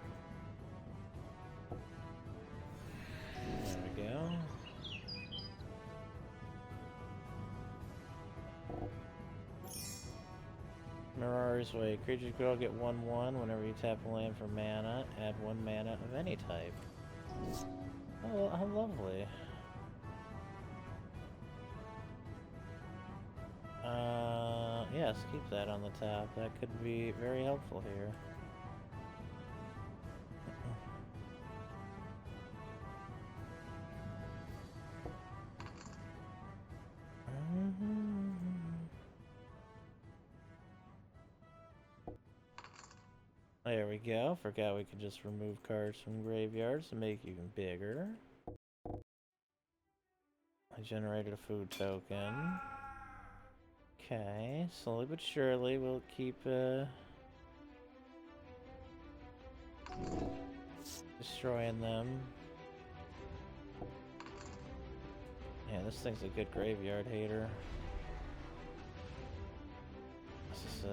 There we go. Mirar's Way. Creatures could all get 1/1 whenever you tap a land for mana. Add 1 mana of any type. Oh, how lovely. Yes, keep that on the top. That could be very helpful here. There we go. Forgot we could just remove cards from graveyards to make you even bigger. I generated a food token. Okay, slowly but surely we'll keep destroying them. Yeah, this thing's a good graveyard hater. This is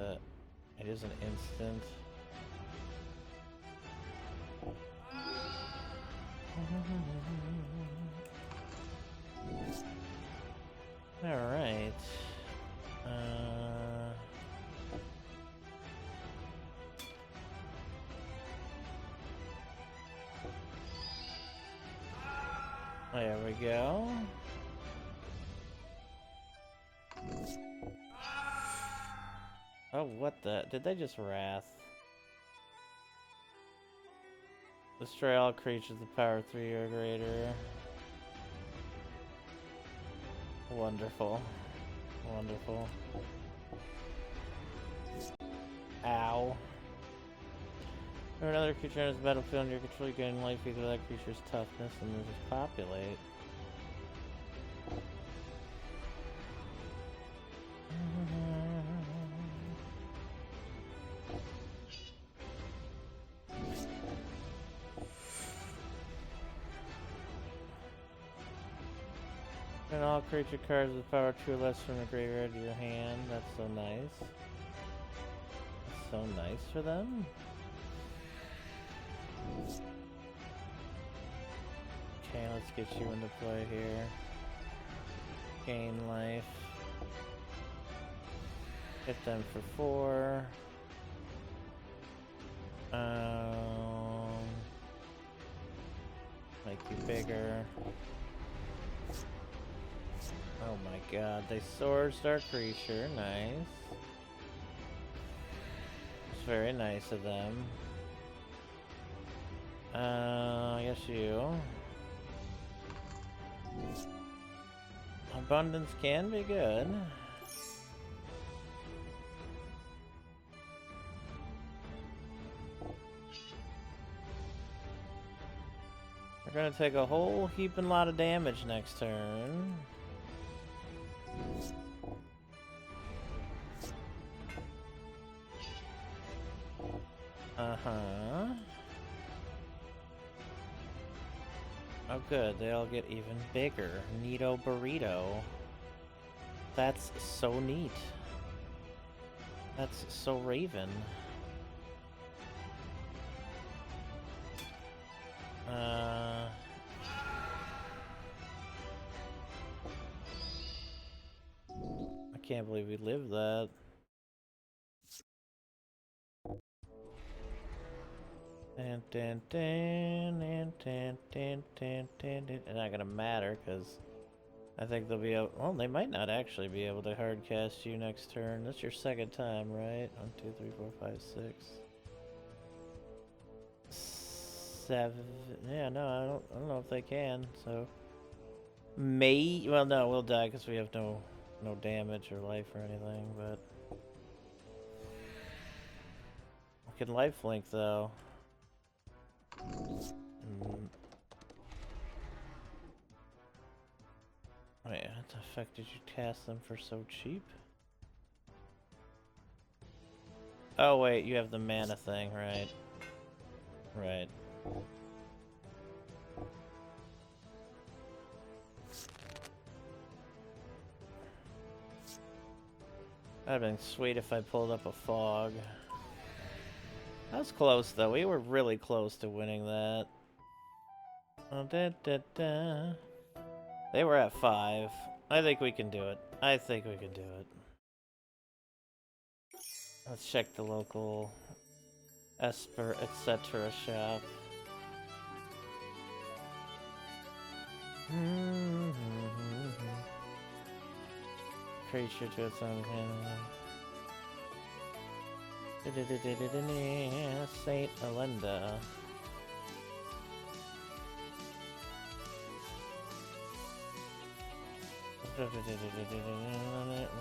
it is an instant. Alright. There we go. Oh, what the? Did they just wrath? Destroy all creatures with power 3 or greater. Wonderful. Wonderful. Ow. Or another creature enters the battlefield under your control, you gain life equal to that creature's toughness and then just populate. And all creature cards with power 2 or less from the graveyard to your hand. That's so nice. That's so nice for them. Okay, let's get you into play here. Gain life. Hit them for 4. Make you bigger. Oh my god, they swords our creature, nice. It's very nice of them. I guess you. Abundance can be good. We're gonna take a whole heaping lot of damage next turn. Uh-huh. Oh good, they all get even bigger. Neato burrito. That's so neat. That's so Raven. I can't believe we lived that. It's not gonna matter because I think they'll be able. Well, they might not actually be able to hard cast you next turn. That's your second time, right? 1, 2, 3, 4, 5, 6, 7. Yeah, no, I don't know if they can. So well, no, we'll die because we have no damage or life or anything. But we can lifelink though. Wait, what the fuck did you cast them for so cheap? Oh wait, you have the mana thing, right? Right. That'd have been sweet if I pulled up a fog. That was close though, we were really close to winning that. Oh, They were at 5. I think we can do it. I think we can do it. Let's check the local Esper, etc. shop. Creature to its own hand. Saint Elenda.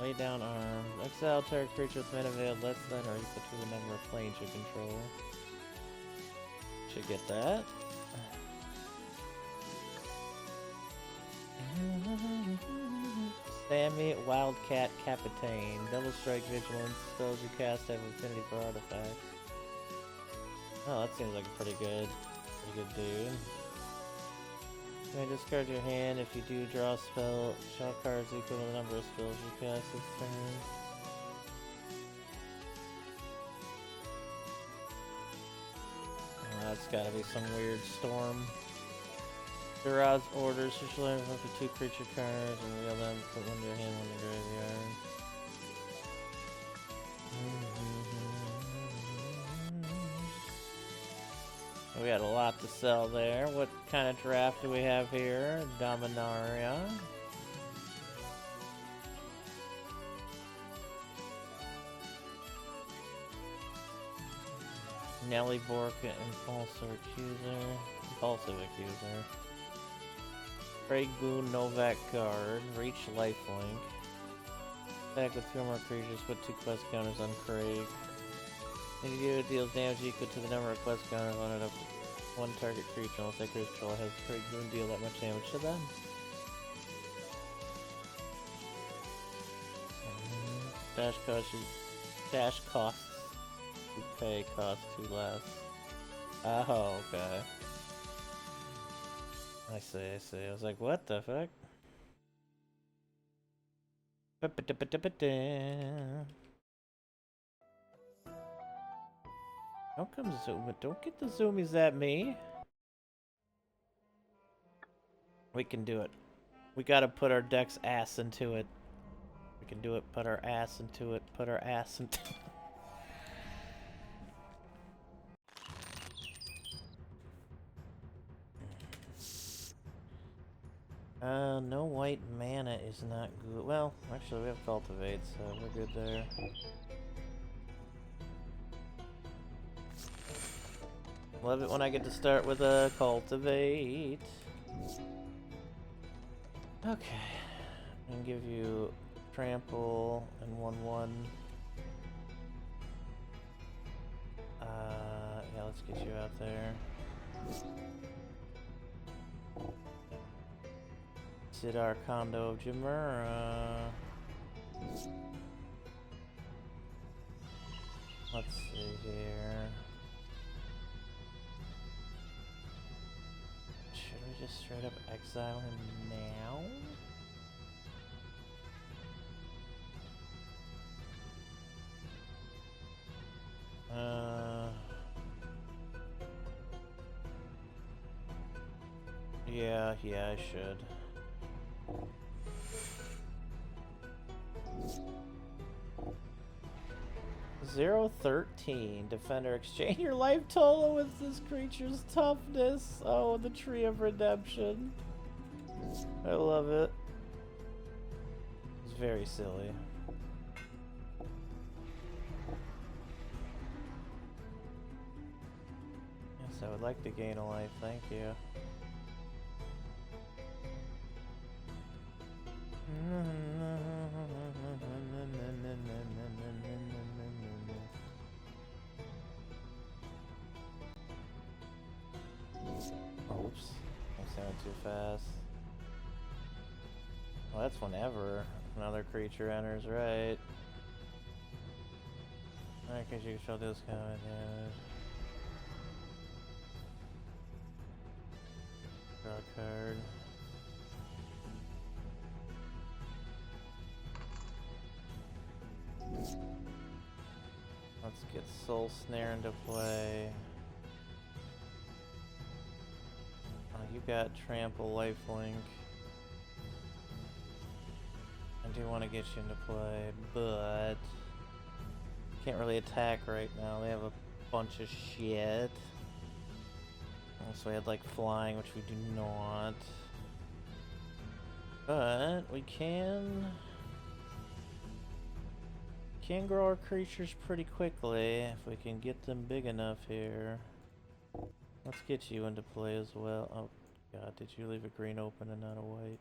Lay down arms. Exile target creature with mana veiled less than or equal to the number of planes you control. Should get that. Sammy Wildcat Capitaine. Double strike vigilance. Spells you cast have affinity for artifacts. Oh, that seems like a pretty good dude. You may discard your hand if you do draw a spell. Draw cards equal to the number of spells you cast this turn. Oh, that's gotta be some weird storm. Duraz orders, you shall learn up to 2 creature cards and reveal them, put one to your hand, one to your graveyard. We got a lot to sell there. What kind of draft do we have here? Dominaria. Nelly Borka, Impulsive Accuser. Craig Boone, Novak Guard. Reach Lifelink. Attack with 2 or more creatures, put 2 quest counters on Craig. If you do it, deals damage equal to the number of quest counters on it up to 1 target creature, unless that creature control has Craig Boone deal that much damage to them. Dash costs you pay cost 2 less. Oh, okay. I see. I was like, what the fuck? Don't come zoom it. Don't get the zoomies at me. We can do it. We gotta put our deck's ass into it. We can do it. Put our ass into it. Put our ass into it. No white mana is not good. Well, actually we have Cultivate, so we're good there. Love it when I get to start with a Cultivate. Okay. And give you trample and 1/1. Yeah, let's get you out there. Sidar Kondo of Jamura. Let's see here. Should we just straight up exile him now? Yeah, I should. 0-13. Defender, exchange your life total with this creature's toughness. Oh, the Tree of Redemption. I love it. It's very silly. Yes, I would like to gain a life, thank you. Oops, I sounded too fast. Well, that's whenever another creature enters, right? Alright, because you control this kind of damage. Draw a card. Let's get Soul Snare into play. You got Trample, Lifelink. I do want to get you into play, but can't really attack right now. They have a bunch of shit. Also, we had like flying, which we do not. But we can grow our creatures pretty quickly if we can get them big enough here. Let's get you into play as well. Oh god, did you leave a green open and not a white?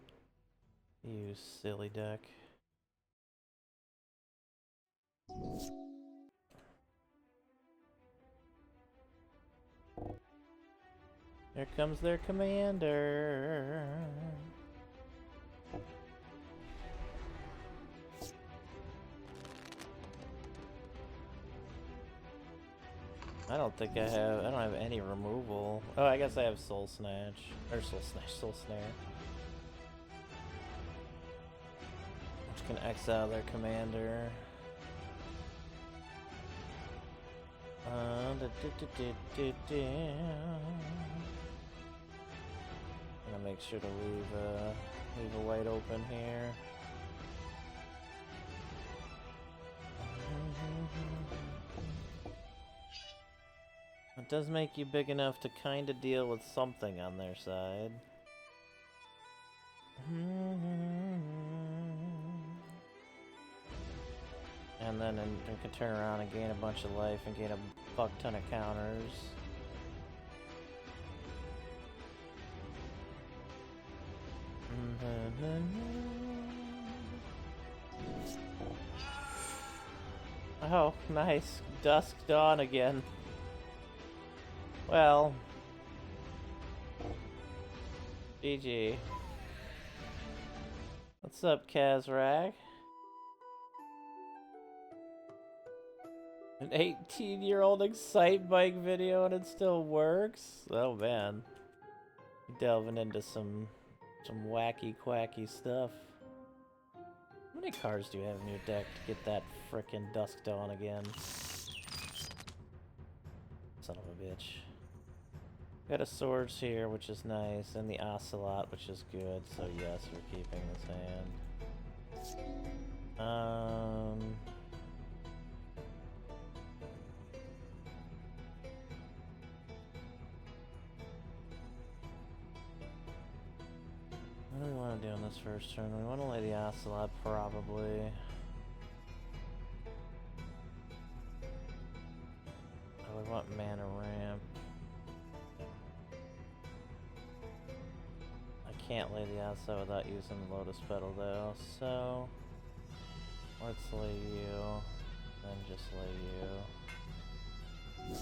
You silly deck. Here comes their commander. I don't have any removal. Oh, I guess I have Soul Snatch. Or Soul Snare. Which can exile their commander. I'm gonna make sure to leave a white open here. It does make you big enough to kind of deal with something on their side. And then you can turn around and gain a bunch of life and gain a fuck ton of counters. Oh, nice. Dusk Dawn again. Well, GG. What's up, Kazrak? An 18-year-old Excite Bike video and it still works? Oh man. Delving into some wacky quacky stuff. How many cards do you have in your deck to get that frickin' Dusk Dawn again? Son of a bitch. Got a Swords here, which is nice, and the Ocelot, which is good, so yes, we're keeping this hand. What do we want to do on this first turn? We want to lay the Ocelot, probably. Oh, we want mana ramp. I can't lay the outside without using the Lotus Petal though, so let's lay you, then just lay you.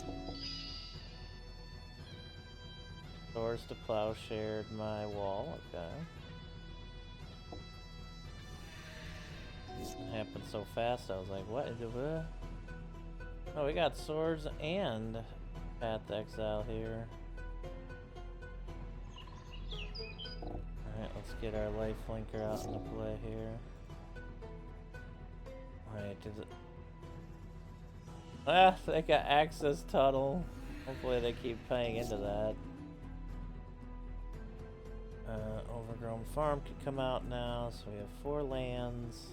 Doors to Plowshared my wall, okay. It happened so fast, I was like, what? Oh, we got swords and Path to Exile here. Alright, let's get our life linker out into play here. Alright, did it... Ah, they got access tunnel. Hopefully they keep paying into that. Overgrown Farm could come out now, so we have 4 lands.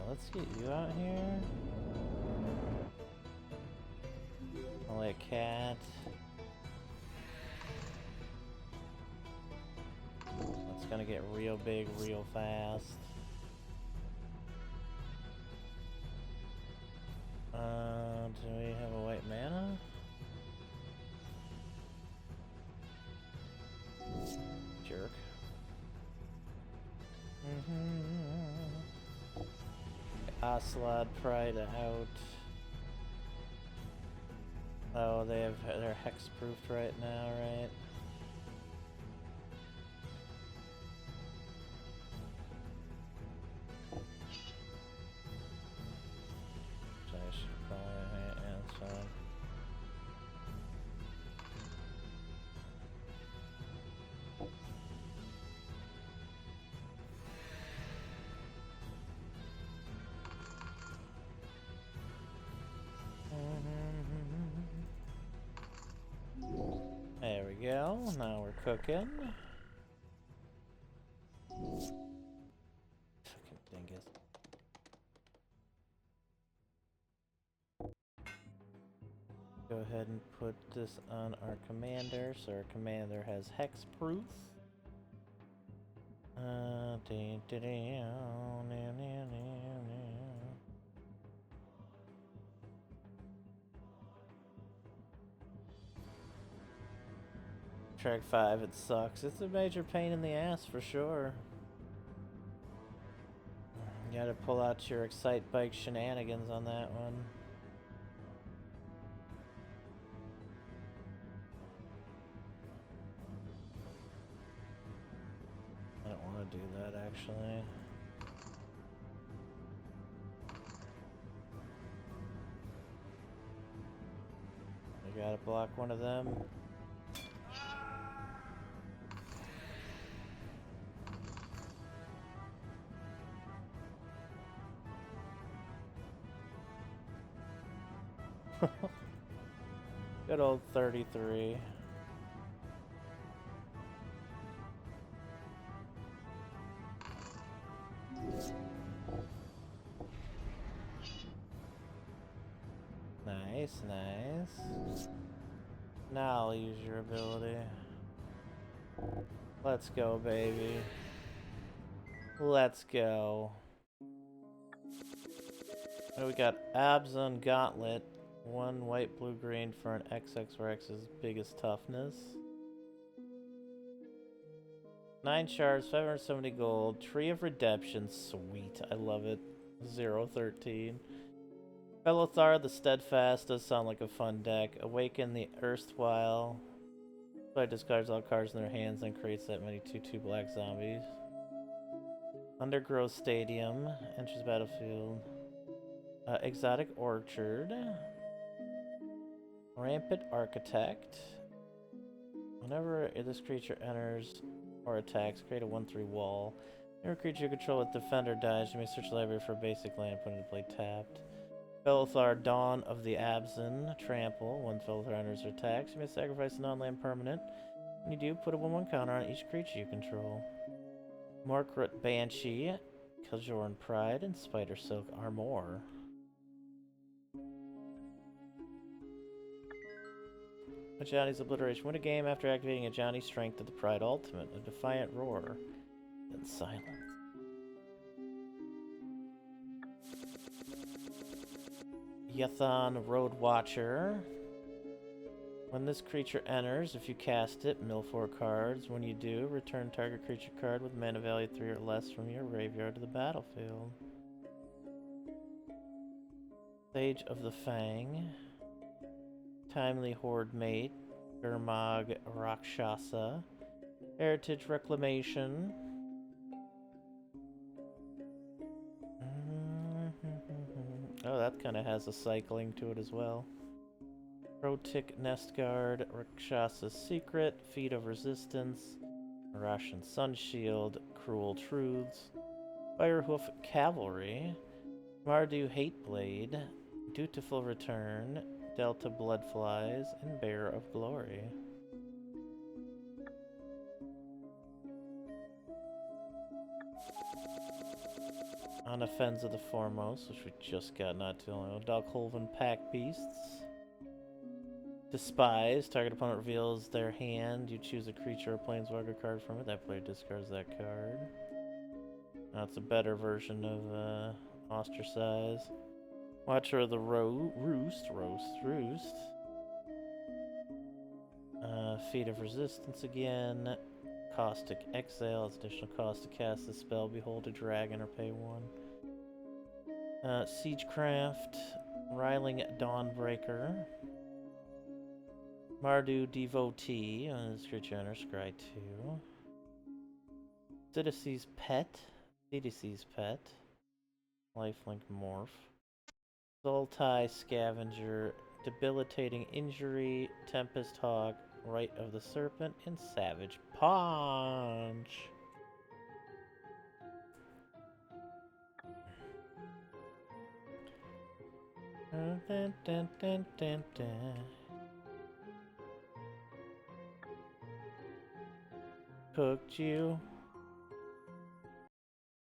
Let's get you out here. I'll lay a cat. It's gonna get real big real fast. Do we have a white mana? Jerk. Ocelot Pride out. Oh, they're hex-proofed right now, right? So I should probably answer. There we go. Now we're cooking. Fucking dingus. Go ahead and put this on our commander, so our commander has hexproof. Track 5, it sucks. It's a major pain in the ass for sure. You gotta pull out your Excite Bike shenanigans on that one. I don't want to do that actually. I gotta block one of them. Good old 33. Nice, nice. Now I'll use your ability. Let's go, baby. Let's go. Oh, we got Abzan Gauntlet. 1 white, blue, green for an XX where X is biggest toughness. 9 shards, 570 gold. Tree of Redemption, sweet. I love it. 013. Belothar the Steadfast does sound like a fun deck. Awaken the Erstwhile. Play discards all cards in their hands and creates that many 2/2 black zombies. Undergrowth Stadium. Enters battlefield. Exotic Orchard. Rampant Architect. Whenever this creature enters or attacks, create a 1/3 wall. Every creature you control with Defender dies. You may search the library for a basic land, put it into play tapped. Belothar, Dawn of the Abzan, Trample. When Belothar enters or attacks, you may sacrifice a non-land permanent. When you do, put a 1/1 counter on each creature you control. Morkrut Banshee, Khajoran Pride, and Spider Silk Armor. Ajani's Obliteration. Win a game after activating Ajani's Strength of the Pride Ultimate. A Defiant Roar. Then Silence. Yathon Road Watcher. When this creature enters, if you cast it, mill 4 cards. When you do, return target creature card with mana value 3 or less from your graveyard to the battlefield. Sage of the Fang. Timely Horde Mate. Gurmag Rakshasa. Heritage Reclamation. Oh, that kind of has a cycling to it as well. Protic Nest Guard, Rakshasa's Secret, Feet of Resistance, Russian Sun Shield, Cruel Truths, Firehoof Cavalry, Mardu Hateblade, Dutiful Return, Delta Bloodflies, and Bearer of Glory. On Offense of the Foremost, which we just got not too long ago. Dogholven Pack Beasts. Despise. Target opponent reveals their hand. You choose a creature or planeswalker card from it. That player discards that card. That's a better version of Ostracize. Watcher of the Roost. Feet of Resistance again. Caustic Exile. It's additional cost to cast the spell. Behold a dragon or pay 1. Siegecraft. Riling Dawnbreaker. Mardu Devotee. This creature enters, scry 2. Citizen's Pet. Lifelink Morph. Sultai Scavenger. Debilitating Injury. Tempest Hawk. Rite of the Serpent. And Savage Punch. Dun, dun, dun, dun, dun. Cooked you.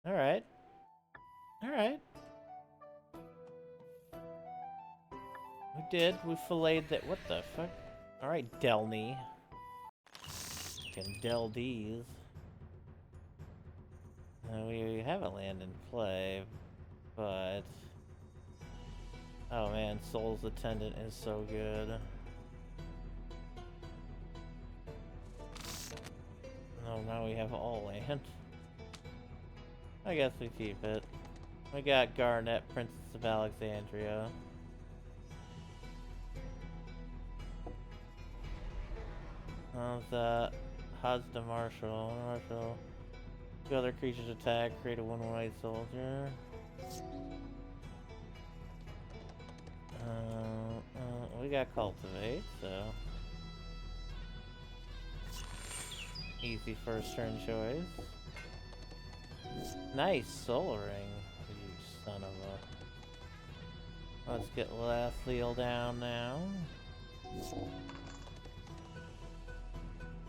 Alright. Alright. We did. We filleted that. What the fuck? Alright, Delny. Can Del these. We have a land in play, but... Oh man, Soul's Attendant is so good. Oh, now we have all land. I guess we keep it. We got Garnet, Princess of Alexandria. The Hazda Marshal. Two other creatures attack, create a 1/1 soldier. We got Cultivate, so... Easy first turn choice. Nice Soul Ring, you son of a... Let's get Lathiel down now.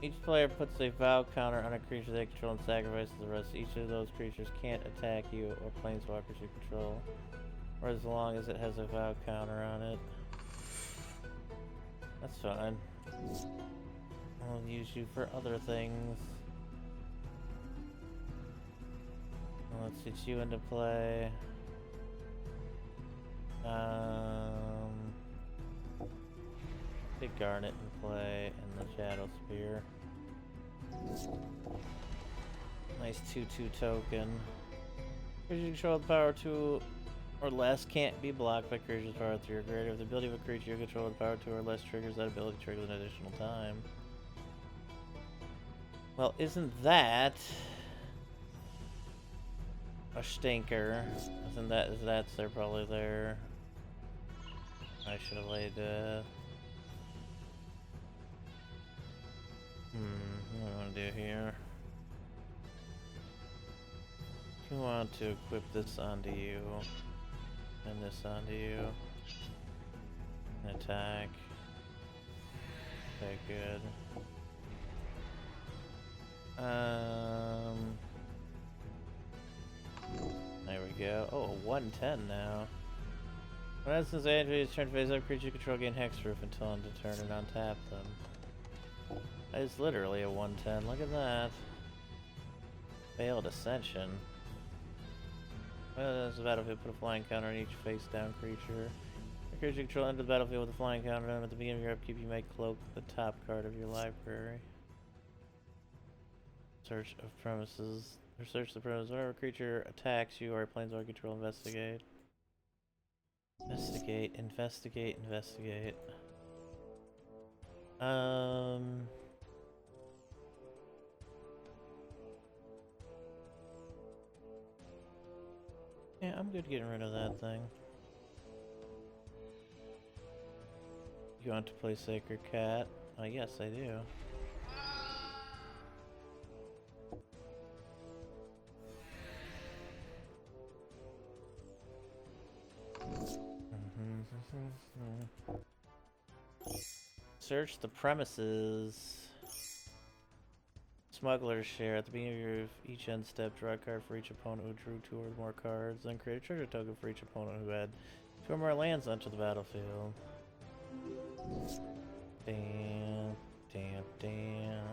Each player puts a vow counter on a creature they control and sacrifices the rest. Each of those creatures can't attack you or planeswalkers you control, or as long as it has a vow counter on it. That's fine. I'll use you for other things. Let's get you into play. Big Garnet in play, and the Shadow Spear. Nice 2/2 token. Creatures you control with power 2 or less can't be blocked by creatures with power 3 or greater. If the ability of a creature you control with power 2 or less triggers, that ability triggers an additional time. Well, isn't that a stinker? Isn't that's they're probably there. I should have laid what do I want to do here? You want to equip this onto you, and this onto you, and attack. Okay, good. There we go. Oh, 110 now. When instance Andrea's turn phase up, creature control gain Hexproof until end of turn and untap them. That is literally a 110. Look at that. Failed Ascension. Well, that's the battlefield. Put a flying counter on each face down creature. Creature you control enter the battlefield with a flying countdown. At the beginning of your upkeep, you may cloak the top card of your library. Search of premises. Or search the premises. Whenever a creature attacks you or a planeswalker control, investigate. Investigate, investigate, investigate. Yeah, I'm good getting rid of that thing. You want to play Sacred Cat? Yes, I do. Search the premises. Smuggler's Share. At the beginning of your each end step, draw a card for each opponent who drew 2 or more cards, then create a treasure token for each opponent who had 2 or more lands onto the battlefield. Damn, damn, damn.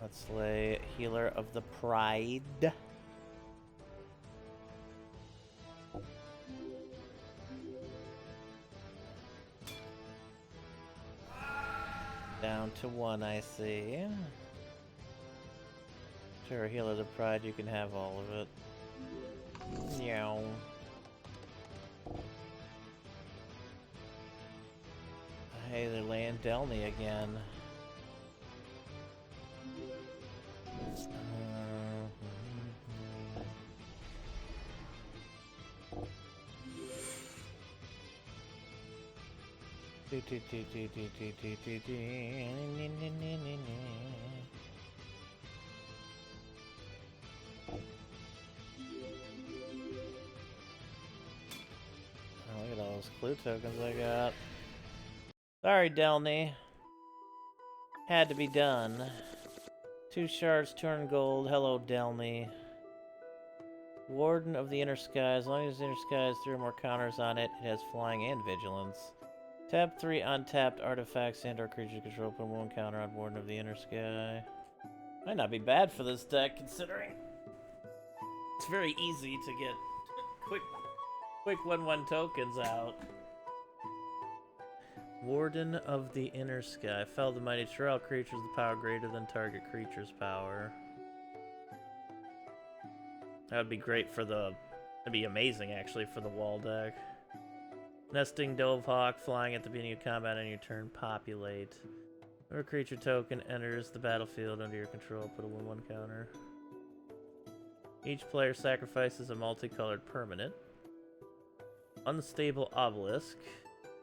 Let's slay Healer of the Pride. Down to 1, I see. Sure, Healer of the Pride, you can have all of it. Meow. Hey, they're laying Delny again. Look at all those clue tokens I got. Sorry, Delny. Had to be done. 2 shards, 200 gold. Hello, Delny. Warden of the Inner Sky. As long as the Inner Sky has 3 or more counters on it, it has flying and vigilance. Tap 3 untapped artifacts and or creature control. Put 1 counter on Warden of the Inner Sky. Might not be bad for this deck, considering it's very easy to get quick 1/1 tokens out. Warden of the Inner Sky. Fell the mighty Terrell creatures with power greater than target creature's power. That would be great for the... That'd be amazing, actually, for the wall deck. Nesting Dovehawk, flying at the beginning of combat on your turn, populate. Whenever a creature token enters the battlefield under your control, put a 1/1 counter. Each player sacrifices a multicolored permanent. Unstable Obelisk.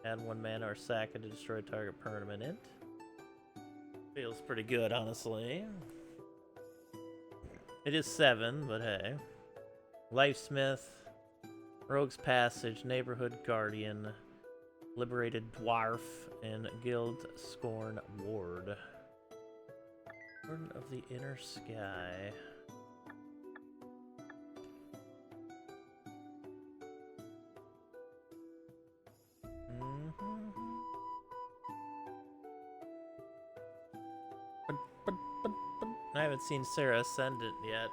Add 1 mana or sack it to destroy target permanent. Feels pretty good, honestly. It is 7, but hey. Lifesmith. Rogue's Passage, Neighborhood Guardian, Liberated Dwarf, and Guild Scorn Ward. Warden of the Inner Sky. I haven't seen Sarah Ascendant yet.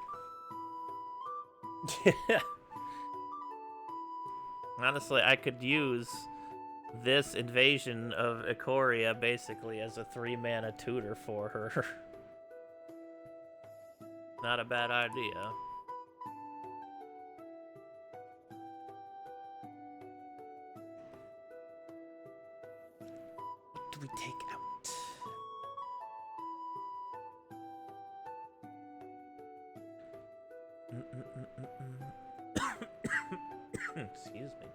Honestly, I could use this invasion of Ikoria basically as a 3-mana tutor for her. Not a bad idea. What do we take out? Excuse me.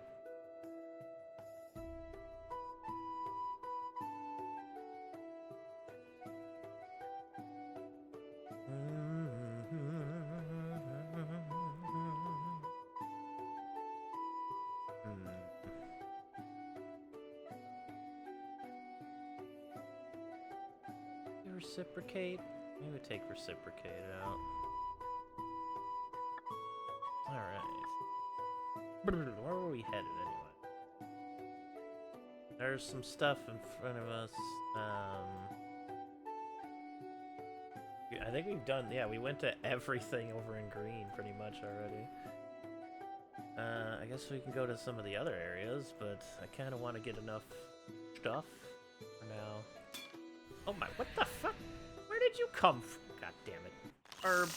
Reciprocate? Maybe take reciprocate out. Alright. Where were we headed anyway? There's some stuff in front of us. I think we've done, yeah, we went to everything over in green pretty much already. I guess we can go to some of the other areas, but I kind of want to get enough stuff for now. Oh my, what the fuck? Where did you come from? God damn it. Herb.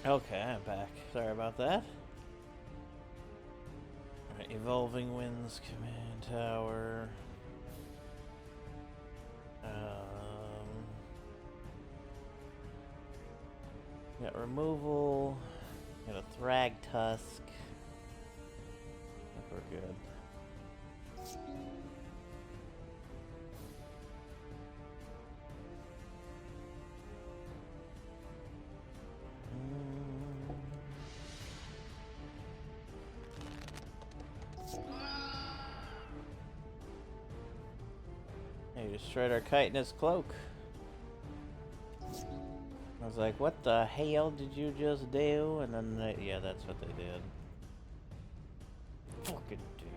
Okay, I'm back. Sorry about that. Alright, Evolving Winds Command Tower. Got removal. Got a Thrag Tusk. I think we're good. He destroyed our chitinous cloak. I was like, what the hell did you just do? And then they, yeah, that's what they did. Fucking dude.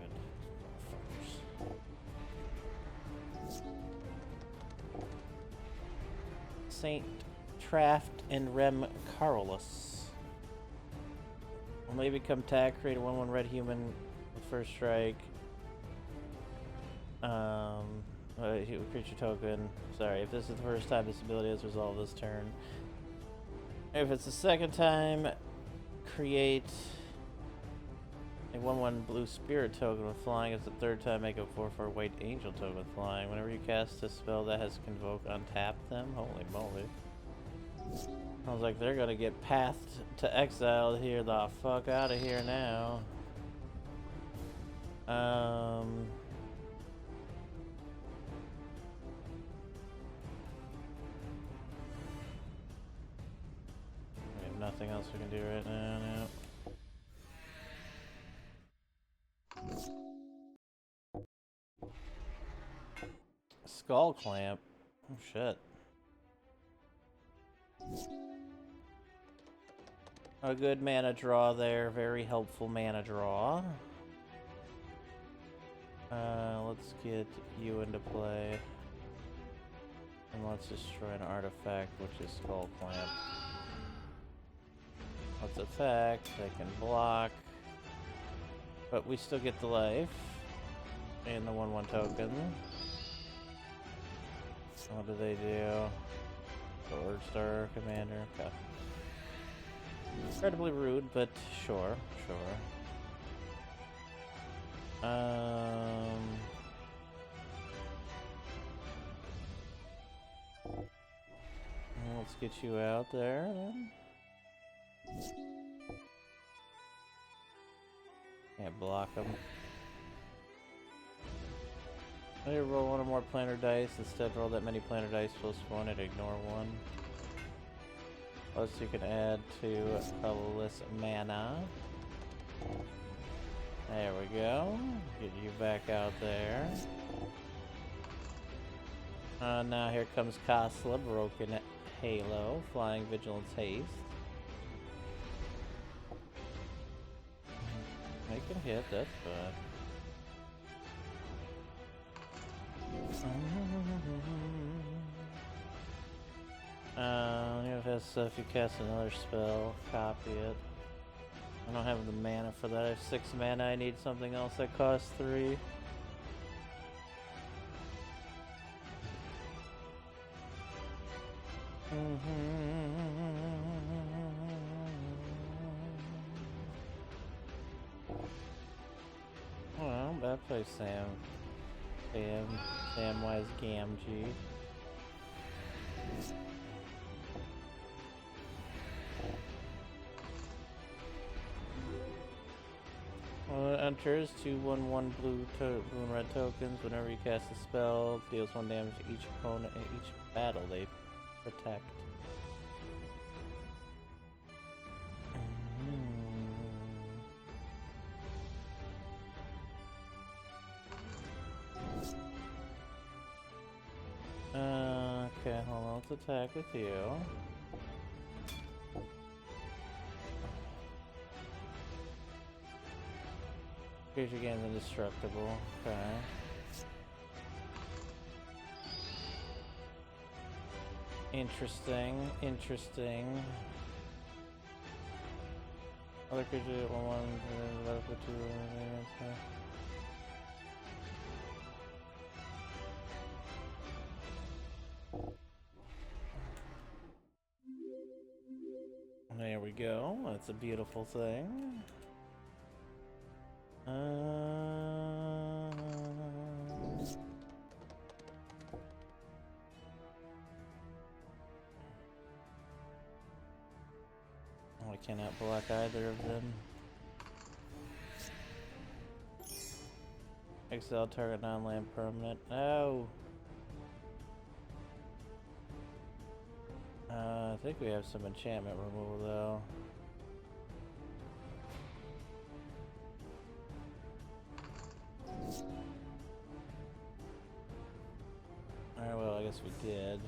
Motherfuckers. Saint Traft and Rem Carolus. When they become tag, create a 1/1 red human with first strike. Creature token. Sorry, if this is the first time this ability is resolved this turn. If it's the second time, create a 1/1 blue spirit token with flying. If it's the third time, make a 4/4 white angel token with flying. Whenever you cast a spell that has convoke, untap them. Holy moly. I was like, they're gonna get pathed to exile here the fuck out of here now. We have nothing else we can do right now. No. Skull Clamp. Oh shit. A good mana draw there, very helpful mana draw. Let's get you into play. And let's destroy an artifact, which is Skull Clamp. Let's attack, they can block. But we still get the life. And the 1/1 token. What do they do? Sword Star Commander. Okay. Incredibly rude, but sure. Let's get you out there then. Can't block them. I need to roll one or more planter dice. Instead, roll that many planter dice plus one and ignore one. Plus, you can add to colorless mana. There we go. Get you back out there. Now here comes Kasla, Broken Halo, Flying Vigilance Haste. They can hit, that's fine. If you cast another spell, copy it. I don't have the mana for that. I have 6 mana. I need something else that costs 3. Well, that plays Samwise Gamgee. It enters 2 1/1 blue and red tokens. Whenever you cast a spell, deals 1 damage to each opponent in each battle they protect. Okay, hold on, let's attack with you. Creature gains indestructible. Okay. Interesting. Other creature 1/1 for 2. There we go. That's a beautiful thing. Oh, I cannot block either of them. Exile target non-land permanent. No! I think we have some enchantment removal though. Alright, well, I guess we did.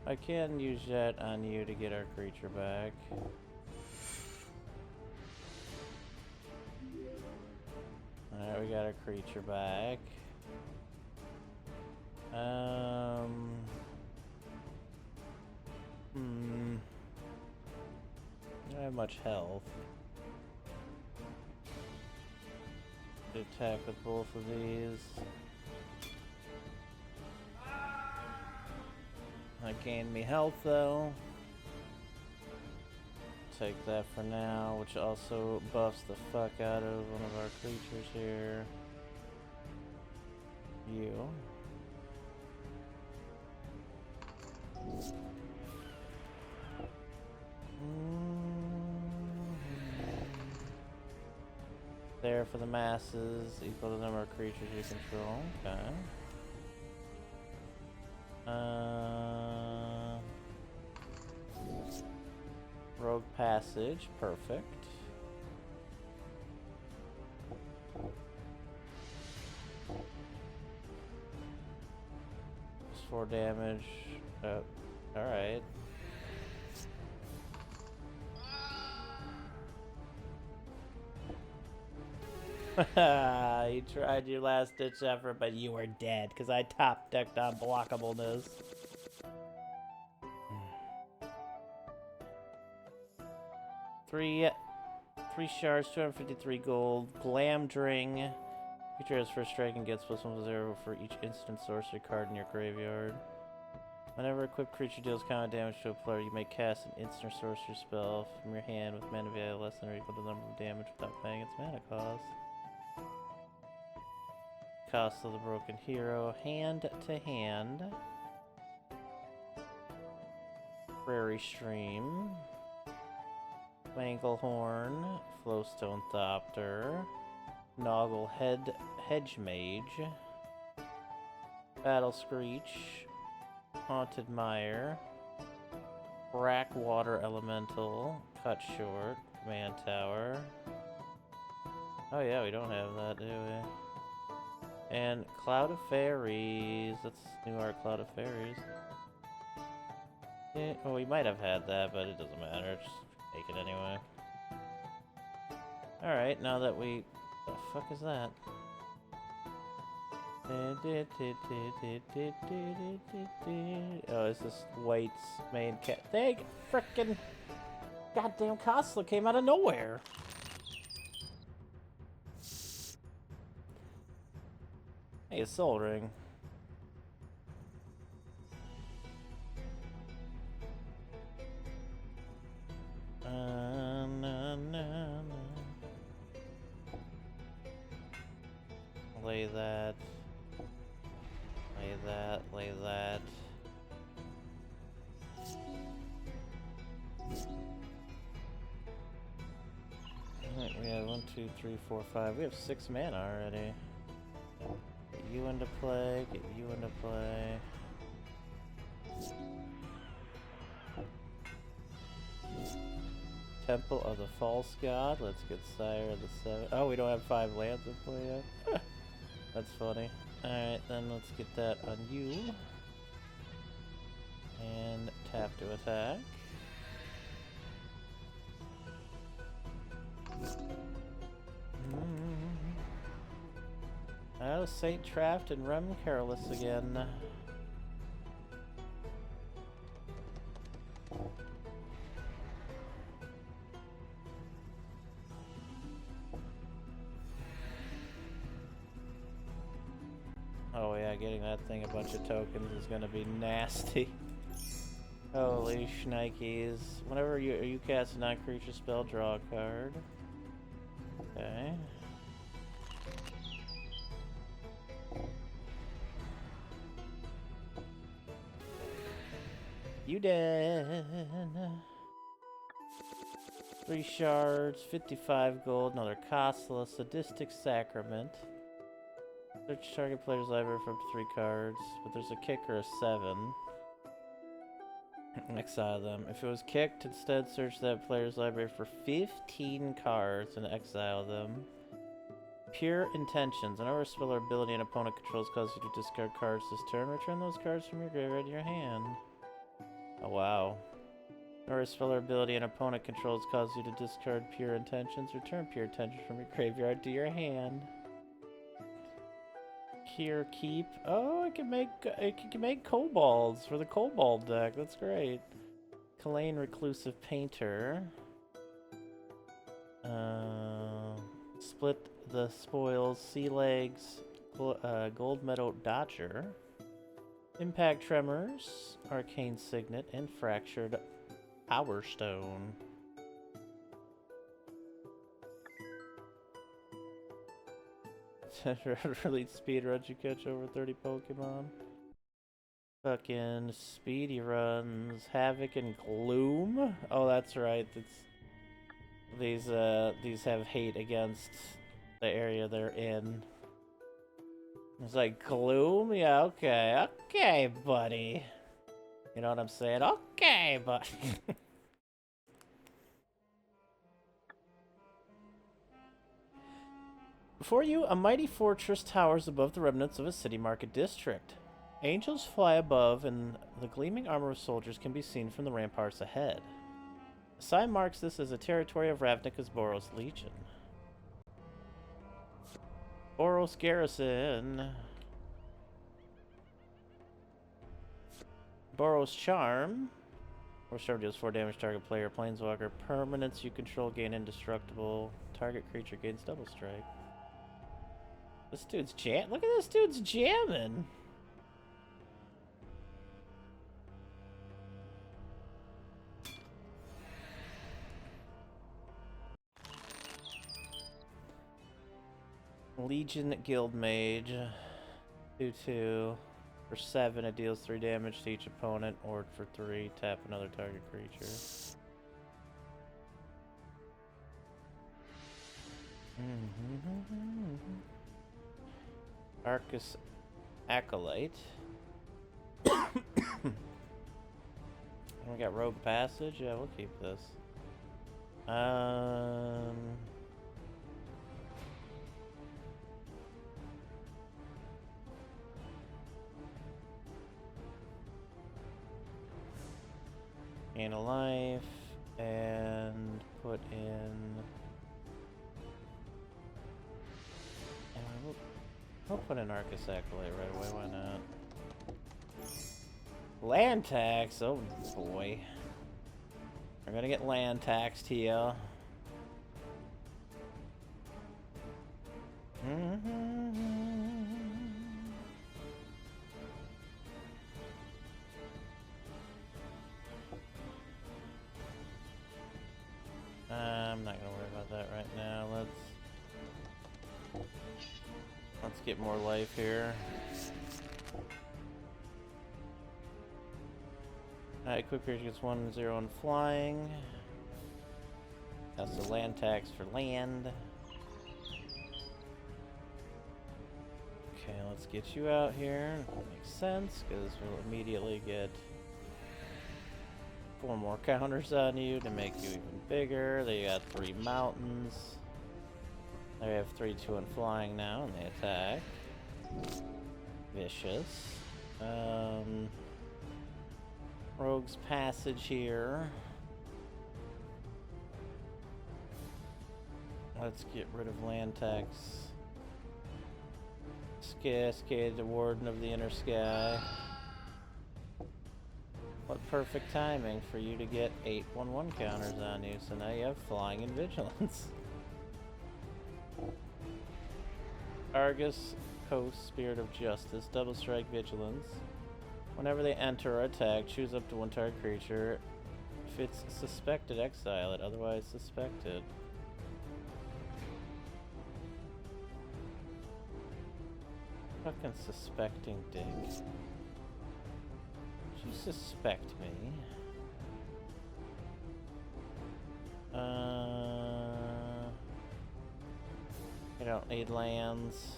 I can use that on you to get our creature back. Alright, we got our creature back. I don't have much health. To attack with both of these. That gained me health though. Take that for now, which also buffs the fuck out of one of our creatures here. You. There for the masses, equal to the number of creatures you control. Okay. Rogue Passage, perfect. Just 4 damage. Oh, alright. You tried your last ditch effort, but you were dead because I top decked unblockableness. Three shards, 253 gold. Glamdring. Creature has first strike and gets +1/+0 for each instant sorcery card in your graveyard. Whenever equipped creature deals combat damage to a player, you may cast an instant sorcery spell from your hand with mana value less than or equal to the number of damage without paying its mana cost. Cost of the Broken Hero, hand to hand. Prairie Stream. Wanglehorn, Flowstone Thopter, Noggle Hedge Mage, Battle Screech, Haunted Mire, Brackwater Elemental, Cut Short, Command Tower. Oh yeah, we don't have that, do we? And Cloud of Fairies. Let's new our Cloud of Fairies. Yeah, well, we might have had that, but it doesn't matter. Just take it anyway. Alright, now that we... The fuck is that? Oh, it's this White's main cat. They frickin' goddamn Kostla came out of nowhere. Hey, a Soul Ring. Lay that. Lay that. Lay that. Alright, we have 1, 2, 3, 4, 5. We have 6 mana already. Get you into play. Get you into play. Temple of the False God. Let's get Sire of the Seven. Oh, we don't have 5 lands in play yet. That's funny. Alright, then let's get that on you. And tap to attack. Oh, Saint Trapped and Rem Careless again. Oh yeah, getting that thing a bunch of tokens is gonna be nasty. Holy shnikes. Whenever you cast a non-creature spell, draw a card. Okay. You dead. 3 shards, 55 gold, another costless, sadistic sacrament. Search target player's library for up to 3 cards, but there's a kick or a 7. Exile them. If it was kicked, instead search that player's library for 15 cards and exile them. Pure Intentions. Whenever a spell or ability an opponent controls causes you to discard cards this turn, return those cards from your graveyard to your hand. Oh wow. Whenever a spell or ability an opponent controls causes you to discard Pure Intentions, return Pure Intentions from your graveyard to your hand. Here, keep. Oh, it can make kobolds for the kobold deck. That's great. Kalane Reclusive Painter. Split the Spoils. Sea Legs. Gold Meadow Dodger. Impact Tremors. Arcane Signet. And Fractured Power Stone. Release speed runs, you catch over 30 Pokemon. Fucking speedy runs, Havoc and Gloom. Oh, that's right. These have hate against the area they're in. It's like Gloom. Yeah, okay, buddy. You know what I'm saying? Okay, buddy. Before you, a mighty fortress towers above the remnants of a city market district. Angels fly above, and the gleaming armor of soldiers can be seen from the ramparts ahead. A sign marks this as a territory of Ravnica's Boros Legion. Boros Garrison. Boros Charm. Boros Charm deals 4 damage target player, planeswalker. Permanents you control gain indestructible. Target creature gains double strike. This dude's look at this dude's jamming. Legion Guild Mage. 2/2. For 7, it deals 3 damage to each opponent, or for 3, tap another target creature. Arcus Acolyte. We got Rogue Passage. Yeah, we'll keep this. Gain a life and put in. I'll put in Arcus Acolyte right away, why not? Land tax, oh boy. We're gonna get land taxed here. I'm not gonna worry about that right now. Let's get more life here. Alright, quick creature gets 1/0 and flying. That's the land tax for land. Okay, let's get you out here. That makes sense, because we'll immediately get 4 more counters on you to make you even bigger. They got 3 mountains. They have 3/2 and flying now, and they attack. Vicious. Rogue's Passage here. Let's get rid of land tax. Cascade, the Warden of the Inner Sky. What perfect timing for you to get 8 1/1 counters on you, so now you have Flying and Vigilance. Argus Coast, Spirit of Justice, double strike Vigilance. Whenever they enter or attack, choose up to one target creature. If it's suspected, exile it, otherwise suspected. Fucking suspecting dick. Did you suspect me? I don't need lands.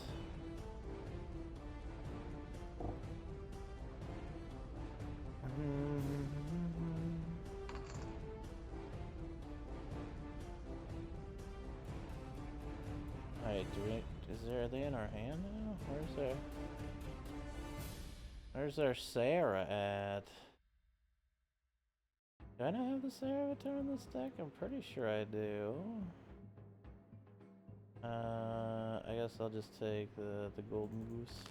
Alright, are they in our hand now? Where's our Sarah at? Do I not have the Sarah avatar in this deck? I'm pretty sure I do. I guess I'll just take the golden goose.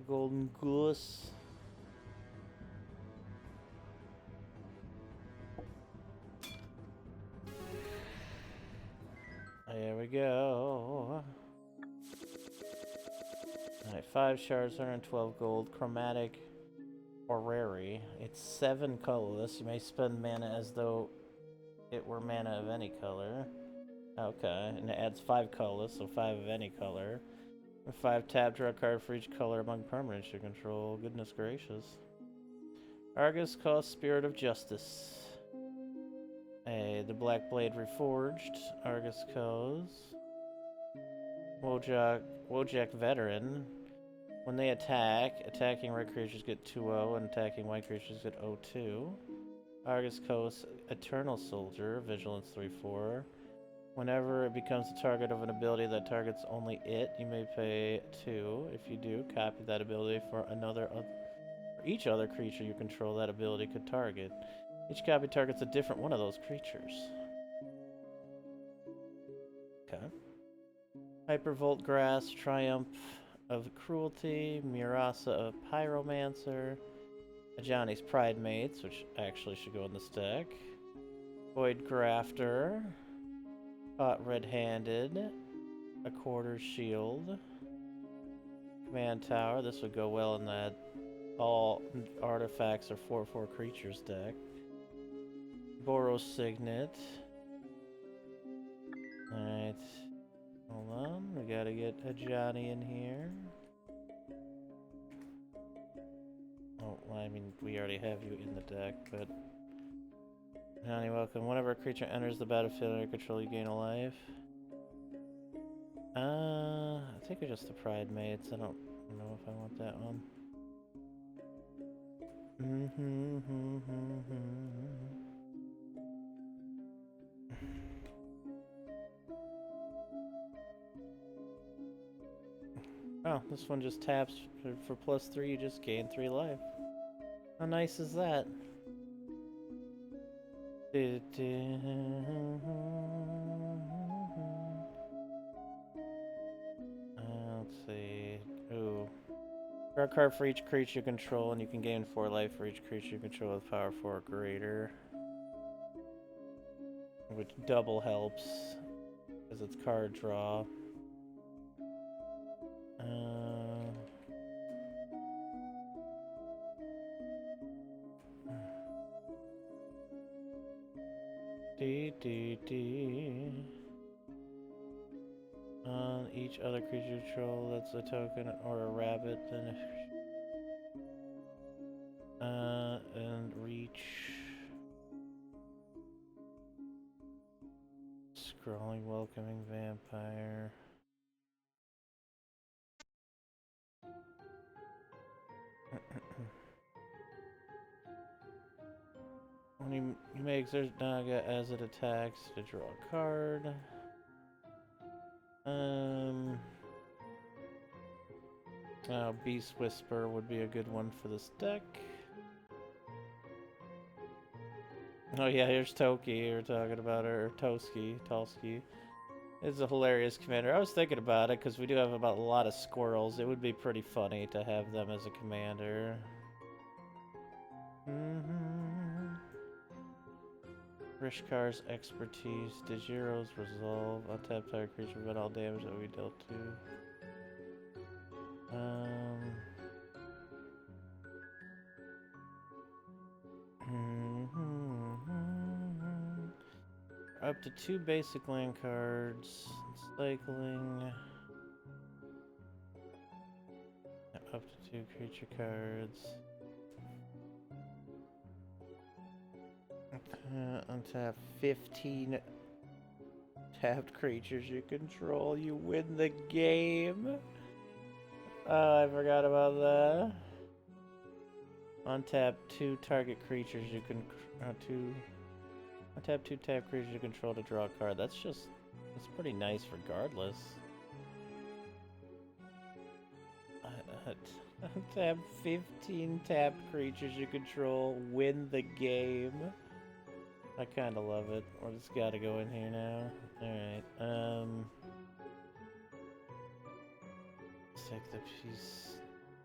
Golden goose. There we go. Alright, 5 shards, 112 gold, chromatic or rarity. It's 7 colorless. You may spend mana as though it were mana of any color. Okay, and it adds 5 colorless, so 5 of any color. 5 tap, draw a card for each color among permanents you control. Goodness gracious. Argus costs Spirit of Justice. The Black Blade Reforged. Argus costs. Wojak Veteran. When they attack, attacking red creatures get 2-0 and attacking white creatures get 0-2. Argus costs Eternal Soldier. Vigilance 3-4. Whenever it becomes the target of an ability that targets only it, you may pay 2. If you do, copy that ability for each other creature you control that ability could target. Each copy targets a different one of those creatures. Okay. Hypervolt Grass, Triumph of Cruelty, Murasa of Pyromancer, Ajani's Pride Mates, which actually should go in this deck, Void Grafter, Caught Red-Handed, a Quarter Shield, Command Tower. This would go well in that all artifacts are 4/4 creatures deck. Boros Signet. Alright. Hold on. We gotta get Ajani in here. Oh, well, I mean, we already have you in the deck, but... Ajani, welcome. Whenever a creature enters the battlefield under your control, you gain a life. I think it's just the Pride Mates. I don't know if I want that one. Oh, this one just taps for +3, you just gain 3 life. How nice is that? Let's see. Ooh. Draw a card for each creature you control, and you can gain 4 life for each creature you control with power 4 or greater. Which double helps, because it's card draw. On each other creature you control, that's a token or a rabbit, then and reach. Scrawling welcoming vampire. When you may exert Naga as it attacks to draw a card. Beast Whisper would be a good one for this deck. Oh yeah, here's Toki. We're talking about her, or Tolski. It's a hilarious commander. I was thinking about it because we do have about a lot of squirrels. It would be pretty funny to have them as a commander. Rishkar's expertise. Dejiro's resolve. Untap target creature prevent all damage that we dealt to. Up to 2 basic land cards. Cycling. Up to 2 creature cards. Untap 15 tapped creatures you control. You win the game. Oh, I forgot about that. Untap 2 target creatures you can. Untap 2 tapped creatures you control to draw a card. That's pretty nice regardless. Untap 15 tapped creatures you control. Win the game. I kind of love it. Or just gotta go in here now. Alright, let's take the piece.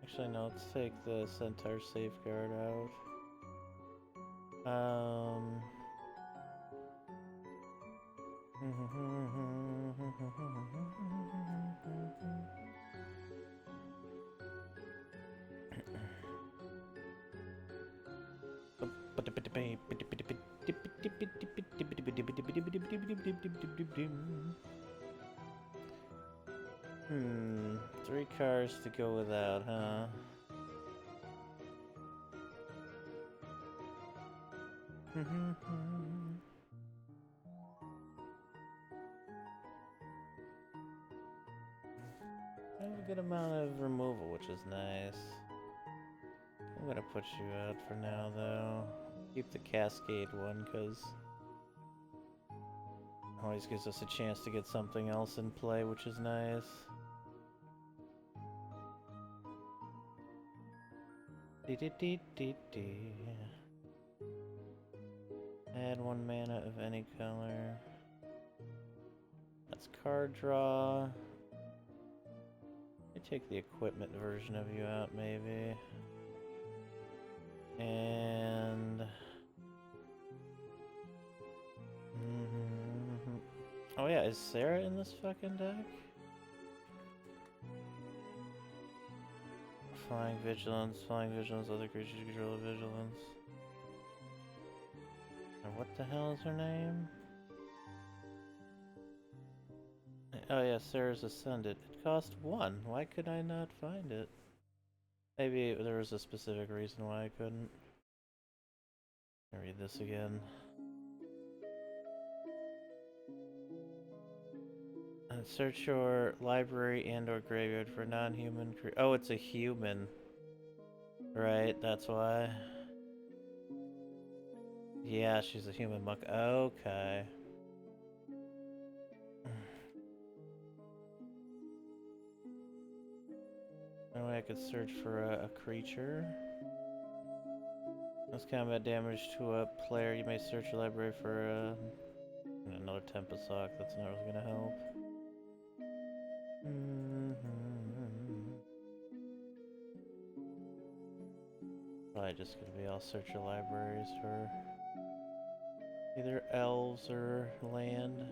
Actually, no, let's take the Centaur Safeguard out. Hmm, 3 cards to go without, huh? I have a good amount of removal, which is nice. I'm gonna put you out for now, though. Keep the Cascade one, because always gives us a chance to get something else in play, which is nice. Add 1 mana of any color. That's card draw. I take the equipment version of you out, maybe. And oh yeah, is Sarah in this fucking deck? Flying Vigilance, other creatures control Vigilance. And what the hell is her name? Oh yeah, Sarah's Ascended. It cost 1. Why could I not find it? Maybe there was a specific reason why I couldn't. I'll read this again. Search your library and/or graveyard for non-human creatures. Oh, it's a human. Right, that's why. Yeah, she's a human muck. Okay. No way I could search for a creature. This combat damage to a player. You may search your library for another Tempest Hawk. That's not really gonna help. Probably just gonna be I'll search your libraries for either elves or land.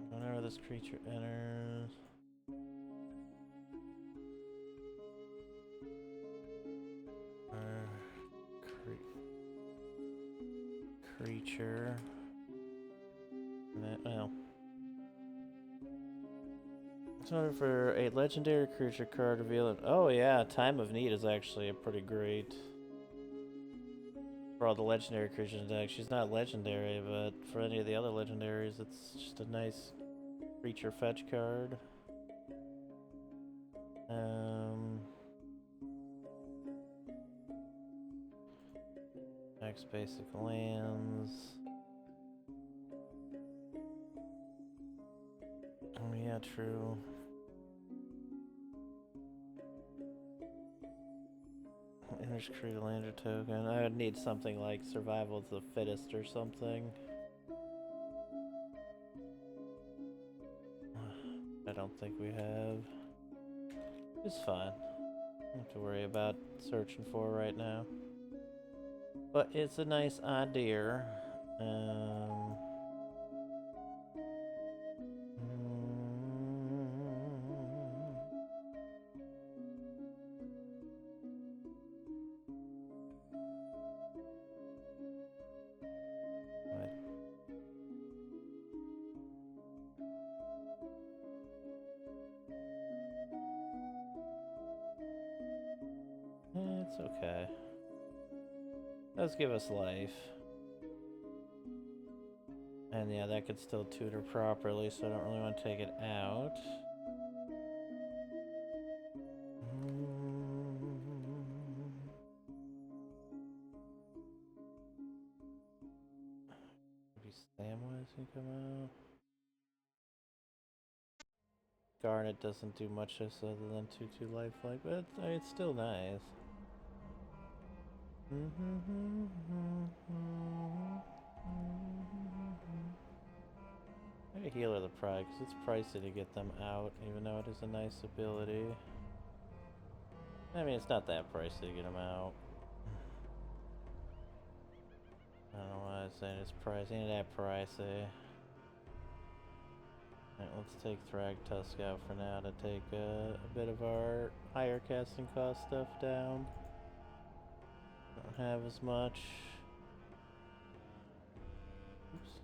Whenever this creature enters, creature. Well, it's in order for a legendary creature card revealed. Oh yeah, Time of Need is actually a pretty great for all the legendary creatures in the deck. She's not legendary, but for any of the other legendaries, it's just a nice creature fetch card. Next basic lands. Oh yeah, true. Enters create a lander token. I would need something like Survival of the Fittest or something. I don't think we have. It's fine. Don't have to worry about searching for right now. But it's a nice idea. What? It's okay. Does give us life. And yeah, that could still tutor properly, so I don't really want to take it out. Maybe Samwise can come out. Garnet doesn't do much else other than 2/2 lifelink, but it's still nice. Maybe Healer the Pride, because it's pricey to get them out, even though it is a nice ability. I mean, it's not that pricey to get them out. I don't know why I was saying it's pricey. Ain't that pricey. Alright, let's take Thragtusk out for now to take a bit of our higher casting cost stuff down. Don't have as much. Oops.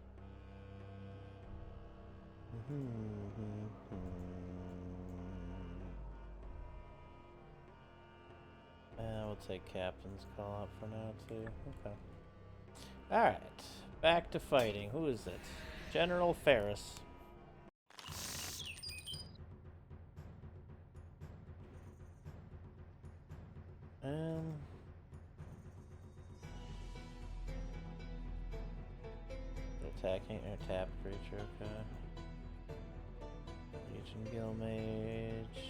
We'll take Captain's Call out for now too. Okay. Alright. Back to fighting. Who is it? General Ferris. Attacking or tap creature, okay. Legion Guildmage.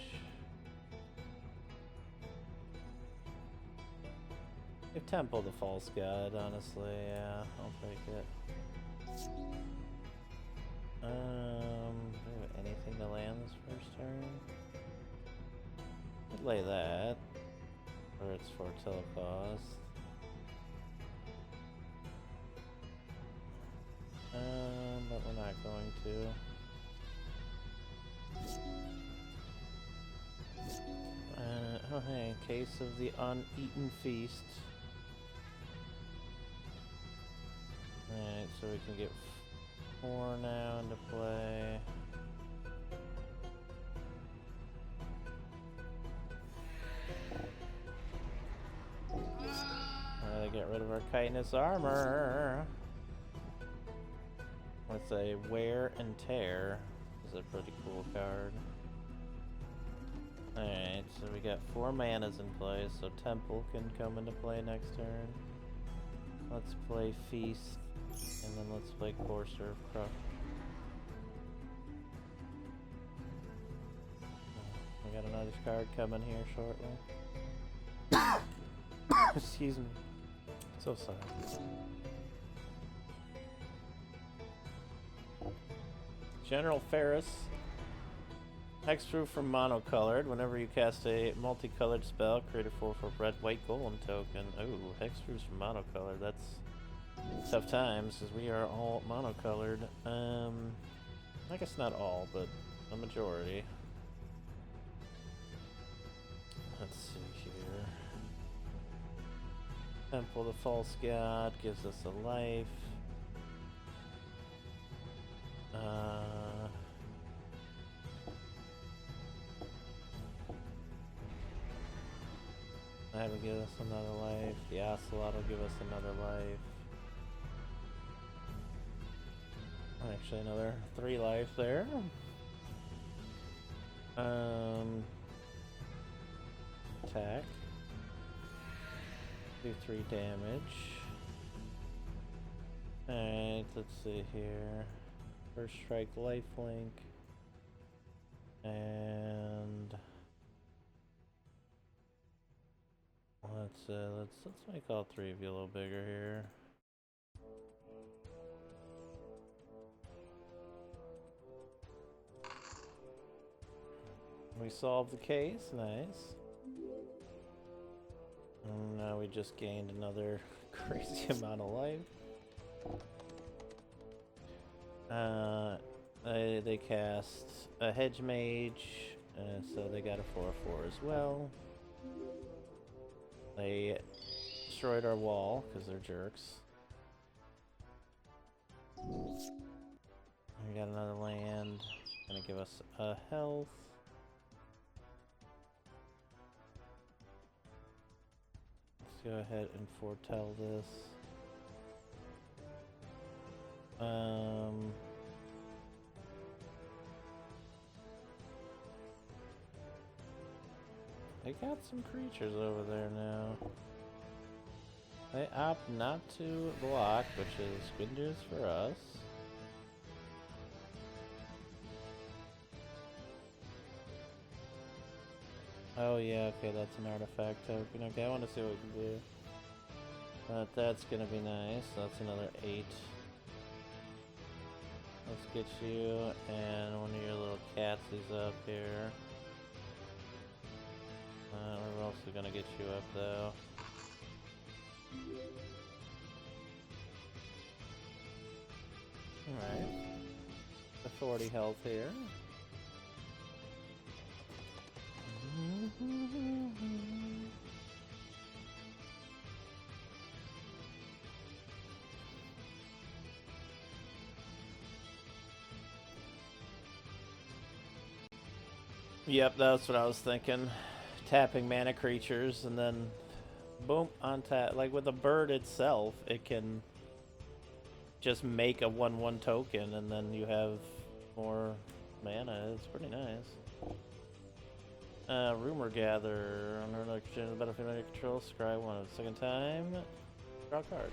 Give Temple the False God, honestly, yeah, I'll take it. Do we have anything to land this first turn? Could lay that. Or it's for Telecost. But we're not going to. Oh hey, in case of the uneaten feast. Alright, so we can get 4 now into play. Get rid of our chitinous armor. Let's say Wear and Tear is a pretty cool card. Alright, so we got 4 manas in play, so Temple can come into play next turn. Let's play Feast, and then let's play Courser of Croc. We got another card coming here shortly. Excuse me. So sorry. General Ferris. Hexproof from monocolored. Whenever you cast a multicolored spell, create a 4/4 red-white golem token. Ooh, hexproofs from monocolored. That's tough times, because we are all monocolored. I guess not all, but a majority. Let's see here. Temple the False God gives us a life. That'll give us another life. The Ocelot will give us another life. Actually, another 3 life there. Attack. Do 3 damage. Alright, let's see here. First strike, lifelink. And let's make all 3 of you a little bigger here. We solved the case, nice. And now we just gained another crazy amount of life. They cast a hedge mage, so they got a 4/4 as well. They destroyed our wall because they're jerks. We got another land, gonna give us a health. Let's go ahead and foretell this. They got some creatures over there now. They opt not to block, which is good news for us. Oh yeah, okay, that's an artifact token. Okay, I want to see what we can do. But that's gonna be nice. That's another 8. Let's get you and one of your little catsies up here. We're also gonna get you up though. Alright. The 40 health here. Yep, that's what I was thinking. Tapping mana creatures and then boom, on tap. Like with a bird itself, it can just make a 1/1 token and then you have more mana. It's pretty nice. Rumor Gather. Under the battlefield under control, scry 1 a second time. Draw a card.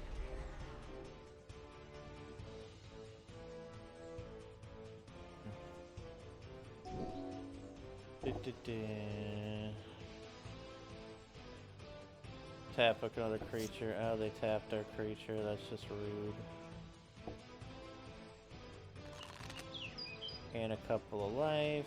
Tap another creature. Oh, they tapped our creature. That's just rude. And a couple of life.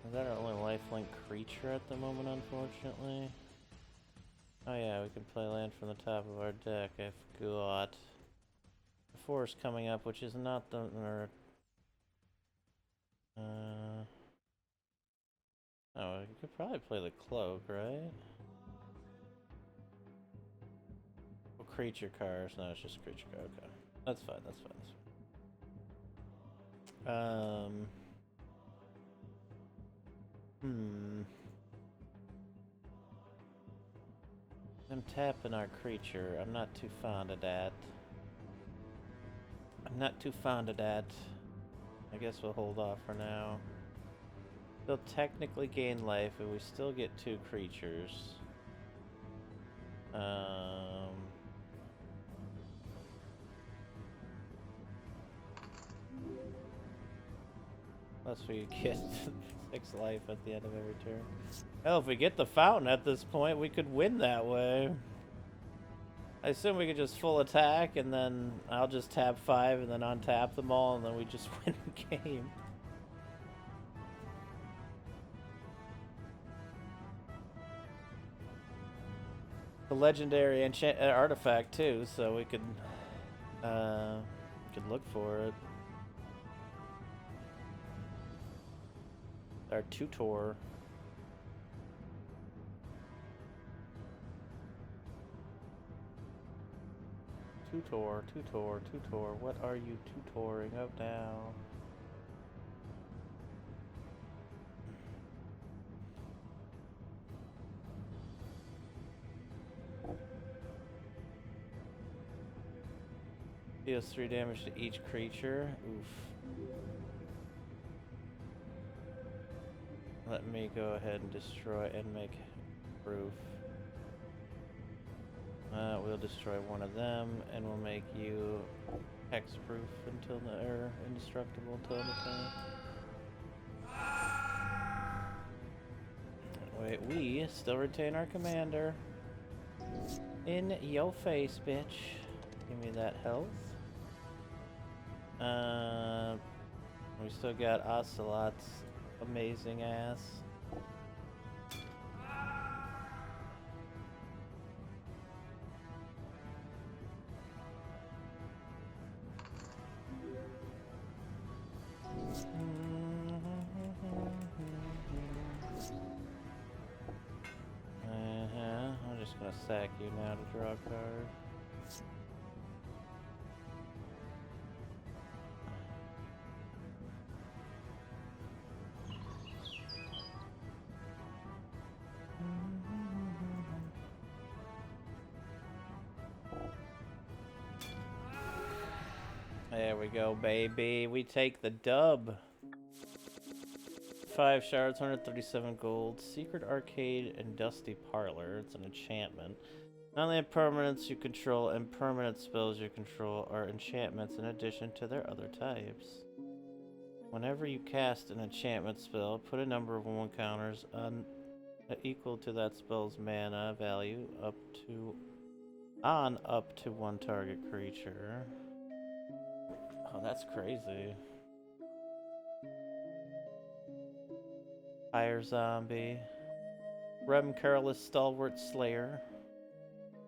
Is that our only lifelink creature at the moment, unfortunately? Oh yeah, we can play land from the top of our deck, I forgot. The forest coming up, which is not the... oh, you could probably play the cloak, right? Well, creature cards. No, it's just creature card, okay. That's fine, that's fine, that's fine. Them tapping our creature, I'm not too fond of that. I guess we'll hold off for now. They'll technically gain life, but we still get 2 creatures. Unless we get 6 life at the end of every turn. Hell, if we get the fountain at this point, we could win that way. I assume we could just full attack, and then I'll just tap 5 and then untap them all, and then we just win the game. The legendary artifact too, so we could look for it. Our tutor. Tutor. What are you tutoring of now? Deals 3 damage to each creature. Oof. Let me go ahead and destroy and make proof. We'll destroy one of them, and we'll make you hex-proof until or indestructible until the time. Wait, we still retain our commander. In your face, bitch. Give me that health. We still got Ocelot's amazing ass. I'm just gonna sack you now to draw a card. There we go, baby. We take the dub. 5 shards, 137 gold. Secret Arcade and Dusty Parlor. It's an enchantment. Not only permanents you control and permanent spells you control are enchantments in addition to their other types. Whenever you cast an enchantment spell, put a number of 1 counters on equal to that spell's mana value up to 1 target creature. Oh, that's crazy. Fire Zombie. Rem Careless Stalwart Slayer.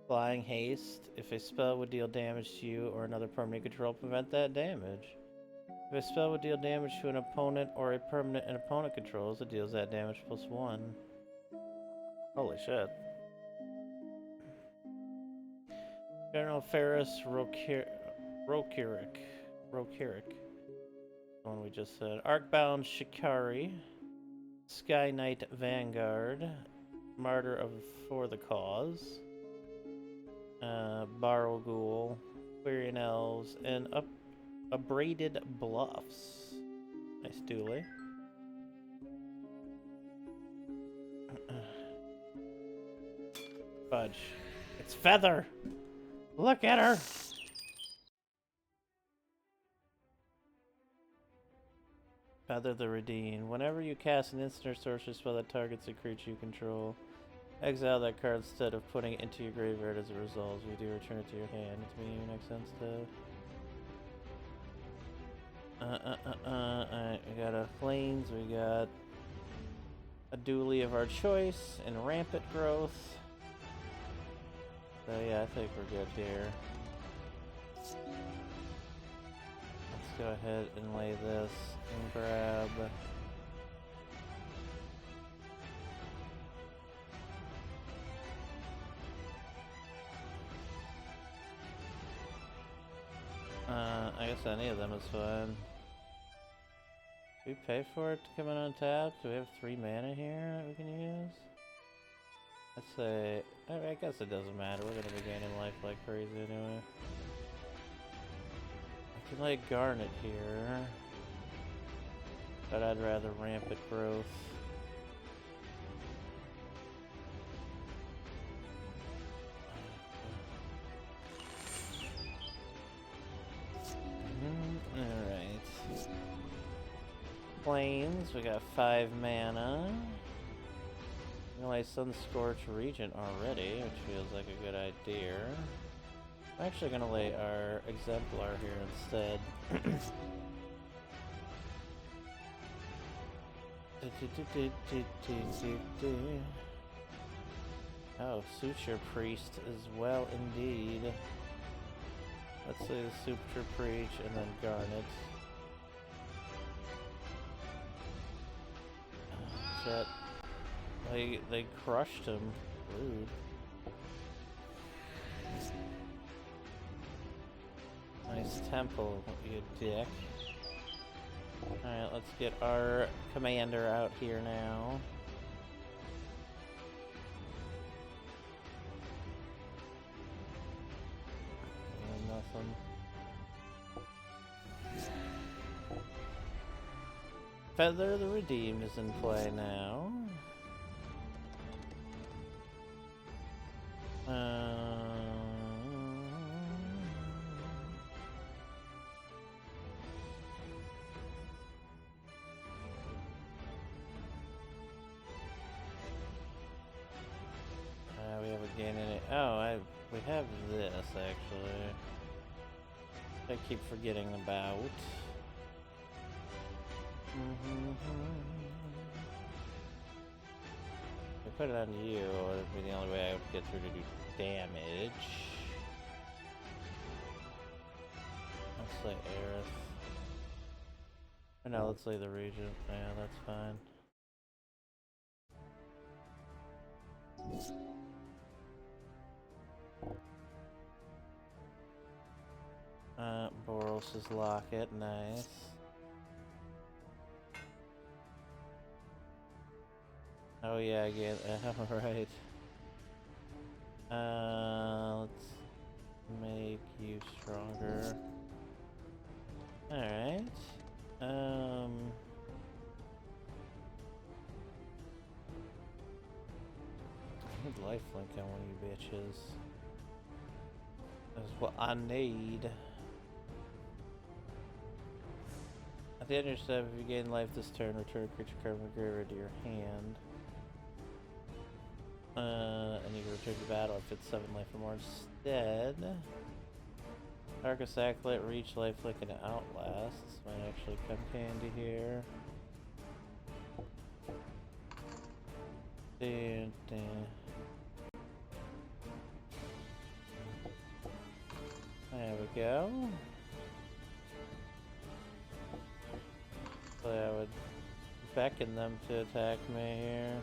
Flying Haste. If a spell would deal damage to you or another permanent control, prevent that damage. If a spell would deal damage to an opponent or a permanent an opponent controls, it deals that damage +1. Holy shit. General Ferris Rokirik. One we just said. Arcbound Shikari. Sky Knight Vanguard. Martyr for the Cause. Barrowghoul. Quirion Elves. And Abraded Bluffs. Nice dually. Fudge. It's Feather! Look at her! Feather the Redeemed. Whenever you cast an instant or sorcery spell that targets a creature you control, exile that card instead of putting it into your graveyard as a result. If you do, return it to your hand. It's me, your next instead. Alright, we got a Flames, we got a dually of our choice, and Rampant Growth. So yeah, I think we're good here. Let's go ahead and lay this and grab... I guess any of them is fine. Do we pay for it to come in untapped? Do we have 3 mana here that we can use? Let's say... I guess it doesn't matter. We're gonna be gaining life like crazy anyway. I can lay Garnet here. But I'd rather Rampant Growth. Alright. Plains, we got 5 mana. I'm gonna lay Sunscorch Regent already, which feels like a good idea. I'm actually gonna lay our Exemplar here instead. Oh, Suture Priest as well indeed. Let's say the Suture Preach and then Garnet. Shit. They crushed him. Rude. Nice temple, you dick. Alright, let's get our commander out here now. Nothing. Feather the Redeemed is in play now. we have this actually. I keep forgetting about. If I put it on you, it would be the only way I would get through to do damage. Let's say Aerith. Or no, let's say the Regent. Yeah, that's fine. Boros' Locket, nice. Oh yeah, again, right. Let's make you stronger. Alright. I need lifelink on one of you bitches. That's what I need. At the end of your step, if you gain life this turn, return a creature card from the graveyard to your hand. And you can return to battle if it's 7 life or more instead. Darkest Acolyte, Reach, Lifelink, and Outlast. This might actually come handy here. There we go. So I would beckon them to attack me here.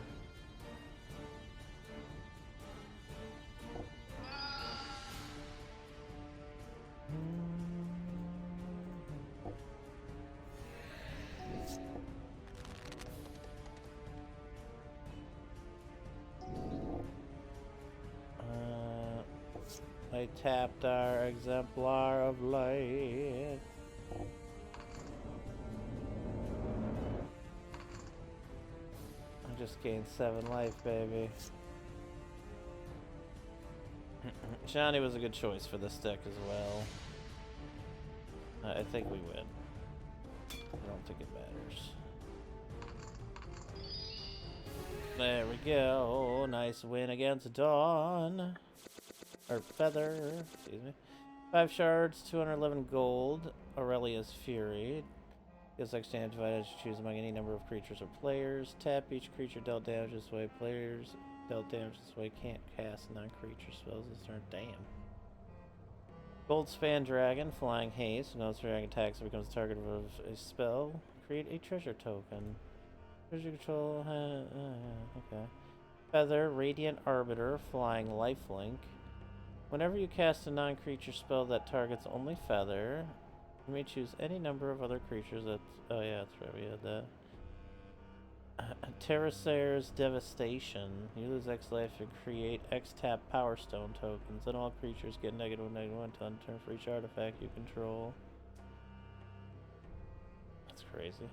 I tapped our Exemplar of Light. I just gained 7 life, baby. Shani was a good choice for this deck as well. I think we win. I don't think it matters. There we go. Nice win against Dawn. Or Feather, excuse me. 5 shards, 211 gold. Aurelia's Fury. Gets exchange advantage to choose among any number of creatures or players. Tap each creature dealt damage this way. Players dealt damage this way can't cast non-creature spells this turn. Damn. Goldspan Dragon, Flying Haste. When this dragon attacks, it becomes the target of a spell. Create a treasure token. Treasure control. Okay. Feather, Radiant Arbiter, Flying Lifelink. Whenever you cast a non-creature spell that targets only Feather, you may choose any number of other creatures that... Oh yeah, that's right, we had that. Terrasair's Devastation. You lose X life and create X tap Power Stone tokens. Then all creatures get -1/-1 till end turn for each artifact you control. That's crazy.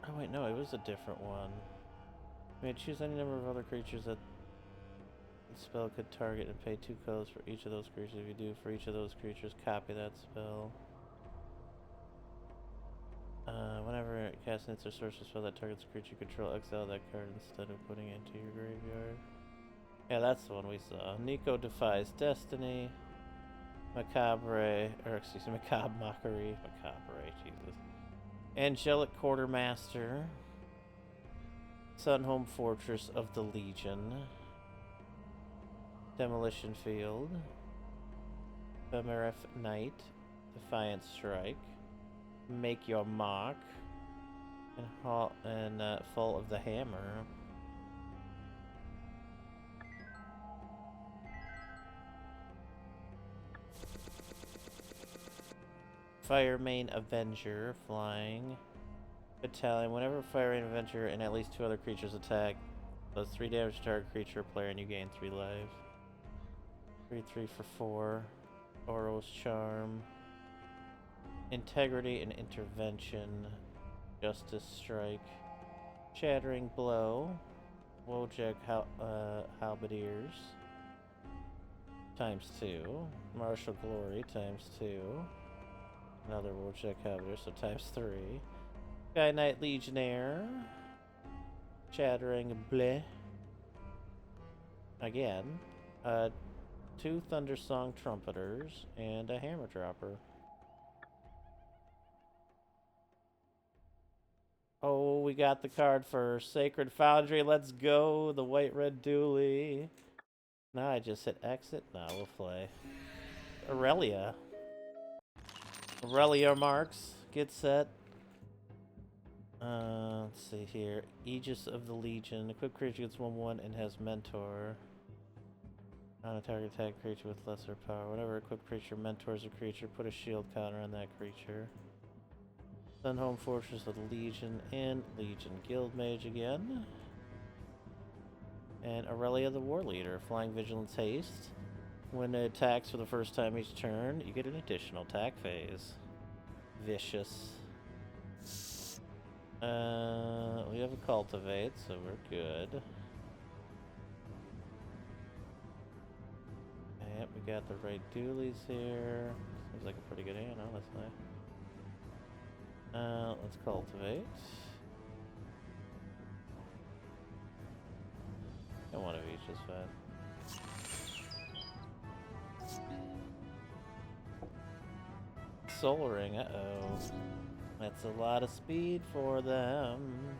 Oh wait, no, it was a different one. You may choose any number of other creatures that the spell could target and pay 2 colors for each of those creatures. If you do, for each of those creatures, copy that spell. Whenever it casts an instant sorcery spell that targets a creature you control, exile that card instead of putting it into your graveyard. Yeah, that's the one we saw. Nico Defies Destiny. Macabre, or excuse me, Macabre Mockery. Macabre, Jesus. Angelic Quartermaster. Sunhome Fortress of the Legion. Demolition Field. Bemerif Knight. Defiant Strike. Make Your Mark. And Fall of the Hammer. Firemane Avenger, flying. Battalion. Whenever Firemane Avenger and at least 2 other creatures attack, does 3 damage to target creature or player and you gain 3 life. 3/3 for 4. Oro's Charm. Integrity and Intervention. Justice Strike. Shattering Blow. Wojak Halberdiers. ×2. Martial Glory ×2. Another Wojak Halberdier, so ×3. Sky Knight Legionnaire. Chattering bleh. Again. 2 Thundersong Trumpeters and a Hammer Dropper. Oh, we got the card for Sacred Foundry. Let's go. The white-red dually. Now I just hit exit. Nah, we'll play. Aurelia. Aurelia marks. Get set. Let's see here. Aegis of the Legion. Equipped creature gets 1/1 and has Mentor. On a target attack creature with lesser power. Whenever equipped creature mentors a creature, put a shield counter on that creature. Send home Fortress of the Legion and Legion Guildmage again. And Aurelia the War Leader. Flying Vigilance Haste. When it attacks for the first time each turn, you get an additional attack phase. Vicious. We have a Cultivate, so we're good. Yep, we got the right dualies here. Seems like a pretty good hand, honestly. Let's Cultivate. And one of each is fine. Soul Ring, uh-oh. That's a lot of speed for them.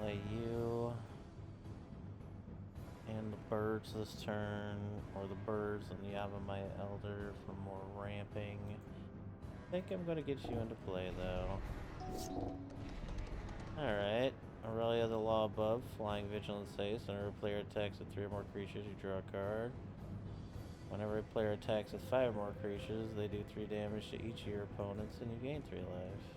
Lay you and the birds this turn, or the birds and the Yavimaya Elder for more ramping. I think I'm gonna get you into play though. Alright, Aurelia the Law Above, Flying Vigilance Haste. Whenever a player attacks with 3 or more creatures, you draw a card. Whenever a player attacks with 5 or more creatures, they do 3 damage to each of your opponents and you gain 3 life.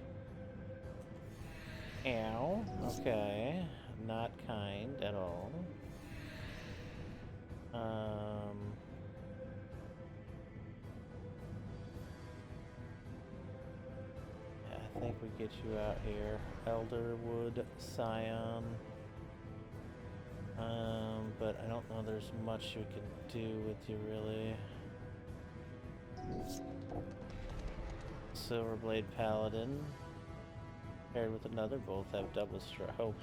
Ow. Okay. Not kind at all. Yeah, I think we get you out here. Elderwood Scion. But I don't know there's much we can do with you, really. Silverblade Paladin. Paired with another, both have double strike. Oh.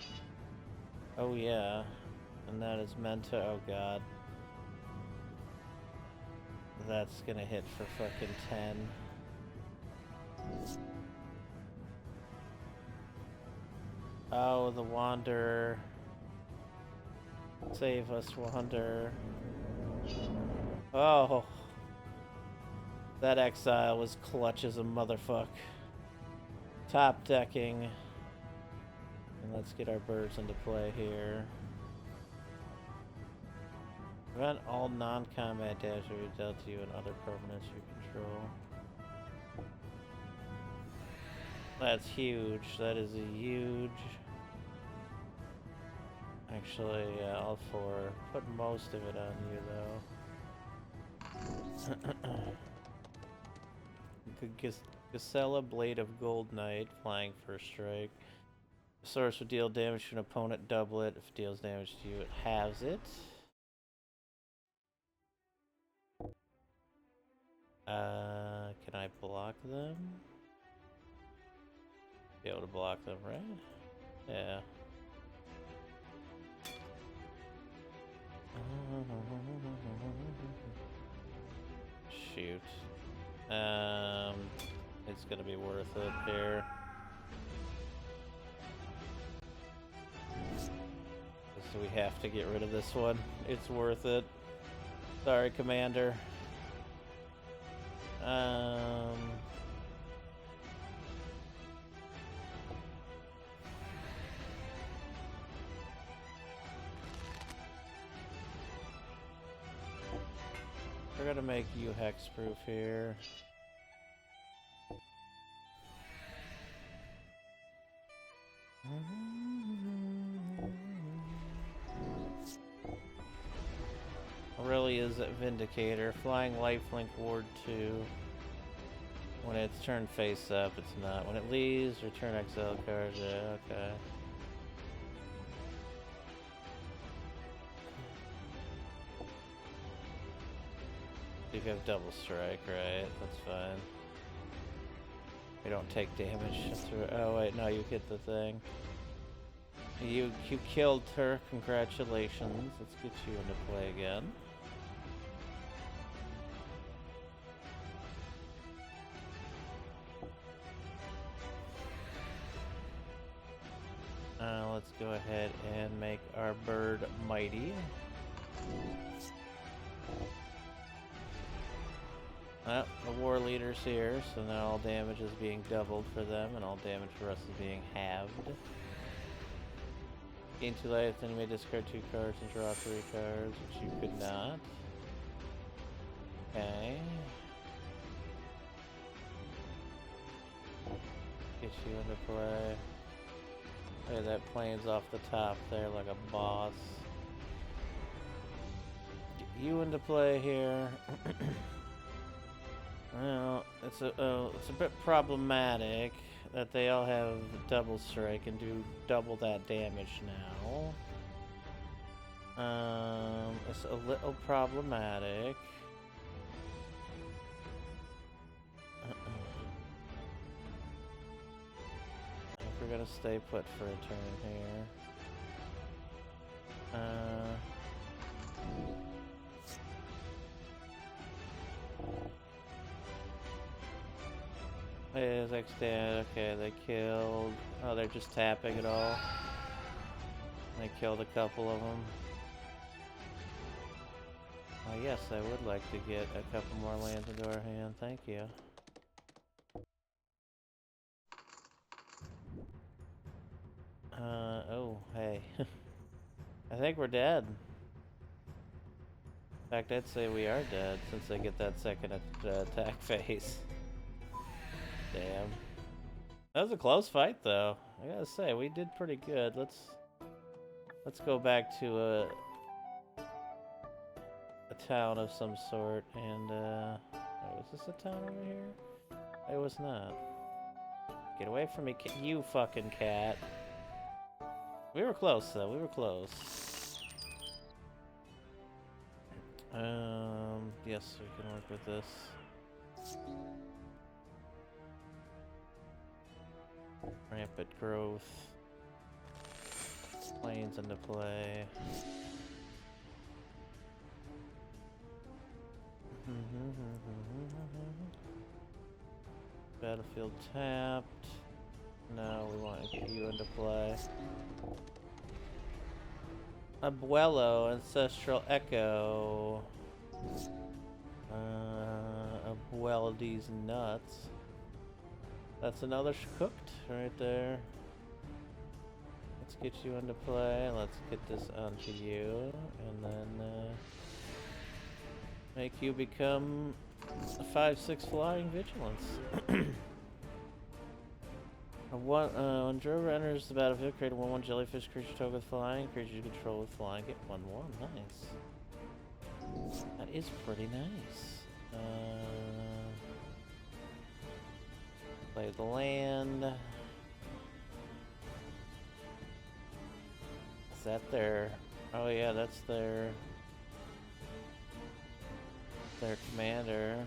Oh yeah. And that is meant to, oh god. That's gonna hit for fucking 10. Oh, the Wanderer. Save us, Wander. Oh. That exile was clutch as a motherfuck. Top decking. And let's get our birds into play here. Prevent all non-combat damage to be dealt to you and other permanents you control. That's huge. That is a huge... Actually, yeah, all 4. Put most of it on you, though. Gisela, Blade of Gold Knight, flying first strike. Source would deal damage to an opponent, double it. If it deals damage to you, it halves it. Can I block them? Be able to block them, right? Yeah. Shoot. It's gonna be worth it here. So we have to get rid of this one. It's worth it. Sorry, Commander. We're gonna make you hexproof here. Really is a Vindicator. Flying Lifelink Ward 2. When it's turned face up, it's not. When it leaves, return exile cards. Yeah, okay. You have double strike, right? That's fine. You don't take damage through. Oh wait, no, you hit the thing. You killed her. Congratulations. Let's get you into play again. Let's go ahead and make our bird mighty. The war leader's here, so now all damage is being doubled for them, and all damage for us is being halved. Gain 2 life, then you may discard 2 cards and draw 3 cards, which you could not. Okay. Get you into play. Look at that plane's off the top there like a boss. Get you into play here. Well, it's a bit problematic that they all have double strike and do double that damage now. It's a little problematic. We're gonna stay put for a turn here. Is X dead? Okay, they killed. Oh, they're just tapping it all. They killed a couple of them. Oh, yes, I would like to get a couple more lands into our hand. Thank you. Oh, hey. I think we're dead. In fact, I'd say we are dead since they get that second attack phase. Damn. That was a close fight, though. I gotta say, we did pretty good. Let's go back to a town of some sort, and was this a town over here? It was not. Get away from me, you fucking cat. We were close, though. We were close. Yes, we can work with this. Rampant growth. Planes into play. Battlefield tapped. No, we want to get you into play. Abuelo, Ancestral Echo. Abueldi's nuts. That's another cooked right there. Let's get you into play. Let's get this onto you, and then make you become a 5/6 flying vigilance. When Drover enters the battlefield, create a 1/1 jellyfish creature token with flying. Creature you control with flying, get 1/1. Nice. That is pretty nice. Play the land. Is that their... Oh yeah, that's their commander.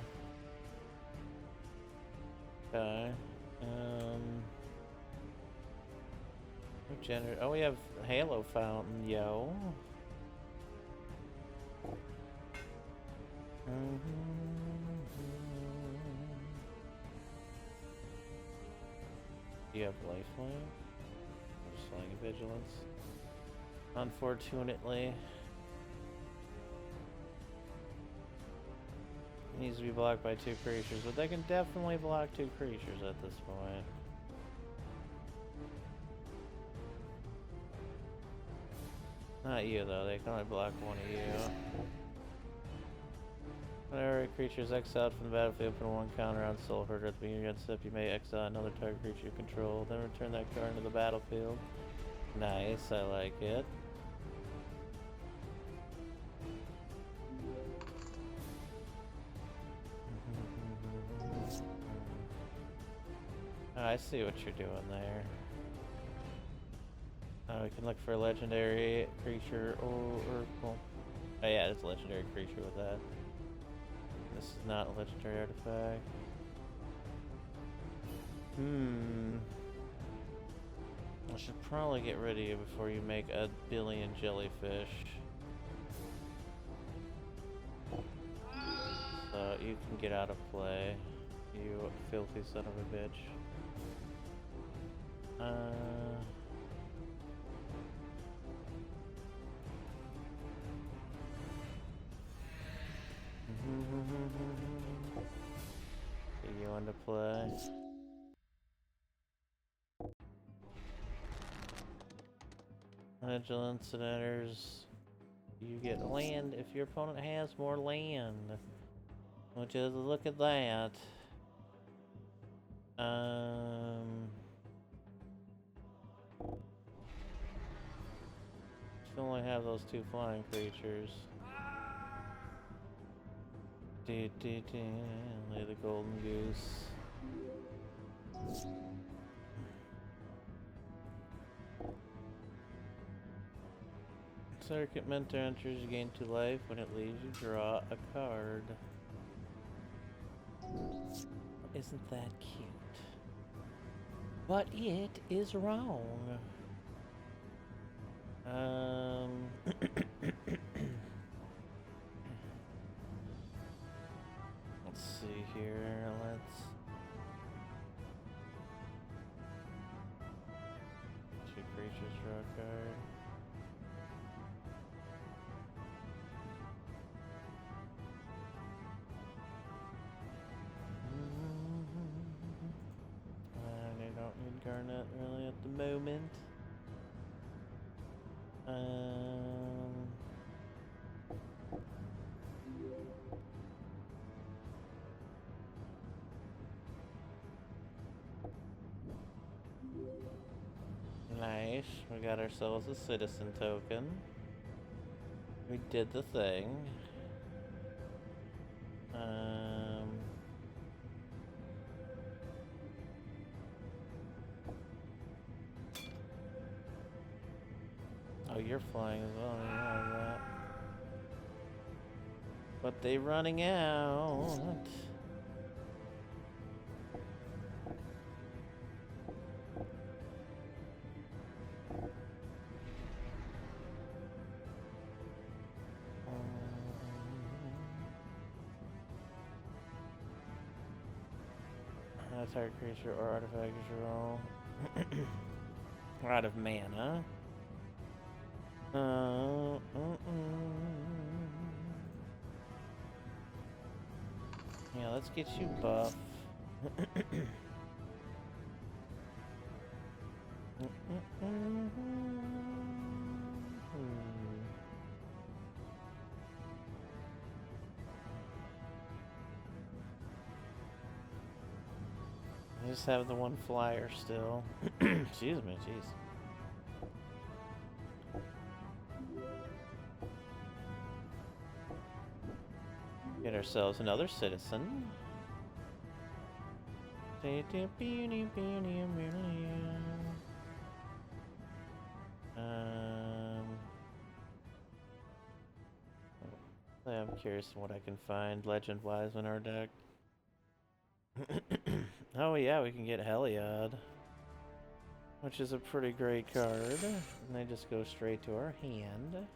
Okay. Oh, we have Halo Fountain, yo. Do you have lifeline? Or Flying Vigilance? Unfortunately. It needs to be blocked by 2 creatures, but they can definitely block 2 creatures at this point. Not you, though. They can only block 1 of you. Whenever a creature is exiled from the battlefield, put 1 counter on Soul Herder. At the beginning of your end step, you may exile another target creature you control. Then return that card into the battlefield. Nice, I like it. Oh, I see what you're doing there. We can look for a legendary creature or well, oh yeah, it's a legendary creature with that. This is not a legendary artifact. I should probably get rid of you before you make a billion jellyfish. So you can get out of play, you filthy son of a bitch. Get you into play. Vigilance and enters. You get land if your opponent has more land. Which is, look at that. Still only have those two flying creatures. Lay the golden goose. Circuit Mentor enters, you gain 2 life. When it leaves, you draw a card. Isn't that cute? But it is wrong. Let's see here. Let's 2 creatures draw a card. I don't need Garnet really at the moment. Nice. We got ourselves a citizen token. We did the thing. Oh, you're flying as well. You know that. But they running out. Target creature or artifact control. We're out of mana. Yeah, let's get you buff. I just have the 1 flyer still. Excuse me, jeez. Get ourselves another citizen. I'm curious what I can find legend-wise in our deck. Oh yeah, we can get Heliod, which is a pretty great card. And they just go straight to our hand.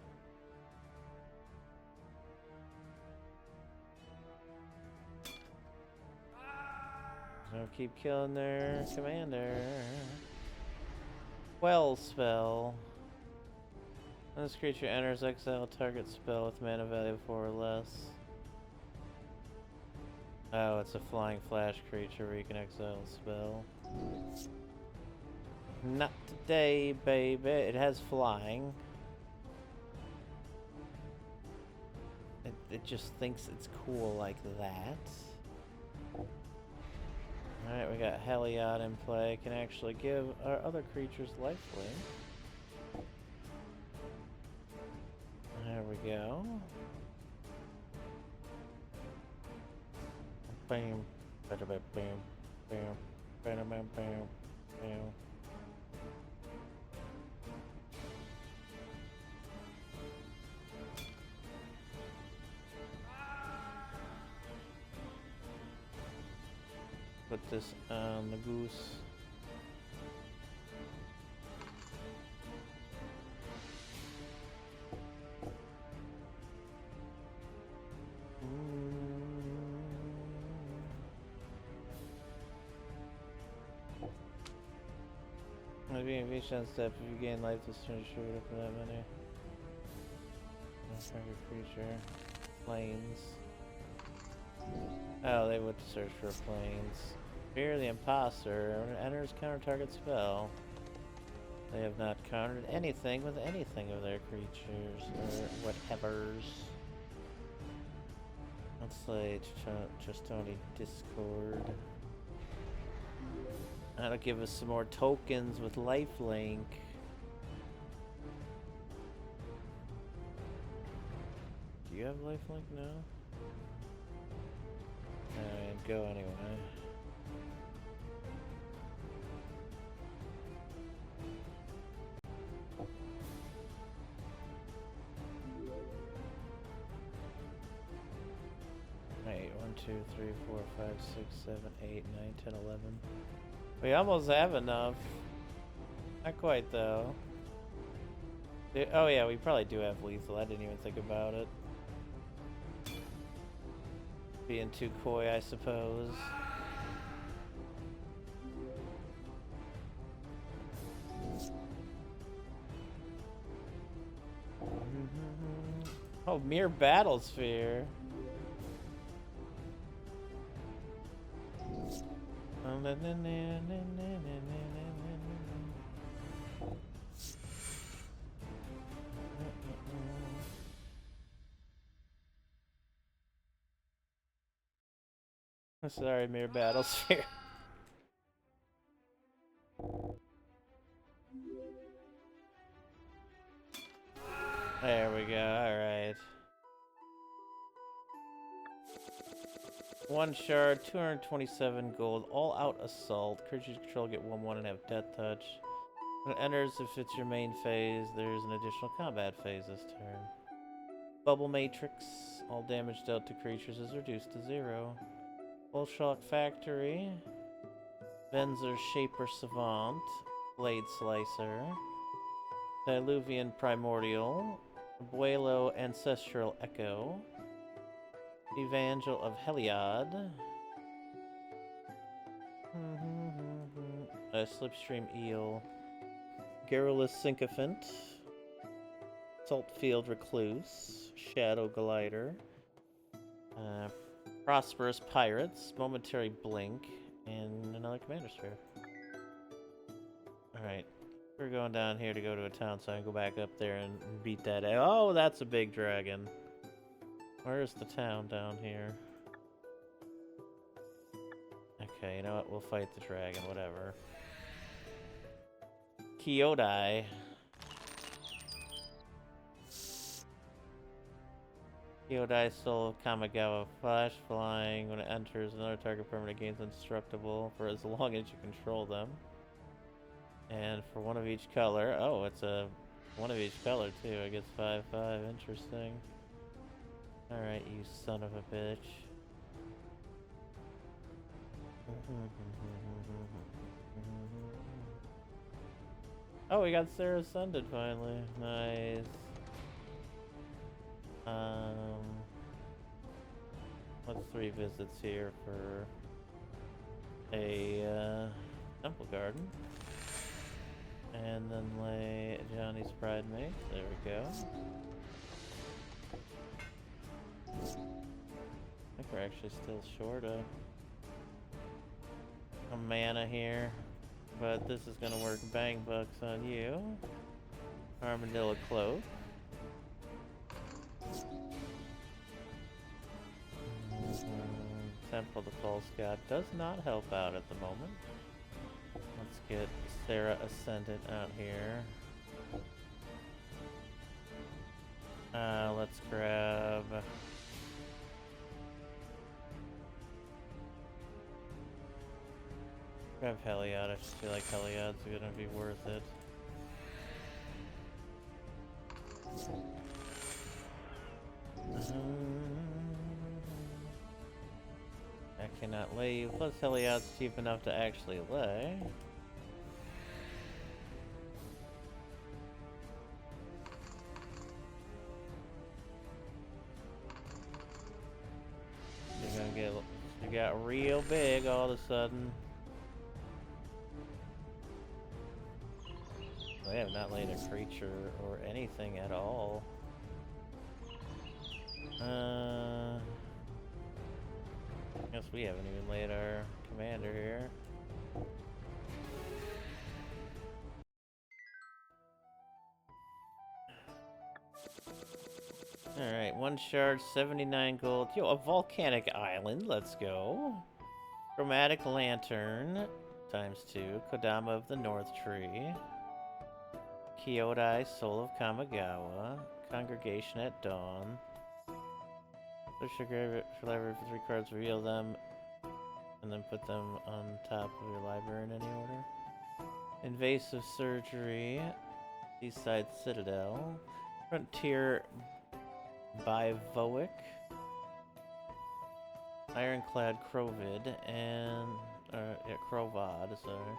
So keep killing their commander. Quell spell. When this creature enters, exile target spell with mana value of 4 or less. Oh, it's a flying flash creature where you can exile a spell. Not today, baby. It has flying. It just thinks it's cool like that. Alright, we got Heliod in play. Can actually give our other creatures lifelink. There we go. Bam, bam, bam, bam, bam, bam, bam, bam. put this on the goose. Maybe a chance step if you gain life this turn, sure up for that many. Target creature. Planes. Oh, they went to search for planes. Fear the imposter. When it enters counter target spell. They have not countered anything with anything of their creatures or whatevers. Let's say just only Discord. That'll give us some more tokens with lifelink. Do you have lifelink now? Alright, go anyway. Wait, 1, 2, 3, 4, 5, 6, 7, 8, 9, 10, 11. We almost have enough. Not quite though. Oh yeah, we probably do have lethal. I didn't even think about it. Being too coy, I suppose. Oh, mere battlesphere. Sorry, mere battlesphere. There we go, alright. 1 shard, 227 gold, all out assault. Creatures you control get 1/1 and have death touch. When it enters, if it's your main phase, there's an additional combat phase this turn. Bubble Matrix, all damage dealt to creatures is reduced to 0. Bullshock Factory, Venzer Shaper Savant, Blade Slicer, Diluvian Primordial, Abuelo Ancestral Echo, Evangel of Heliod, Slipstream Eel, Garrulous Sycophant, Saltfield Recluse, Shadow Glider, Prosperous Pirates, Momentary Blink, and another Commander Sphere. Alright, we're going down here to go to a town, so I can go back up there and beat that. Oh, that's a big dragon. Where's the town down here? Okay, you know what? We'll fight the dragon, whatever. Kyodai. Kyodai Soul of Kamigawa. Flash flying. When it enters, another target permanent gains indestructible for as long as you control them. And for one of each color. Oh, it's a one of each color too. I guess 5/5. Interesting. Alright, you son of a bitch. Oh, we got Sarah Ascended finally. Nice. What's 3 visits here for a temple garden? And then lay Johnny's Pride Mate. There we go. I think we're actually still short a mana here, but this is gonna work bang bucks on you. Armadillo Cloak. Temple of the False God does not help out at the moment. Let's get Sarah Ascendant out here. Let's grab... Grab Heliod. I just feel like Heliod's gonna be worth it. I cannot lay. Plus Heliod's cheap enough to actually lay. You're gonna get. You got real big all of a sudden. They have not laid a creature or anything at all. Guess we haven't even laid our commander here. Alright, 1 shard, 79 gold. Yo, a volcanic island, let's go. Chromatic lantern, ×2. Kodama of the North Tree. Kyodai, Soul of Kamigawa. Congregation at Dawn. Search your graveyard for library for 3 cards, reveal them, and then put them on top of your library in any order. Invasive Surgery. Seaside Citadel. Frontier Bivoic. Ironclad Crovid, and Crovad, sorry.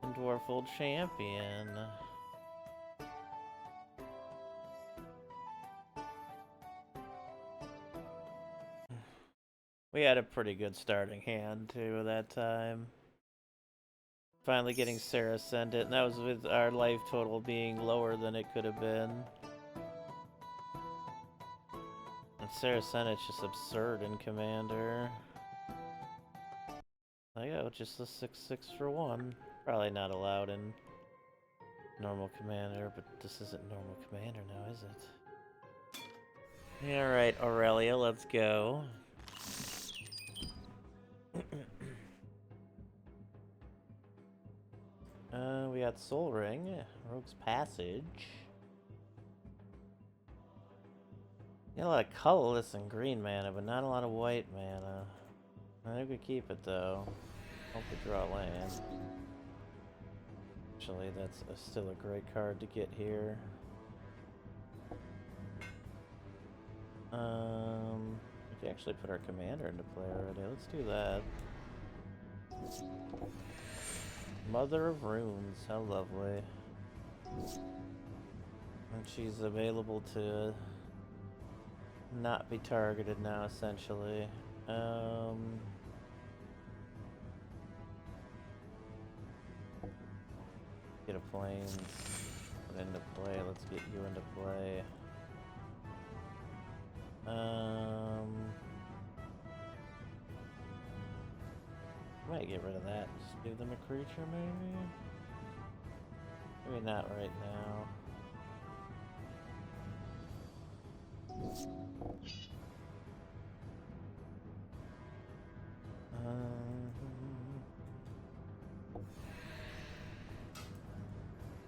And Dwarfold Champion. We had a pretty good starting hand too that time. Finally getting Sarah Ascendant, and that was with our life total being lower than it could have been. And Sarah Ascendant's just absurd in Commander. I got just a 6/6 for 1. Probably not allowed in normal Commander, but this isn't normal Commander now, is it? Alright, Aurelia, let's go. We got Soul Ring, Rogue's Passage. Got a lot of colorless and green mana, but not a lot of white mana. I think we keep it though. Hope we draw land. Actually, that's still a great card to get here. We can actually put our commander into play already. Let's do that. Mother of Runes, how lovely. And she's available to not be targeted now, essentially. Get a plains, put into play. Let's get you into play. Might get rid of that. Just give them a creature, maybe? Maybe not right now.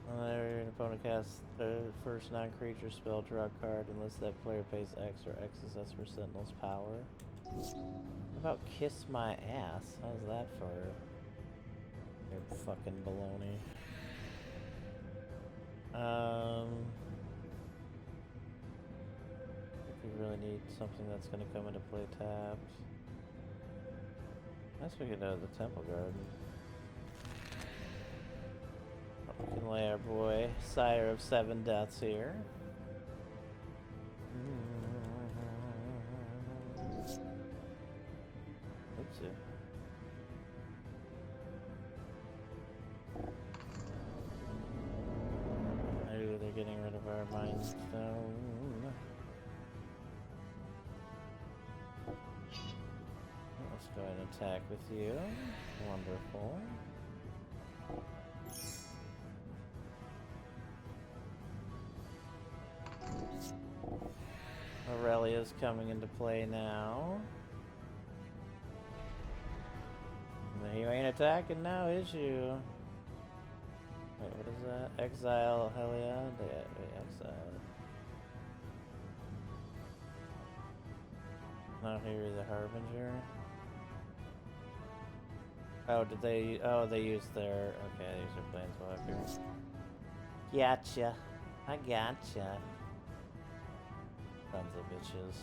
Whenever an opponent casts the first non-creature spell, draw a card unless that player pays X or X is S for Sentinel's power. What about Kiss My Ass? How's that for your fucking baloney? I think we really need something that's gonna come into play tapped. I guess we could the Temple Garden. We can lay our boy, Sire of 7 Deaths here. Oopsie. Maybe they're getting rid of our Mind Stone. Let's go ahead and attack with you. Wonderful. Aurelia's coming into play now. You ain't attacking now, is you? Wait, what is that? Exile Heliod? Yeah, wait, exile. Now here is the Harbinger. Oh, did they? Oh, they used their. Okay, these are Planeswalkers. Gotcha. I gotcha. Sons of bitches.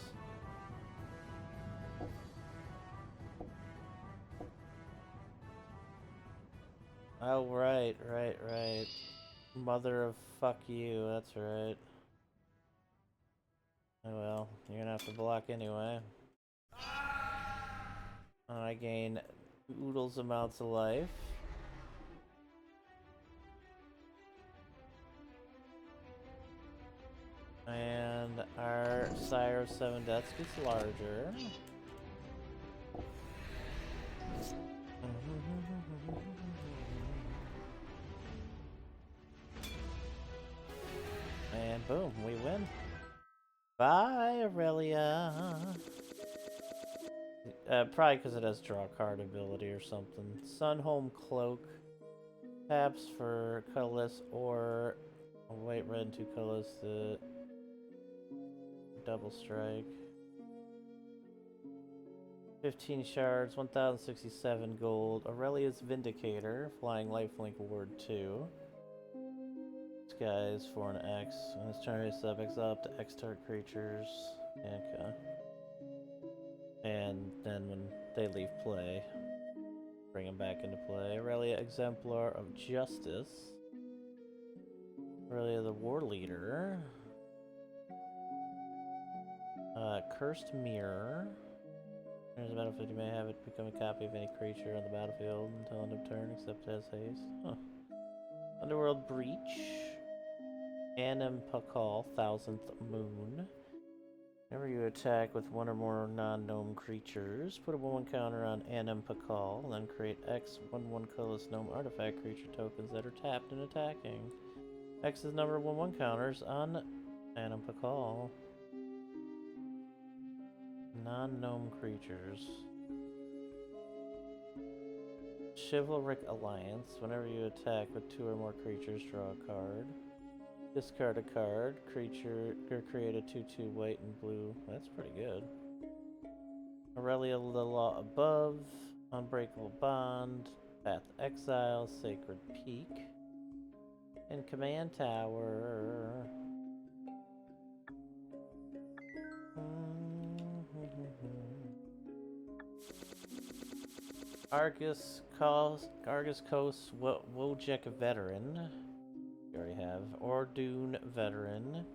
Oh, right. Mother of fuck you, that's right. Oh well, you're gonna have to block anyway. I gain oodles amounts of life. And our Sire of 7 Deaths gets larger. And boom, we win. Bye, Aurelia. Probably because it has draw card ability or something. Sunhome Cloak. Taps for colorless or white, red, and 2 colors to double strike. 15 shards, 1067 gold. Aurelia's Vindicator, flying lifelink ward 2. This guy is for an X. When this turn is up, exile up to X target creatures. Okay. And then when they leave play, bring them back into play. Aurelia, Exemplar of Justice. Aurelia, the War Leader. Cursed Mirror. There's a battlefield, you may have it become a copy of any creature on the battlefield until end of turn, except as haste. Huh. Underworld Breach. Anim Pakal, 1000th Moon. Whenever you attack with one or more non-gnome creatures, put a 1/1 counter on Anim Pakal, then create X 1/1 colorless gnome artifact creature tokens that are tapped and attacking. X is the number of 1/1 counters on Anim Pakal. Non-gnome creatures. Chivalric Alliance. Whenever you attack with 2 or more creatures, draw a card. Discard a card. Creature or create a 2/2 white and blue. That's pretty good. Aurelia, the Law Above. Unbreakable Bond. Path Exile. Sacred Peak. And Command Tower. Argus Coast, Wojek Veteran. You already have. Ordune Veteran.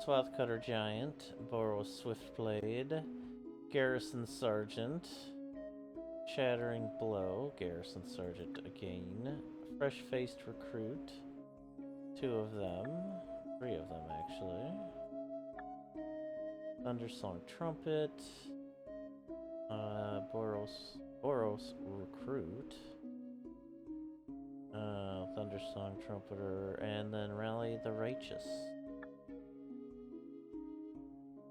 Swathcutter Giant. Boros Swiftblade. Garrison Sergeant. Shattering Blow. Garrison Sergeant again. Fresh-Faced Recruit. 2 of them. 3 of them, actually. Thundersong Trumpet. Boros Recruit. Thundersong Trumpeter, and then Rally the Righteous.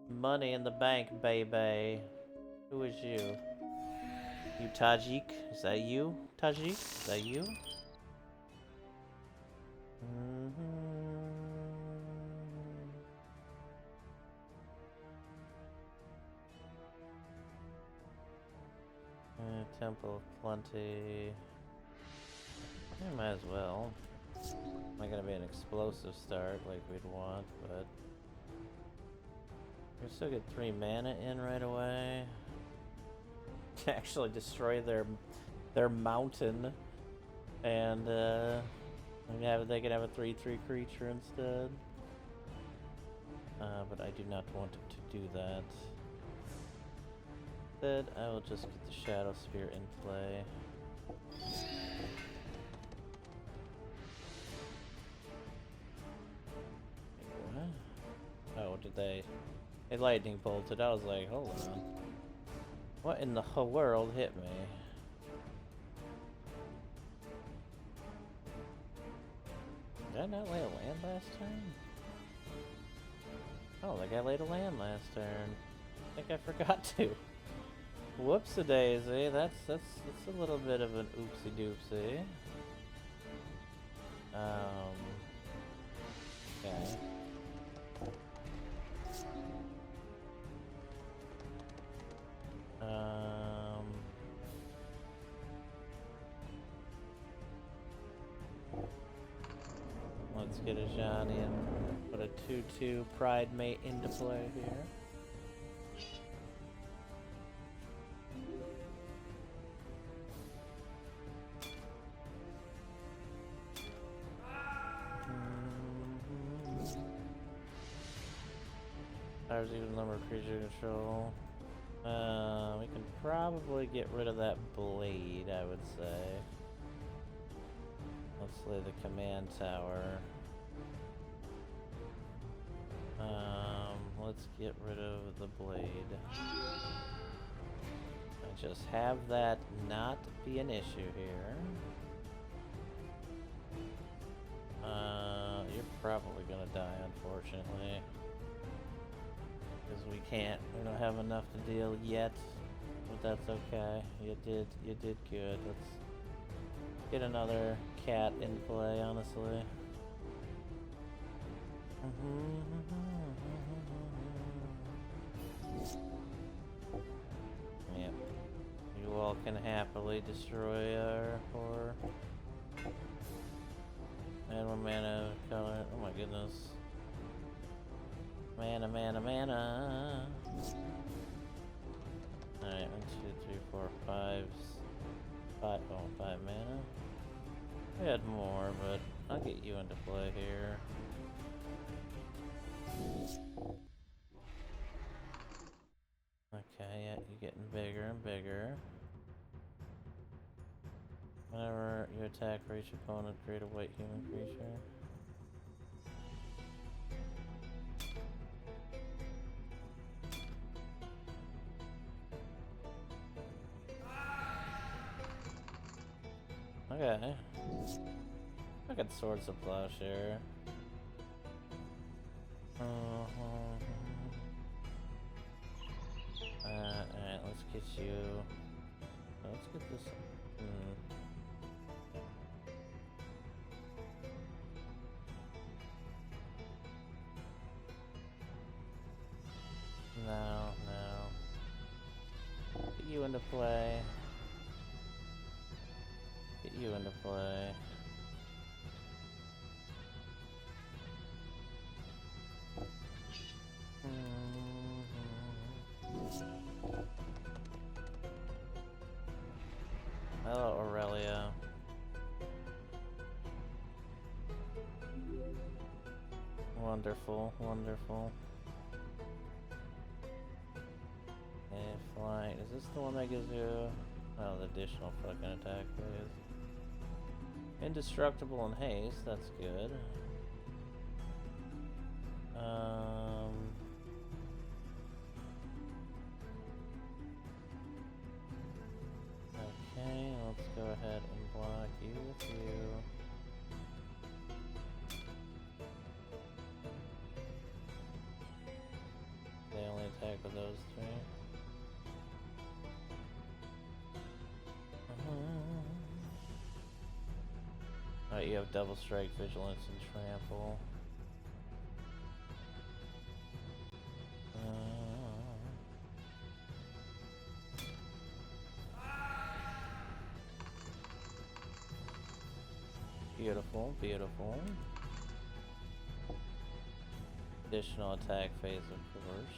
Money in the bank, baby. Who is you? You Tajik? Is that you, Tajik? Is that you? Temple of Plenty. I might as well. Not gonna be an explosive start like we'd want, but we still get 3 mana in right away. To actually destroy their mountain, and they can have a 3/3 creature instead. But I do not want to do that. Instead, I will just get the Shadow Spear in play. Oh, did they lightning bolted? I was like, hold on. What in the whole world hit me? Did I not lay a land last turn? I don't think I laid a land last turn. I think I forgot to. Whoops-a-daisy. That's a little bit of an oopsie-doopsie. Okay. Let's get a Johnny and put a 2/2 Pride Mate into play here. cards, even number of creature control. We can probably get rid of that blade, I would say. Let's lay the command tower. Let's get rid of the blade. I just have that not be an issue here. You're probably gonna die, unfortunately. Because we don't have enough to deal yet. But that's okay. You did good. Let's get another cat in play, honestly. Yep. You all can happily destroy our horror. And one mana color. Oh my goodness. Mana. Alright, 1, 2, 3, 4, 5. 5 mana. We had more, but I'll get you into play here. Okay, yeah, you're getting bigger and bigger. Whenever you attack for each opponent, create a white human creature. Okay. Look at Swords of Plowshare. Alright, let's get you. Let's get this. No. Get you into play. Get you into play. Hello, Aurelia. Wonderful. Flying. Is this the one that gives you the additional fucking attack, please? Indestructible and haste, that's good. Okay, let's go ahead and block you with you. They only attack with those three. Alright, you have double strike, vigilance, and trample. Beautiful. Additional attack phase, of course.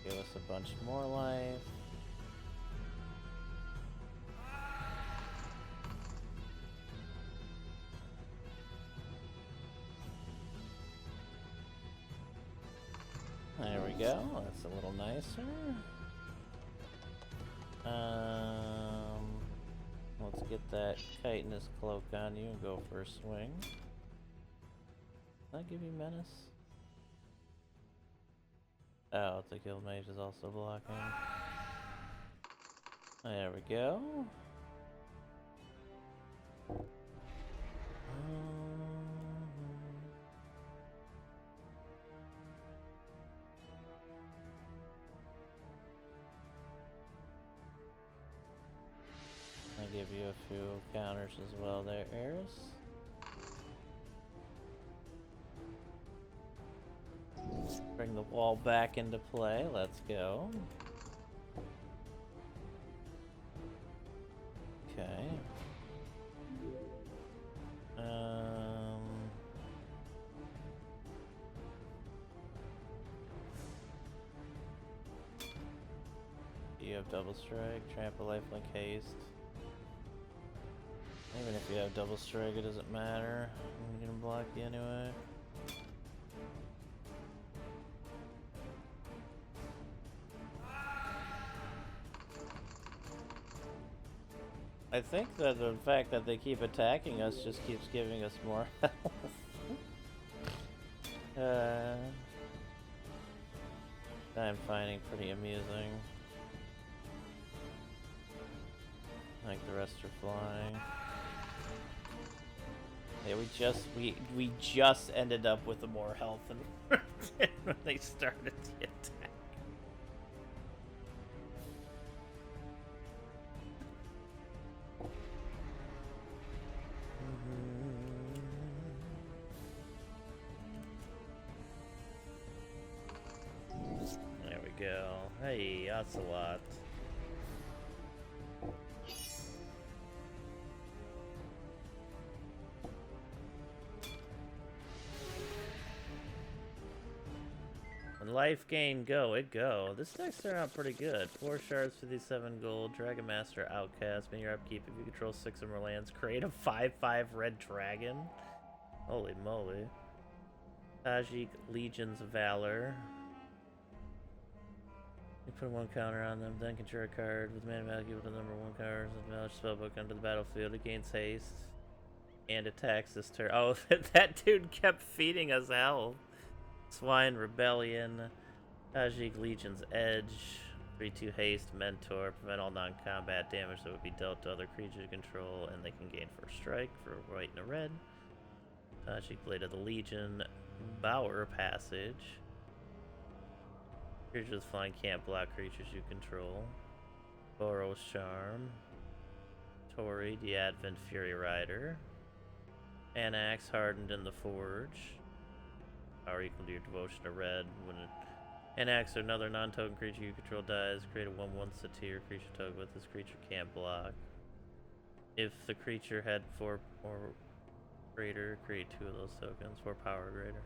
Give us a bunch more life. There we go. That's a little nicer. Let's get that chitinous cloak on you and go for a swing. Does that give you menace? Oh, the guild mage is also blocking. There we go. I give you a few counters as well there, Eris. Bring the wall back into play. Let's go. Okay. You have double strike, trample, lifelink, haste. Even if you have double strike, it doesn't matter. I'm gonna block you anyway. I think that the fact that they keep attacking us just keeps giving us more health. I'm finding pretty amusing. Like the rest are flying. Yeah, we just ended up with more health than when they started the attack. There we go. Hey, Ocelot. When life gain go, it go. This deck's turned out pretty good. 4 shards, 57 gold, Dragon Master, Outcast. When your upkeep, if you control 6 or more lands, create a 5/5 red dragon. Holy moly. Tajik Legion's Valor. You put 1 counter on them, then control a card with mana value with the number 1 card. Valor spellbook onto the battlefield. It gains haste and attacks this turn. Oh, that dude kept feeding us health. Swine Rebellion, Tajik Legion's Edge, 3/2 haste, Mentor, prevent all non-combat damage that would be dealt to other creatures you control, and they can gain 1st strike for a white and a red. Tajik Blade of the Legion, Bower Passage. Creatures with flying can't block creatures you control. Boros Charm. Tori, the Advent Fury Rider. Anax, Hardened in the Forge. Power equal to your devotion to red. When an axe or another non-token creature you control dies, create a 1/1 satyr creature token with this creature can't block. If the creature had 4 or greater, create 2 of those tokens, 4 power or greater.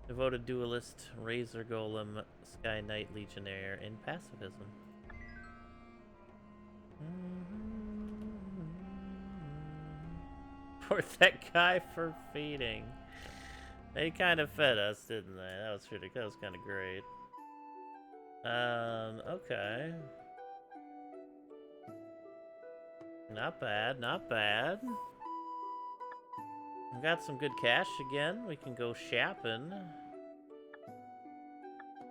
Devoted Duelist, Razor Golem, Sky Knight Legionnaire, and Pacifism. Poor that guy for feeding. They kind of fed us, didn't they? That was pretty. That was kind of great. Okay. Not bad, not bad. We got some good cash again. We can go shopping.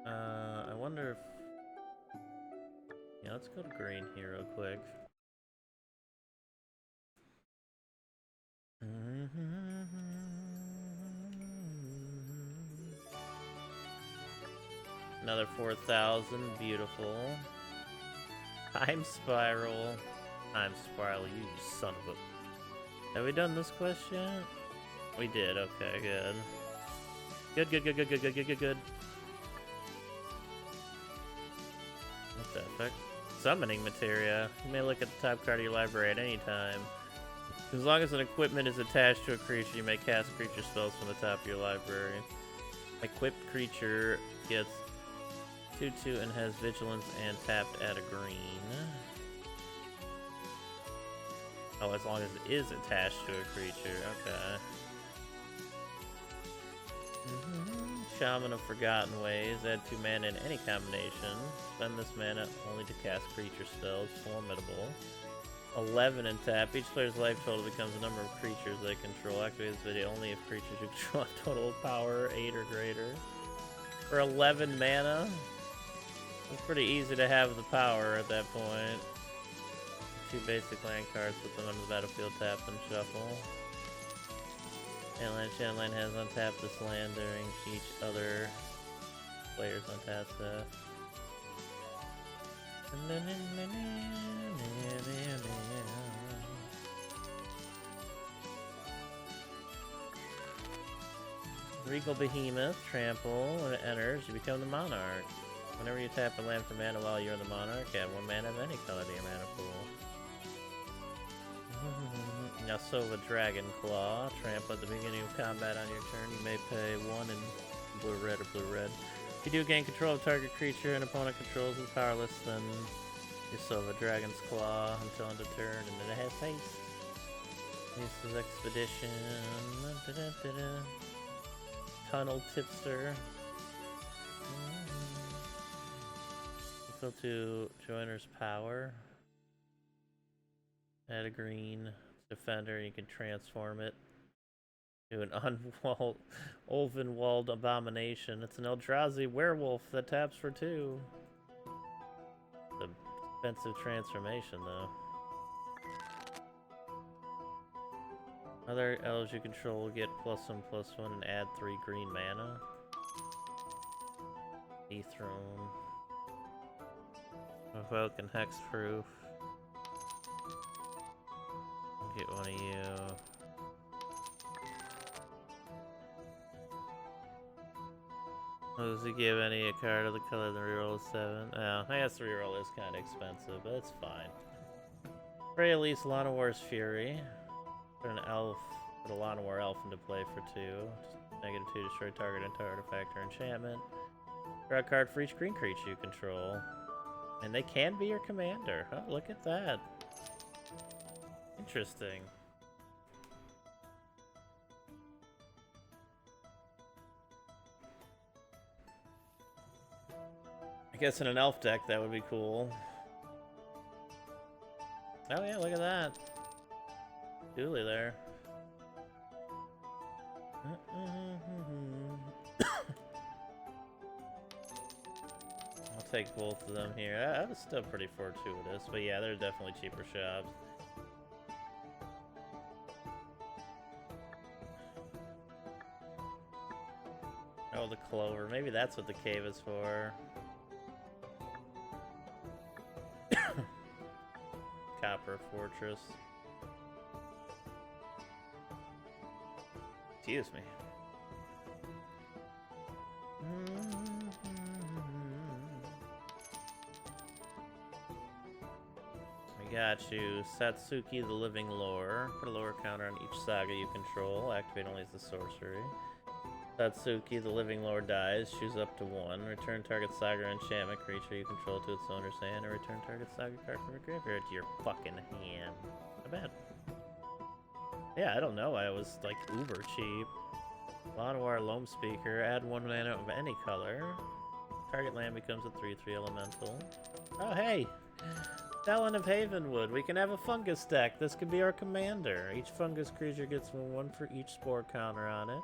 I wonder if... Yeah, let's go to green here real quick. Another 4,000, beautiful. Time Spiral. Time Spiral, you son of a... Have we done this quest yet? We did, okay, good. Good, good, good, good, good, good, good, good, good. What the fuck? Summoning Materia. You may look at the top card of your library at any time. As long as an equipment is attached to a creature, you may cast creature spells from the top of your library. Equipped creature gets 2/2 and has vigilance and tapped at a green. Oh, as long as it is attached to a creature, okay. Shaman of Forgotten Ways, add 2 mana in any combination. Spend this mana only to cast creature spells, formidable. 11 in tap. Each player's life total becomes the number of creatures they control. Activate this video only if creatures you control have total power 8 or greater. For 11 mana, it's pretty easy to have the power at that point. 2 basic land cards, put them on the battlefield, tap and shuffle. Shadowland has untapped this land during each other player's untapped stuff. Regal Behemoth, trample. When it enters, you become the Monarch. Whenever you tap a land for mana while you're the Monarch, add 1 mana of any color to your mana pool. Yasova Dragon Claw. Trample at the beginning of combat on your turn. You may pay 1 in blue-red or blue-red. If you do gain control of target creature and opponent controls is powerless, then Yasova Dragon's Claw until end of turn, and then it has haste. This is Expedition. Tunnel Tipster. Equal to Joiner's Power. Add a green defender, and you can transform it to an unwalled, Olvenwald Abomination. It's an Eldrazi werewolf that taps for 2. It's an expensive transformation, though. Other elves you control will get +1/+1 and add 3 green mana. Dethrone. Evoke and Hexproof. Get one of you. Does he give any a card of the color of the reroll is 7? Oh, I guess the reroll is kind of expensive, but it's fine. Pray at least Llanowar's Fury. Put an elf, put a Llanowar elf into play for 2. Just -2, destroy target artifact or enchantment. Draw a card for each green creature you control. And they can be your commander. Oh, look at that. Interesting. I guess in an elf deck that would be cool. Oh yeah, look at that. Dooley there. I'll take both of them here. That was still pretty fortuitous, but yeah, they're definitely cheaper shops. Oh, the clover. Maybe that's what the cave is for. Copper Fortress. Excuse me. We got you. Satsuki the Living Lore. Put a lower counter on each saga you control. Activate only as the sorcery. Satsuki the Living Lore dies. Choose up to 1. Return target saga or enchantment creature you control to its owner's hand, or return target saga card from your graveyard to your fucking hand. Not bad. Yeah, I don't know. I was like uber cheap. Llanowar Loam Speaker. Add 1 mana of any color. Target land becomes a 3/3 elemental. Oh hey! Talon of Havenwood. We can have a fungus deck. This could be our commander. Each fungus creature gets 1 for each spore counter on it.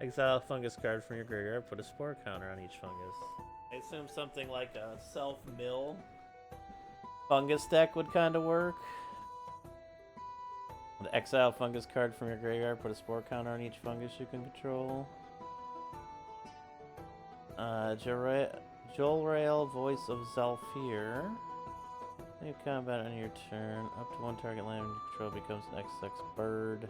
Exile a fungus card from your graveyard. Put a spore counter on each fungus. I assume something like a self-mill fungus deck would kind of work. Exile fungus card from your graveyard. Put a spore counter on each fungus you can control. Jolrael, Voice of Zalfir. New combat on your turn. Up to 1 target land you control becomes an XX bird.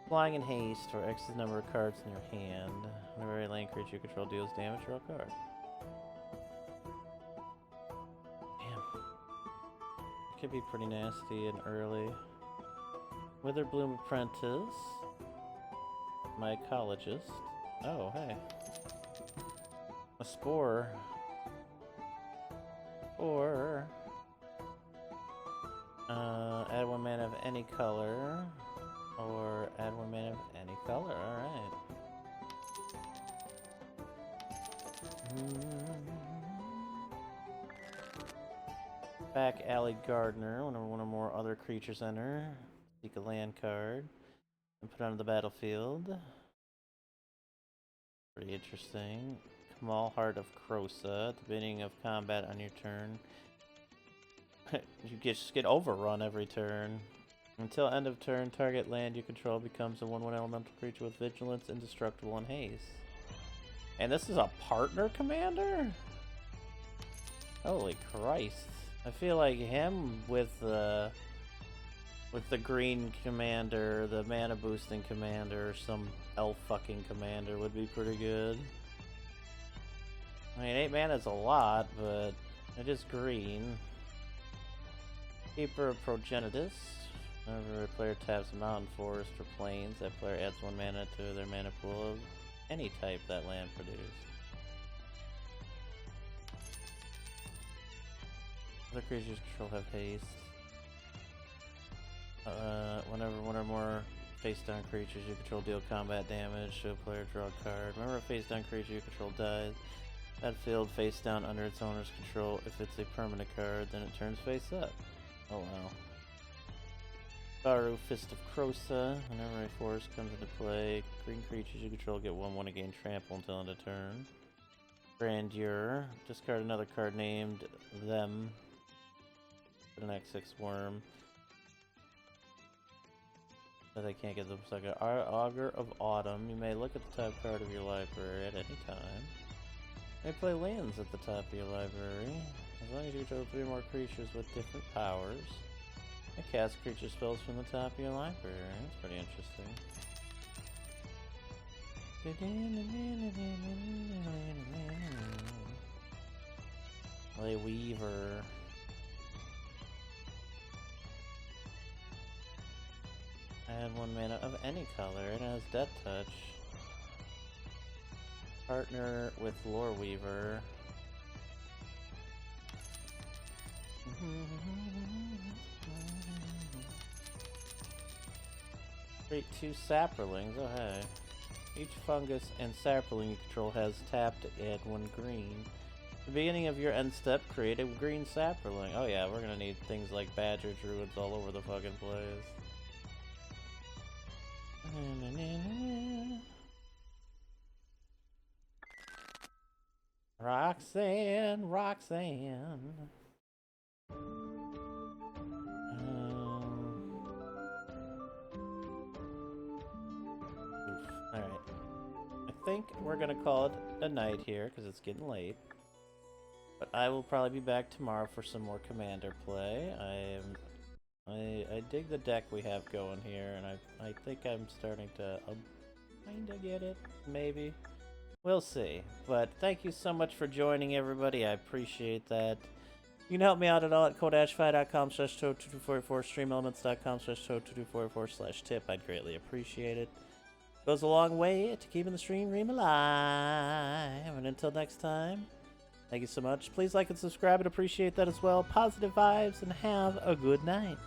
Flying in haste for X is the number of cards in your hand. Whenever a land creature you control deals damage, draw a card. Damn. It could be pretty nasty and early. Witherbloom Apprentice. Mycologist. Oh, hey. A spore. Or add 1 mana of any color. Or add 1 mana of any color, alright. Back Alley Gardener, whenever 1 or more other creatures enter. Seek a land card and put it onto the battlefield. Pretty interesting. Kamal Heart of Krosa. At the beginning of combat on your turn, you just get overrun every turn. Until end of turn, target land you control becomes a 1/1 elemental creature with vigilance, indestructible, and haste. And this is a partner commander? Holy Christ. I feel like him with the green commander, the mana boosting commander, or some elf fucking commander would be pretty good. I mean, 8 mana is a lot, but it is green. Keeper of Progenitus. Whenever a player taps a mountain, forest, or plains, that player adds 1 mana to their mana pool of any type that land produced. Other creatures control have haste. Whenever one or more face-down creatures you control deal combat damage, show player draw a card. Whenever a face-down creature you control dies, that field face down under its owner's control. If it's a permanent card, then it turns face up. Oh wow. Baru, Fist of Krosa. Whenever a force comes into play, green creatures you control get 1/1 to gain trample until end of turn. Grandeur. Discard another card named them. Put an X6 worm. So they can't get the second. Augur of Autumn. You may look at the top card of your library at any time. You may play lands at the top of your library. As long as you control 3 more creatures with different powers. And cast creature spells from the top of your library. That's pretty interesting. Play Weaver. Add 1 mana of any color. It has Death Touch. Partner with Lore Weaver. Create 2 Saprolings. Oh hey. Each fungus and sapling you control has tapped to add 1 green. At the beginning of your end step, create a green sapling. Oh yeah, we're gonna need things like Badger Druids all over the fucking place. Roxanne, Roxanne. Alright. I think we're gonna call it a night here because it's getting late. But I will probably be back tomorrow for some more Commander play. I dig the deck we have going here, and I think I'm starting to kinda get it, maybe. We'll see. But thank you so much for joining, everybody. I appreciate that. You can help me out at all at kodashfi.com/toe2244, streamelements.com/toe2244/tip. I'd greatly appreciate it. Goes a long way to keeping the stream alive. And until next time, thank you so much. Please like and subscribe. I'd appreciate that as well. Positive vibes, and have a good night.